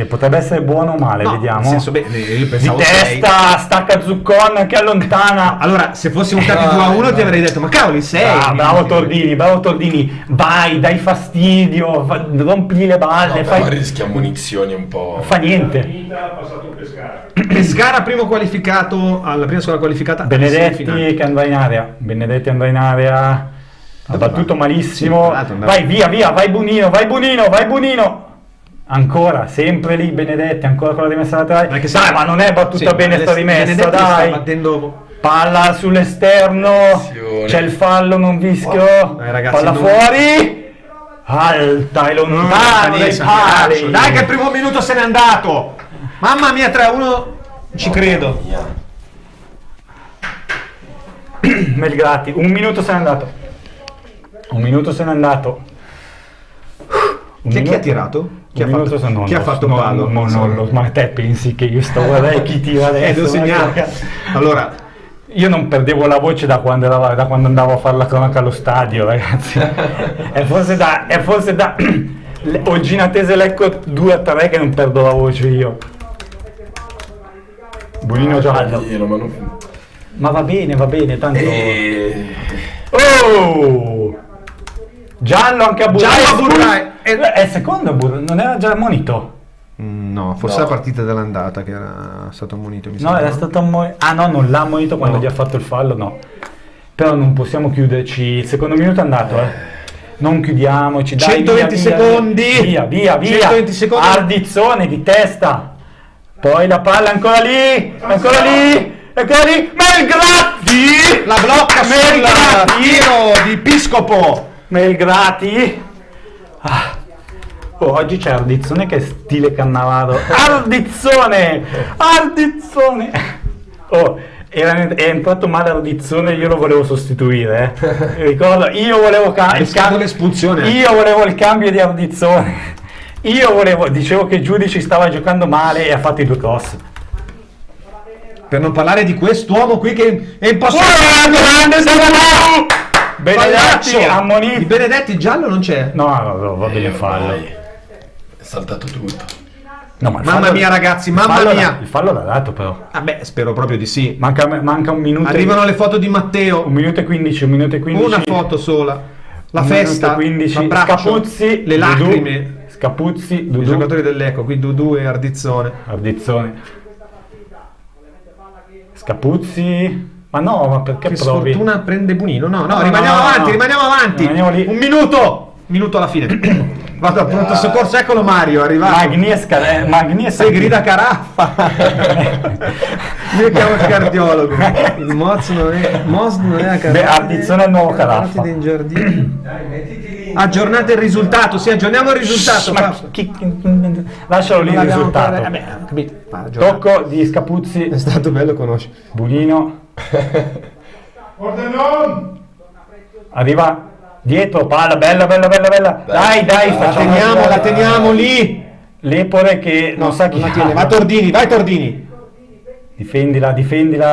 Potrebbe essere buono o male, No, vediamo. nel senso, beh, io Di pensavo 6. testa, stacca Zuccon che allontana. Allora, se fossimo stati 2-1 ti avrei detto, ma cavoli, 6. Bravo Tordini, vai, dai fastidio, rompigli le balle, Magari rischia munizioni un po'. fa niente. Pescara primo qualificato, alla prima squadra qualificata. Benedetti semifinale. che andrà in area, ha battuto malissimo. Sì, tra l'altro andava- Vai via, vai Bonino. Ancora, sempre lì Benedetti, ancora con la rimessa laterale. Dai, che Dai, sta- ma non è battuta Sì, bene sta rimessa, Benedetti sta dai. battendo. Palla sull'esterno, Attenzione. c'è il fallo, non vischio. Dai, ragazzi, Palla non- fuori. Alta e lontano dai pali. Dai che il primo minuto se n'è andato. Mamma mia, 3-1. Ci credo. Melgrati, un minuto se n'è andato. Chi ha tirato? Chi ha fatto il palo? Ma te pensi che io sto guardando chi tira adesso? devo segnare. Allora, io non perdevo la voce da quando andavo a fare la cronaca allo stadio, ragazzi. è forse da Olginatese Lecco 2-3 che non perdo la voce io. Bonino giallo. Ma va bene, tanto. Oh! Giallo anche a Burrai. È secondo Burrai, non era già ammonito? no, forse No. la partita dell'andata che era stato ammonito. Mi No, sembra. era stato ammonito. Ah no, non l'ha ammonito quando No. gli ha fatto il fallo, no. Però non possiamo chiuderci. Il secondo minuto è andato, Non chiudiamoci, dai. 120 via, secondi. Via. 120 secondi. Ardizzone di testa. Poi la palla ancora lì. E così Melgrati! La blocca sul tiro di Piscopo. Melgrati. Oggi c'è Ardizzone che è stile Cannavaro. Ardizzone! È entrato male Ardizzone, io lo volevo sostituire. Ricordo, io volevo l'espulsione. Io volevo il cambio di Ardizzone. Dicevo che Giudici stava giocando male e ha fatto i 2 cross. Per non parlare di quest'uomo qui che è impossibile. Benedetti ammonito. Di Benedetti giallo non c'è? No, va bene fallo. È saltato tutto. No, ma Mamma mia ragazzi, mamma mia. Il fallo l'ha dato però. Vabbè, spero proprio di sì. Manca un minuto. Arrivano le foto di Matteo. 1 minuto e 15, 1 minuto e 15. Una foto sola. La 1 festa, minuto e 15. l'abbraccio, Scapuzzi, le lacrime. Scapuzzi, I Dudu. giocatori dell'Eco, qui Dudu e Ardizzone. Scapuzzi. Ma no, ma perché Che provi? sfortuna prende Bunino. No, No, rimaniamo avanti. Rimaniamo lì. Un minuto alla fine. Vado al pronto soccorso, eccolo Mario, è arrivato. Magni e Sei grida caraffa. Io chiamo il cardiologo. Il Moz non è a caraffa. Beh, Ardizzone è il nuovo caraffa. Aggiornate il risultato, sì, aggiorniamo il risultato. Lascialo lì il risultato. Vabbè, capito. Tocco di Scapuzzi. È stato bello conoscere. Bunino. Arriva dietro, palla, bella. Dai, La teniamo lì. Lepore che non sa chi la tiene. Vai Tordini. Difendila,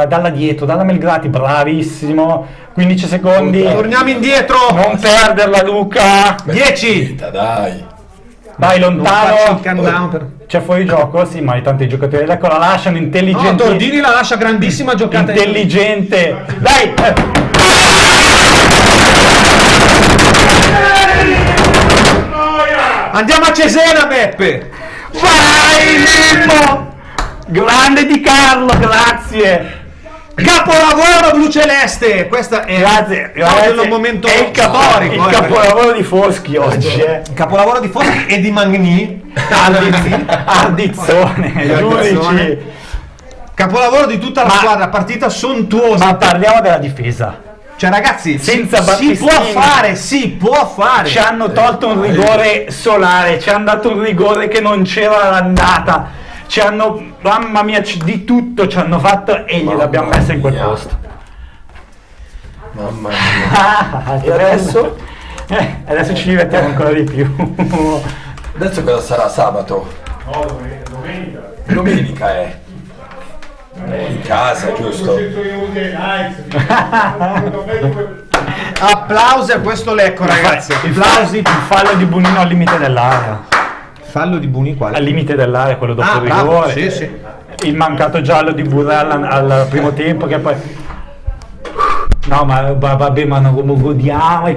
dalla dietro, dalla Melgrati, bravissimo. 15 secondi. Torniamo indietro. Non perderla Luca. 10. Dai. Vai lontano. Faccio il countdown. C'è fuori gioco? Sì, ma tanti giocatori ecco la lasciano intelligente. No, Tordini la lascia grandissima giocata. Intelligente. Dai. Andiamo a Cesena, Beppe. Vai Mimmo. Grande Di Carlo, grazie. Capolavoro blu celeste. Questa è un momento è il storico. Il capolavoro di Foschi oggi. Capolavoro di Foschi e di Magni. Ardizzone. Giudici. Capolavoro di tutta la squadra, partita sontuosa. Ma parliamo della difesa. Cioè ragazzi, senza si può fare. Ci hanno tolto un rigore solare, ci hanno dato un rigore che non c'era l'andata. Ci hanno, mamma mia, di tutto ci hanno fatto e gliel'abbiamo messa in quel posto. Mamma mia. E adesso? Adesso ci divertiamo ancora di più. Adesso cosa sarà sabato? No, domenica. Domenica è. In casa, giusto? Applausi a questo Lecco, ragazzi. Applausi. Il fallo di Bunino al limite dell'area. Fallo di Buni quale? Al limite dell'area, quello dopo il rigore. Sì, sì. Il mancato giallo di Burrell al primo tempo che poi... No, ma vabbè, ma non godiamo.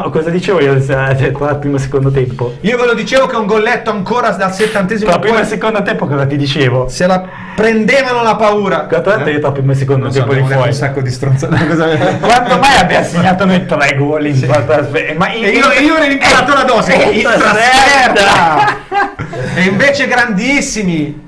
Cosa dicevo io tra il primo e secondo tempo? Io ve lo dicevo che un golletto ancora dal 70esimo. Tra il primo e il secondo tempo cosa ti dicevo? Se la prendevano la paura. Tra il primo e il secondo tempo di fuori. Un sacco di stronzate. Quanto mai abbia segnato noi 3 gol in ma e io ero imparato la dose in trasferta. E invece grandissimi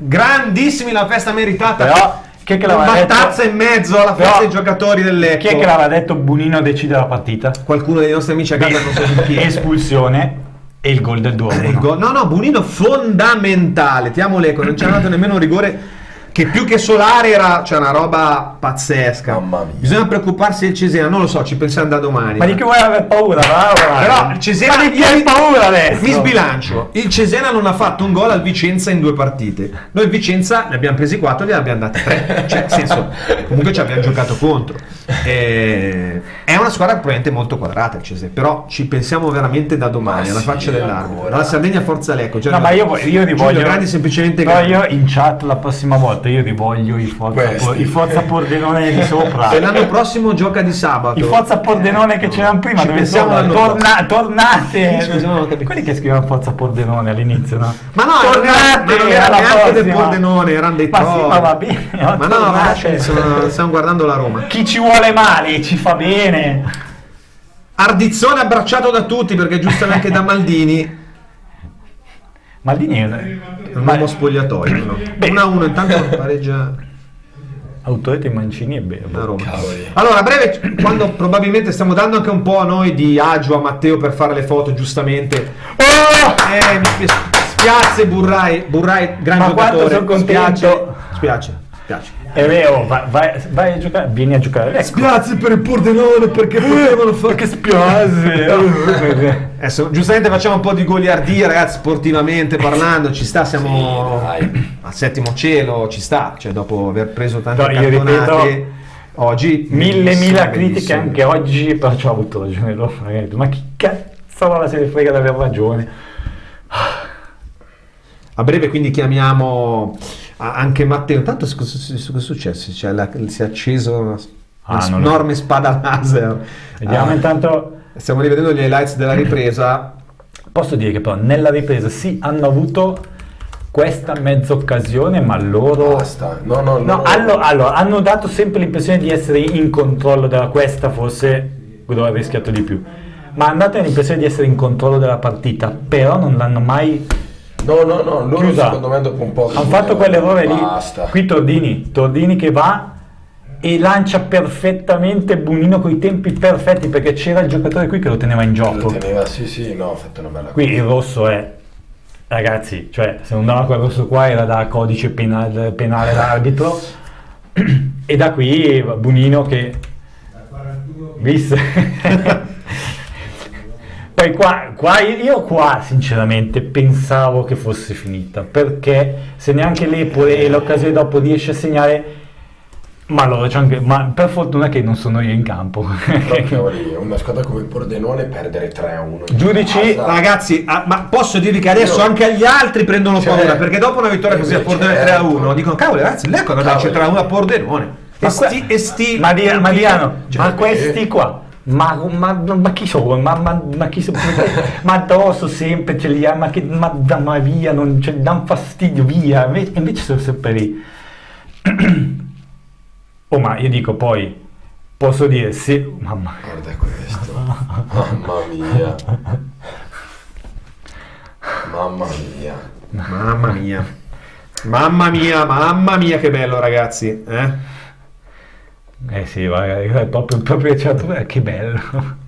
la festa meritata. Però chi è che l'aveva detto? Battazza in mezzo alla festa dei giocatori dell'Ecco. Chi è che l'aveva detto Bunino decide la partita? Qualcuno dei nostri amici a casa non so di chi. Espulsione e il gol del 2-1. No, Bunino fondamentale. Tiamo l'Ecco, non ci ha dato nemmeno un rigore che più che solare era, cioè, una roba pazzesca. Mamma mia. Bisogna preoccuparsi del Cesena, non lo so, ci pensiamo da domani. Ma di che vuoi avere paura? Però il Cesena, ma di che hai paura adesso? Mi sbilancio. Il Cesena non ha fatto un gol al Vicenza in 2 partite. Noi il Vicenza ne abbiamo presi 4, ne abbiamo dati 3. Cioè, nel senso, comunque ci abbiamo giocato contro. È una squadra probabilmente molto quadrata il Cesena, però ci pensiamo veramente da domani, alla faccia dell'arbitro. Dalla Sardegna forza Lecco. No, ma io rivoglio grandi semplicemente. Però io in chat la prossima volta io rivoglio il Forza Pordenone di sopra. E l'anno prossimo gioca di sabato. Il Forza Pordenone che c'erano prima, ci dove pensiamo tornate. Scusa, non ho capito. Quelli che scrivono Forza Pordenone all'inizio, no? Ma no, tornate, non era neanche del Pordenone, erano dei ma sì, ma va bene. Ma no, ragazzi, stiamo guardando la Roma. Chi ci vuole male ci fa bene. Ardizzone abbracciato da tutti perché giustamente da Maldini. Maldini è un uomo spogliatoio, no? 1-1 intanto pareggia. Autorete Mancini e Berbo. La Roma. Cavoli. Allora, a breve, quando probabilmente stiamo dando anche un po' a noi di agio a Matteo per fare le foto, giustamente. Mi spiace Burrai, gran Ma quanto giocatore. sono contento. Spiace. È vero, vai a giocare, vieni a giocare. Ecco. Spiace per il Pordenone perché potevano fare. Che spiace. Adesso, giustamente facciamo un po' di goliardia, ragazzi, sportivamente parlando, ci sta, siamo al settimo cielo, ci sta, cioè dopo aver preso tante No, io cartonate, ripeto, oggi mille critiche bellissimo. anche oggi, perciò ho avuto ragione loro, ragazzi. Ma chi cazzo se ne frega di aver ragione? A breve quindi chiamiamo anche Matteo. Intanto cosa è successo? Cioè, si è acceso una non enorme spada laser. Vediamo intanto. Stiamo rivedendo gli highlights della ripresa. Posso dire che però nella ripresa sì, hanno avuto questa mezza occasione, ma loro... Basta. No. Allora, hanno dato sempre l'impressione di essere in controllo della... Questa forse dove ha rischiato di più. Ma hanno dato l'impressione di essere in controllo della partita, però non l'hanno mai... No, loro chiusa. secondo me dopo un po'... Hanno fatto quell'errore lì. Basta. Qui Tordini che va e lancia perfettamente Bunino coi tempi perfetti, perché c'era il giocatore qui che lo teneva in gioco. Lo teneva, sì, no, ha fatto una bella Qui il rosso è, ragazzi, cioè se non dava quel rosso qua era da codice penale d'arbitro. E da qui Bunino che visse. Poi io qua sinceramente pensavo che fosse finita, perché se neanche l'Empoli e l'occasione dopo riesce a segnare, ma allora c'è anche, ma per fortuna che non sono io in campo. Proprio lì, una squadra come il Pordenone perdere 3-1. Giudici, Ragazzi, ma posso dirvi che adesso anche gli altri prendono Certo. paura, perché dopo una vittoria così a Pordenone Certo. 3-1 dicono cavolo ragazzi, l'Ecco da c'è 3-1 a Pordenone. Ma Diano, Cioè, ma questi qua, ma chi sono? Ma chi sono? Ma addosso sempre ce li ha, ma via, non danno fastidio, via, invece sono sempre lì. Oh, ma io dico poi, posso dire, sì, mamma. Guarda questo. Mamma mia. Mamma mia che bello ragazzi, Sì, è proprio che bello.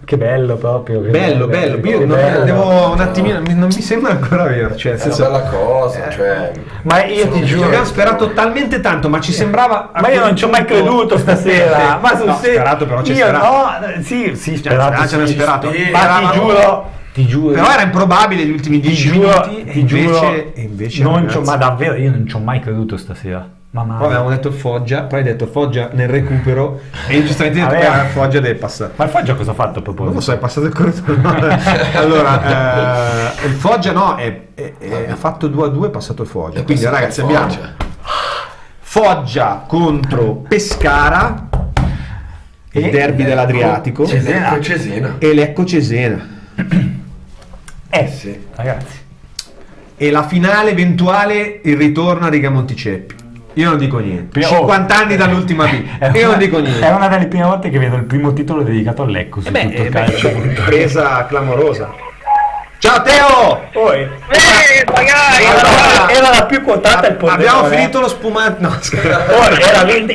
Che bello proprio. Bello. Io devo un attimino, non mi sembra ancora vero. Cioè, È una bella cosa, cioè... Ma io ti giuro, abbiamo sperato talmente tanto, ma ci sembrava. ma io non ci ho mai creduto stasera. Ma sul serio, sperato, però c'è io sperato. no, sì, sperato. Ci hanno sperato. Ma ti giuro. Però era improbabile gli ultimi 10 minuti. E invece non ragazzi, c'ho, ma davvero io non ci ho mai creduto stasera. poi avevamo detto Foggia, poi hai detto Foggia nel recupero e io giustamente ho detto Vabbè. Foggia deve passare. Ma il Foggia cosa ha fatto a proposito? Non lo so, è passato il corridoio. Allora, il Foggia no, ha fatto 2-2, è passato il Foggia. Quindi ragazzi abbiamo Foggia contro Pescara, il derby dell'Adriatico, Cesena. e Lecco Cesena. Sì. Ragazzi, E la finale eventuale, il ritorno a Riga Monticeppi. Io non dico niente. 50 anni dall'ultima B. Io non dico niente. È una delle prime volte che vedo il primo titolo dedicato al Lecco su tutto il calcio. Presa clamorosa. Ciao Teo! Poi Magari! era la più quotata il Pordenone. Abbiamo finito lo spumante. No, scherzo. Poi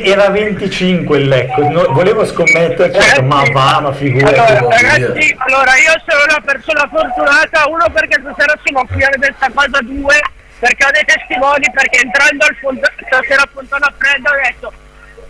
era 25 il Lecco. Volevo scommettere, certo, ma figurati. Allora, ragazzi, io sono una persona fortunata, uno perché stasera sono a finale del Sapasa 2, perché ho dei testimoni, perché entrando stasera a Fontana Fredda ho detto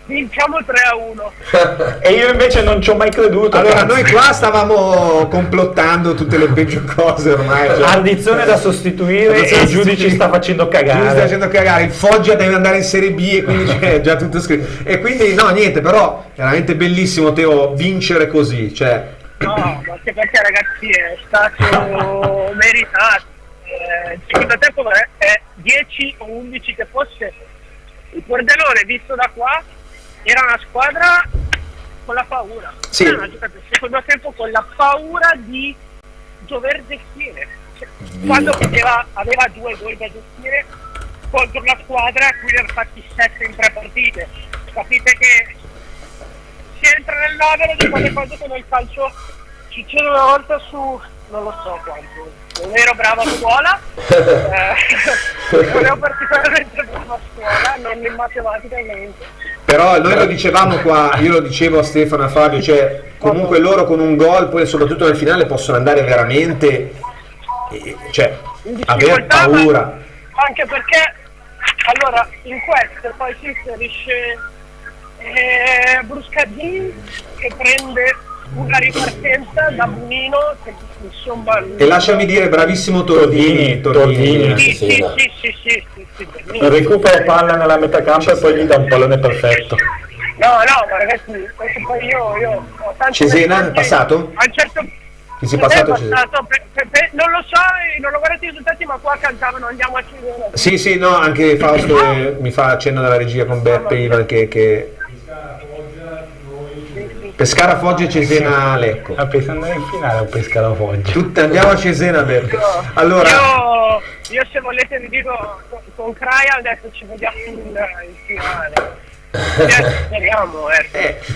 vinciamo 3-1. E io invece non ci ho mai creduto. Allora, noi qua stavamo complottando tutte le peggio cose ormai. Cioè. Ardizione da sostituire e il giudice sta facendo cagare. Sta facendo cagare. Il Foggia deve andare in Serie B e quindi c'è già tutto scritto. E quindi, no, niente, però veramente bellissimo, Teo, vincere così. Cioè. No, ma anche perché ragazzi è stato meritato. Il secondo tempo è 10 o 11 che fosse. Il Pordenone, visto da qua, era una squadra con la paura. Sì. Era una giocata il secondo tempo con la paura di dover gestire. Cioè, quando aveva 2 gol da gestire contro una squadra a cui ne ha fatti 7 in 3 partite. Capite che si entra nel novero di quelle cose che nel calcio succede una volta su, non lo so quanto, non ero brava a scuola, non ero particolarmente brava a scuola, non in matematica niente. Però noi lo dicevamo qua, io lo dicevo a Stefano e a Fabio, cioè comunque loro con un gol, poi soprattutto nel finale possono andare veramente, cioè, aver paura. Anche perché, allora, in questo poi si inserisce Bruscadini che prende una ripartenza da Bonino, che insomma... E lasciami dire, bravissimo Tordini. Sì. Recupera palla nella metà campo e poi gli dà un pallone perfetto. No, ma ragazzi, questo poi io ho tanti Cesena è passato? A un certo Chi si è passato Cesena? Non lo so, non ho guardato i risultati, ma qua cantavano andiamo a Cesena. Sì, no, anche Fausto mi fa accenno della regia con Beppe Ivan che Pescara Foggia e Cesena Lecco. Pensando in finale o Pescara Foggia? Andiamo a Cesena, Beppe. Allora, io se volete vi dico con Kraia adesso ci vediamo in finale. Speriamo,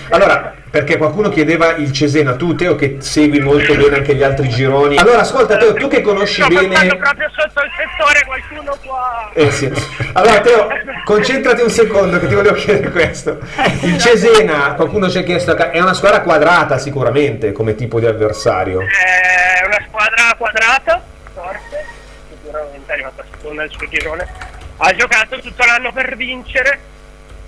allora, perché qualcuno chiedeva il Cesena, tu Teo che segui molto bene anche gli altri gironi. Allora ascolta Teo, tu che conosci bene... Sto proprio sotto il settore, qualcuno qua... Sì. Allora Teo, concentrati un secondo che ti volevo chiedere questo. Il Cesena, qualcuno ci ha chiesto, è una squadra quadrata sicuramente come tipo di avversario. È una squadra quadrata, forte, sicuramente è arrivata seconda nel suo girone. Ha giocato tutto l'anno per vincere.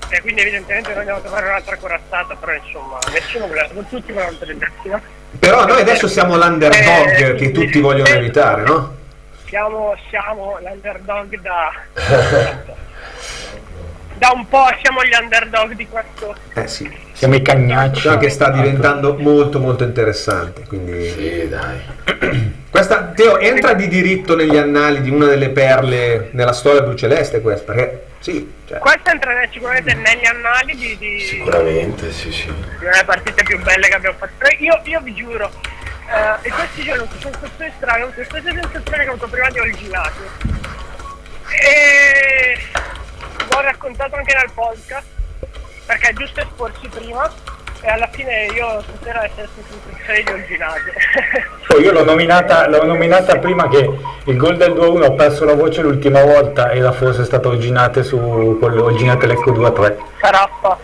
E quindi evidentemente noi andiamo a trovare un'altra corazzata, però insomma nessuno voleva, tutti volevano tenersi. Però noi adesso siamo l'underdog che tutti vogliono evitare, no? Siamo l'underdog da un po', siamo gli underdog di questo. Sì. Siamo i cagnacci. Che sta diventando molto molto interessante, quindi... Sì, dai. Questa, Teo, entra di diritto negli annali di una delle perle nella storia bluceleste questa, perché sì, cioè... Questa entra sicuramente negli annali di Sicuramente, sì. una delle partite più belle che abbiamo fatto. Io vi giuro, e questi giorni sono sensazioni strane, queste sensazioni che ho avuto prima di Olginato. E l'ho raccontato anche nel podcast, perché è giusto esporsi prima, e alla fine io spero essere sensazioni di Olginato. Io l'ho nominata prima che il gol del 2-1 ho perso la voce l'ultima volta, era forse stato Olginate con Olginate Lecco 2-3. Caraffa.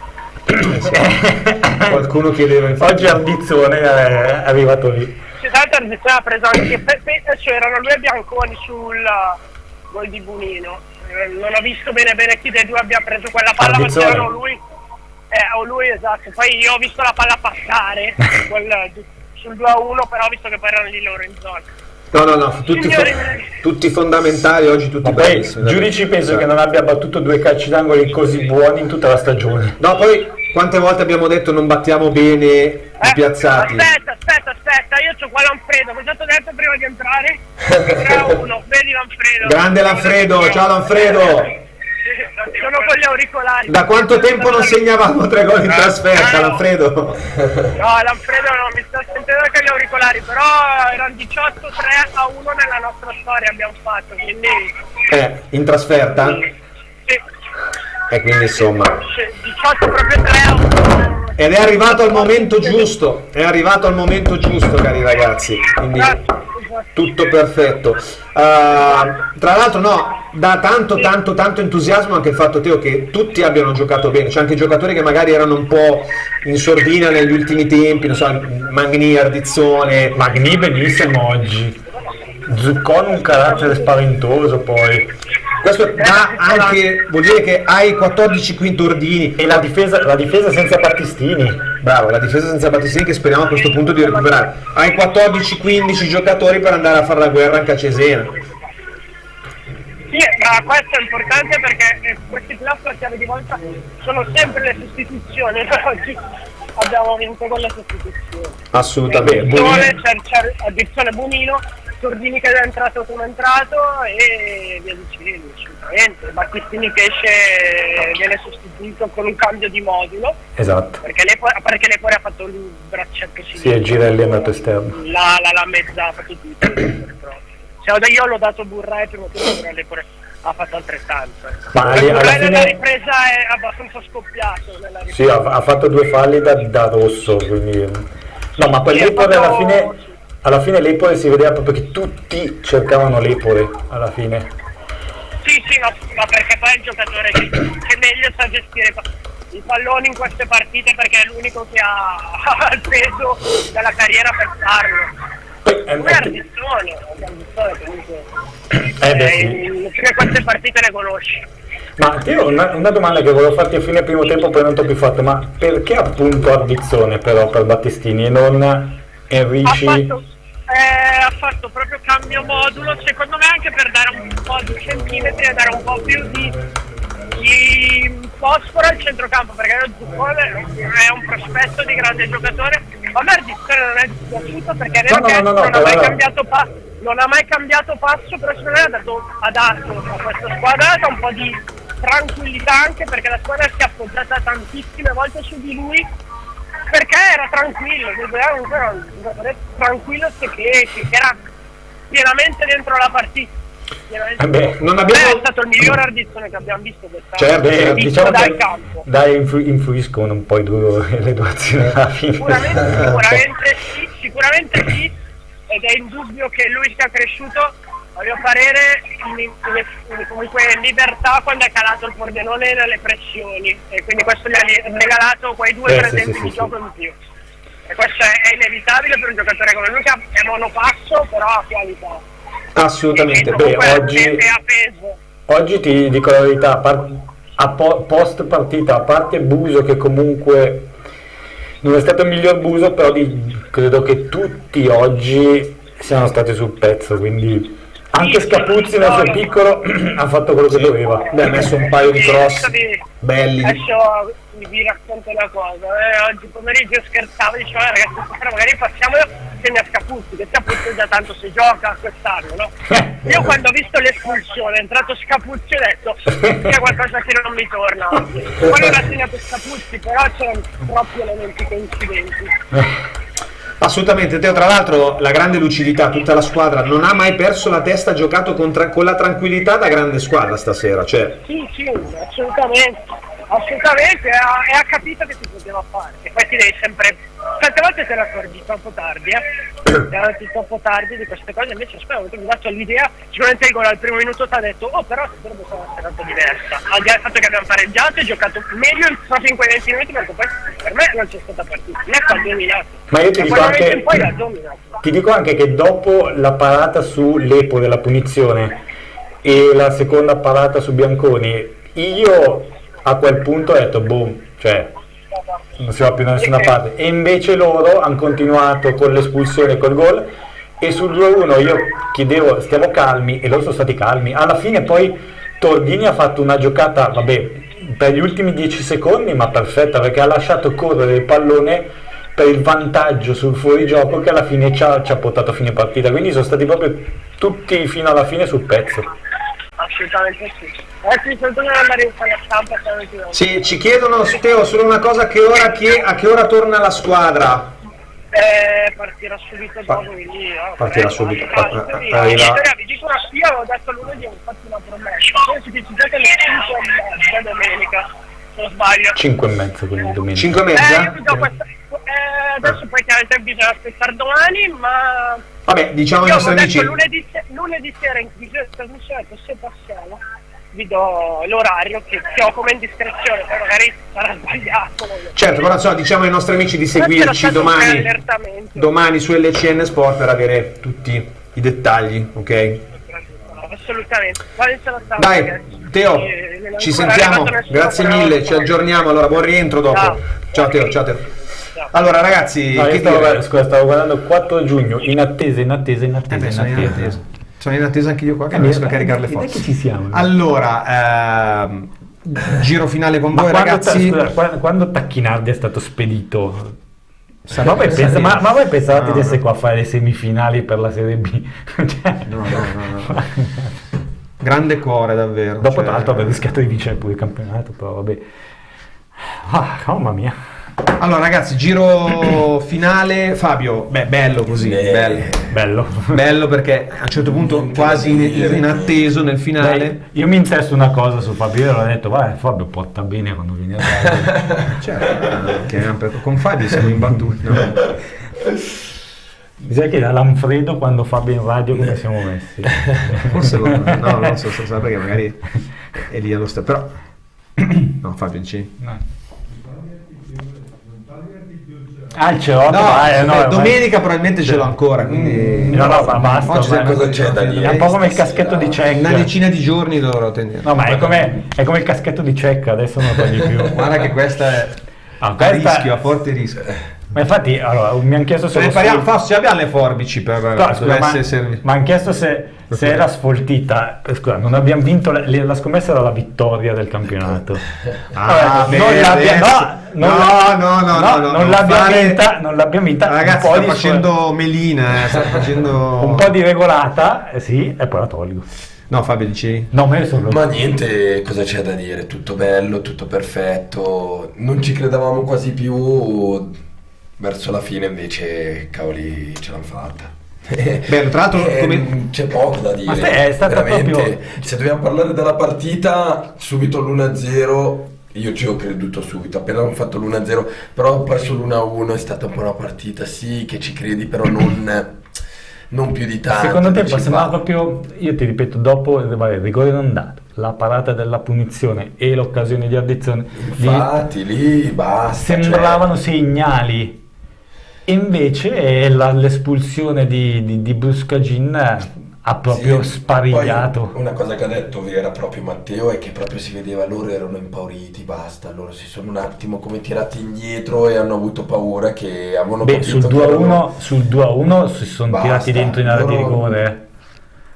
Qualcuno chiedeva infatti. Oggi Ardizzone è arrivato lì. Tanto Ardizzone ha preso anche cioè erano lui e Bianconi sul gol di Bonino. Non ho visto bene chi dei due abbia preso quella palla, ma c'erano lui o lui, esatto. Poi io ho visto la palla passare sul 2-1, però ho visto che poi erano lì loro in zona. No, tutti fondamentali oggi, tutti bravissimi. Giudici penso che non abbia battuto 2 calci d'angolo così buoni in tutta la stagione. No, poi quante volte abbiamo detto non battiamo bene i piazzati. Aspetta, io c'ho qua Lanfredo, cosa ti ho detto prima di entrare? 3-1, vedi Lanfredo. Grande Lanfredo, ciao Lanfredo. Sono con gli auricolari. Da quanto tempo non segnavamo 3 gol in trasferta, Lanfredo? No, Lanfredo non mi sta sentendo con gli auricolari, però erano 18-3-1 nella nostra storia abbiamo fatto, quindi... in trasferta? Sì. E quindi insomma... 18 proprio 3-1. Ed è arrivato al momento giusto, cari ragazzi, quindi tutto perfetto. Tra l'altro dà tanto entusiasmo anche il fatto, Teo, che tutti abbiano giocato bene. C'è anche giocatori che magari erano un po' in sordina negli ultimi tempi, non so, Magni, Ardizzone. Magni benissimo oggi, Zuccon un carattere spaventoso poi. Questo dà anche, vuol dire che hai 14 quintordini e la difesa senza Battistini. Bravo, la difesa senza Battistini che speriamo a questo punto di recuperare. Hai 14-15 giocatori per andare a fare la guerra anche a Cesena. Sì, ma questo è importante perché questi playoff a chiave di volta sono sempre le sostituzioni. Oggi abbiamo vinto con le sostituzioni. Assolutamente. C'è Addizione Bonino, Tordini che è entrato come è entrato e via dicendo, assolutamente. Battistini che esce viene sostituito con un cambio di modulo. Esatto. Perché lei poi ha fatto il braccetto sinistro. Sì, e Girelli è andato esterno. La mezza ha fatto tutto. Io l'ho dato Burrai prima che Burrai pure ha fatto altrettanto. Ma alla fine la ripresa è abbastanza scoppiato. Sì, ha fatto 2 falli da rosso, quindi No, ma per l'Epore alla fine l'Epore si vedeva proprio che tutti cercavano l'Epore alla fine. Sì, ma perché poi è il giocatore che meglio sa gestire i palloni in queste partite, perché è l'unico che ha il peso della carriera per farlo. Come Ardizzone comunque. Che queste partite le conosci. Ma io una domanda che volevo farti a fine primo tempo, poi non t'ho più fatto, ma perché appunto Ardizzone però per Battistini e non Enrici? Ha fatto proprio cambio modulo, secondo me anche per dare un po' di centimetri e dare un po' più di fosforo al centrocampo, perché lo Zuccone è un prospetto di grande giocatore. A me Ardizzone non è dispiaciuto perché è vero che non ha mai cambiato passo, però secondo me ha dato adatto a questa squadra, ha dato un po' di tranquillità, anche perché la squadra si è appoggiata tantissime volte su di lui perché era tranquillo, era un giocatore tranquillo che era pienamente dentro la partita. Non abbiamo... È stato il miglior Ardizzone che abbiamo visto diciamo dal che campo. Influiscono un po' le due azioni alla fine. Sicuramente sì, ed è indubbio che lui sia cresciuto, a mio parere, comunque in libertà quando è calato il Pordenone nelle pressioni, e quindi questo gli ha regalato quei 2-3 tempi di gioco in più. E questo è inevitabile per un giocatore come lui, che è monopasso però ha qualità. Assolutamente. Oggi ti dico la verità, post partita, a parte Buso che comunque non è stato il miglior Buso, però credo che tutti oggi siano stati sul pezzo, quindi anche Scapuzzi nel suo piccolo ha fatto quello che doveva. Ha messo un paio di cross belli. Adesso vi racconto una cosa, oggi pomeriggio scherzavo, dicevo ragazzi stasera magari passiamo insieme a Scapuzzi, che Scapuzzi già tanto si gioca quest'anno, no? Io quando ho visto l'espulsione è entrato Scapuzzi e ho detto c'è qualcosa che non mi torna oggi. Poi non ha segnato Scapuzzi, però c'erano troppi elementi coincidenti. Assolutamente, Teo, tra l'altro la grande lucidità, tutta la squadra non ha mai perso la testa, ha giocato con la tranquillità da grande squadra stasera, cioè. Sì, assolutamente, e ha capito che si poteva fare, e poi ti devi sempre, tante volte te ne accorgi troppo tardi, troppo tardi di queste cose, invece aspetta, mi ha dato l'idea, sicuramente il gol al primo minuto ti ha detto, però potrebbe essere una serata diversa, al di là del fatto che abbiamo pareggiato e giocato meglio proprio in quei 20 minuti, perché poi per me non c'è stata partita, neanche ha dominato. Ma io ti dico anche che dopo la parata su Lepo della punizione e la seconda parata su Bianconi, io a quel punto ho detto boom, cioè non si va più da nessuna parte, e invece loro hanno continuato con l'espulsione e col gol, e sul 2-1 io chiedevo stiamo calmi e loro sono stati calmi. Alla fine poi Tordini ha fatto una giocata, vabbè, per gli ultimi 10 secondi ma perfetta, perché ha lasciato correre il pallone per il vantaggio sul fuorigioco che alla fine ci ha portato a fine partita, quindi sono stati proprio tutti fino alla fine sul pezzo. Assolutamente sì. Adesso soltanto non andare in sala stampa. Sì, ci chiedono, Teo, solo una cosa, a che ora torna la squadra? Partirà subito dopo, quindi partirà subito. Vi dico una spia, avevo detto lunedì, ho fatto una promessa. Penso che ci siete alle 5:30 domenica, se non sbaglio. 5:30, quindi domenica. 5:30? Adesso poi chiaramente bisogna aspettare domani, ma vabbè, diciamo ai nostri amici. Lunedì sera in chiusura di trasmissione, se passiamo vi do l'orario che ho come indiscrezione, poi magari sarà sbagliato. Certo, però insomma, diciamo ai nostri amici di seguirci domani su LCN Sport per avere tutti i dettagli, ok? Assolutamente. Dai, Teo, ci sentiamo, grazie mille, ci aggiorniamo, allora buon rientro dopo. Ciao Teo. Allora ragazzi, stavo guardando 4 giugno, in attesa. Sono in attesa anche io qua, che non riesco a caricare le foto. Che ci siamo? Allora, giro finale con voi ragazzi. Quando Tacchinardi è stato spedito? Ma voi pensavate di essere qua a fare le semifinali per la Serie B? No. Grande cuore davvero. Dopo tra l'altro aver rischiato di vincere pure il campionato, però vabbè. Mamma mia. Allora ragazzi, giro finale. Fabio, bello così, bello perché a un certo punto quasi inatteso nel finale. Io mi intesto una cosa su Fabio, io l'ho detto, vai Fabio porta bene quando viene a certo, con Fabio siamo imbattuti, no? Bisogna chiedere a Lanfredo quando Fabio in radio come siamo messi. Forse non so perché magari è lì allo stato, però no, Fabio dici. No. Ah, il cerotto, domenica probabilmente ce l'ho ancora, quindi no, ma basta. Oggi cosa c'è da dire? È un po' come il caschetto di Cech. Una decina di giorni dovrò tenere. No, ma è come il caschetto di Cech, adesso non lo togli più. Guarda che questa è a rischio, a forte rischio. Ma infatti, allora, mi hanno chiesto se Fausto, abbiamo le forbici per ma hanno chiesto se era sfoltita. Scusa, non abbiamo vinto la scommessa era la vittoria del campionato. Non l'abbiamo vinta. Ragazzi, sta facendo melina, sta facendo un po' di regolata, sì, e poi la tolgo. No, Fabio dicevi? No, ma niente, cosa c'è da dire? Tutto bello, tutto perfetto. Non ci credevamo quasi più. Verso la fine invece, cavoli, ce l'hanno fatta. Beh, tra l'altro c'è poco da dire. Ma è stata veramente, proprio... Se dobbiamo parlare della partita, subito l'1-0, io ci ho creduto subito, appena hanno fatto l'1-0, però poi sull'1-1 è stata un po' una partita, sì, che ci credi, però non più di tanto. Secondo te sembrava proprio, io ti ripeto, dopo il rigore non dato, la parata della punizione e l'occasione di addizione, infatti lì basta, sembravano segnali. Invece l'espulsione di Buscagin ha proprio sparigliato. Poi una cosa che ha detto vera proprio Matteo è che proprio si vedeva loro erano impauriti, basta, loro si sono un attimo come tirati indietro e hanno avuto paura che avevano capito sul 2-1 si sono tirati dentro in area di rigore.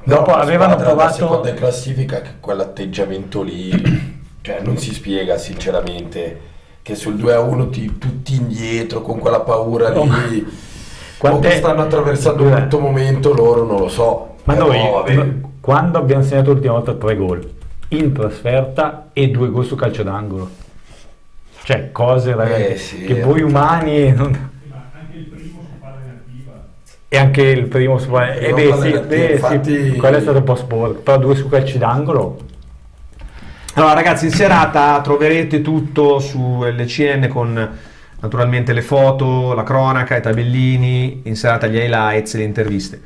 Dopo avevano provato la seconda in classifica, che quell'atteggiamento lì cioè non si spiega sinceramente. Che sul 2-1 tutti indietro con quella paura lì, che stanno attraversando un brutto momento loro, non lo so. Ma quando abbiamo segnato l'ultima volta 3 gol in trasferta e 2 gol su calcio d'angolo, cioè cose ragazzi che voi umani non... Anche il primo su palla inattiva e anche il primo su palla sì, quello è stato un po' sporco, però 2 su calcio d'angolo. Allora ragazzi, in serata troverete tutto su LCN con naturalmente le foto, la cronaca, i tabellini, in serata gli highlights e le interviste.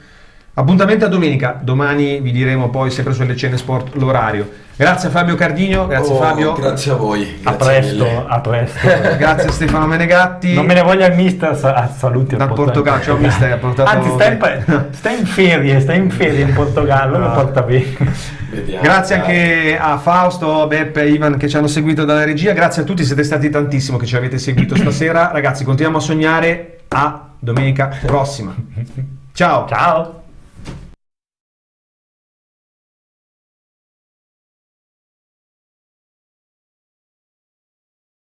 Appuntamento a domenica, domani vi diremo poi sempre su LCN Sport l'orario. Grazie a Fabio Cardinio, grazie Fabio. Grazie a voi. Grazie a presto. Grazie a Stefano Menegatti. Non me ne voglia il mister, saluti dal Portogallo. Ciao mister, ha portato... Anzi stai in ferie in Portogallo, lo porta bene. Vediamo, grazie anche a Fausto, Beppe e Ivan che ci hanno seguito dalla regia. Grazie a tutti, siete stati tantissimo che ci avete seguito stasera. Ragazzi, continuiamo a sognare. A domenica prossima. Ciao.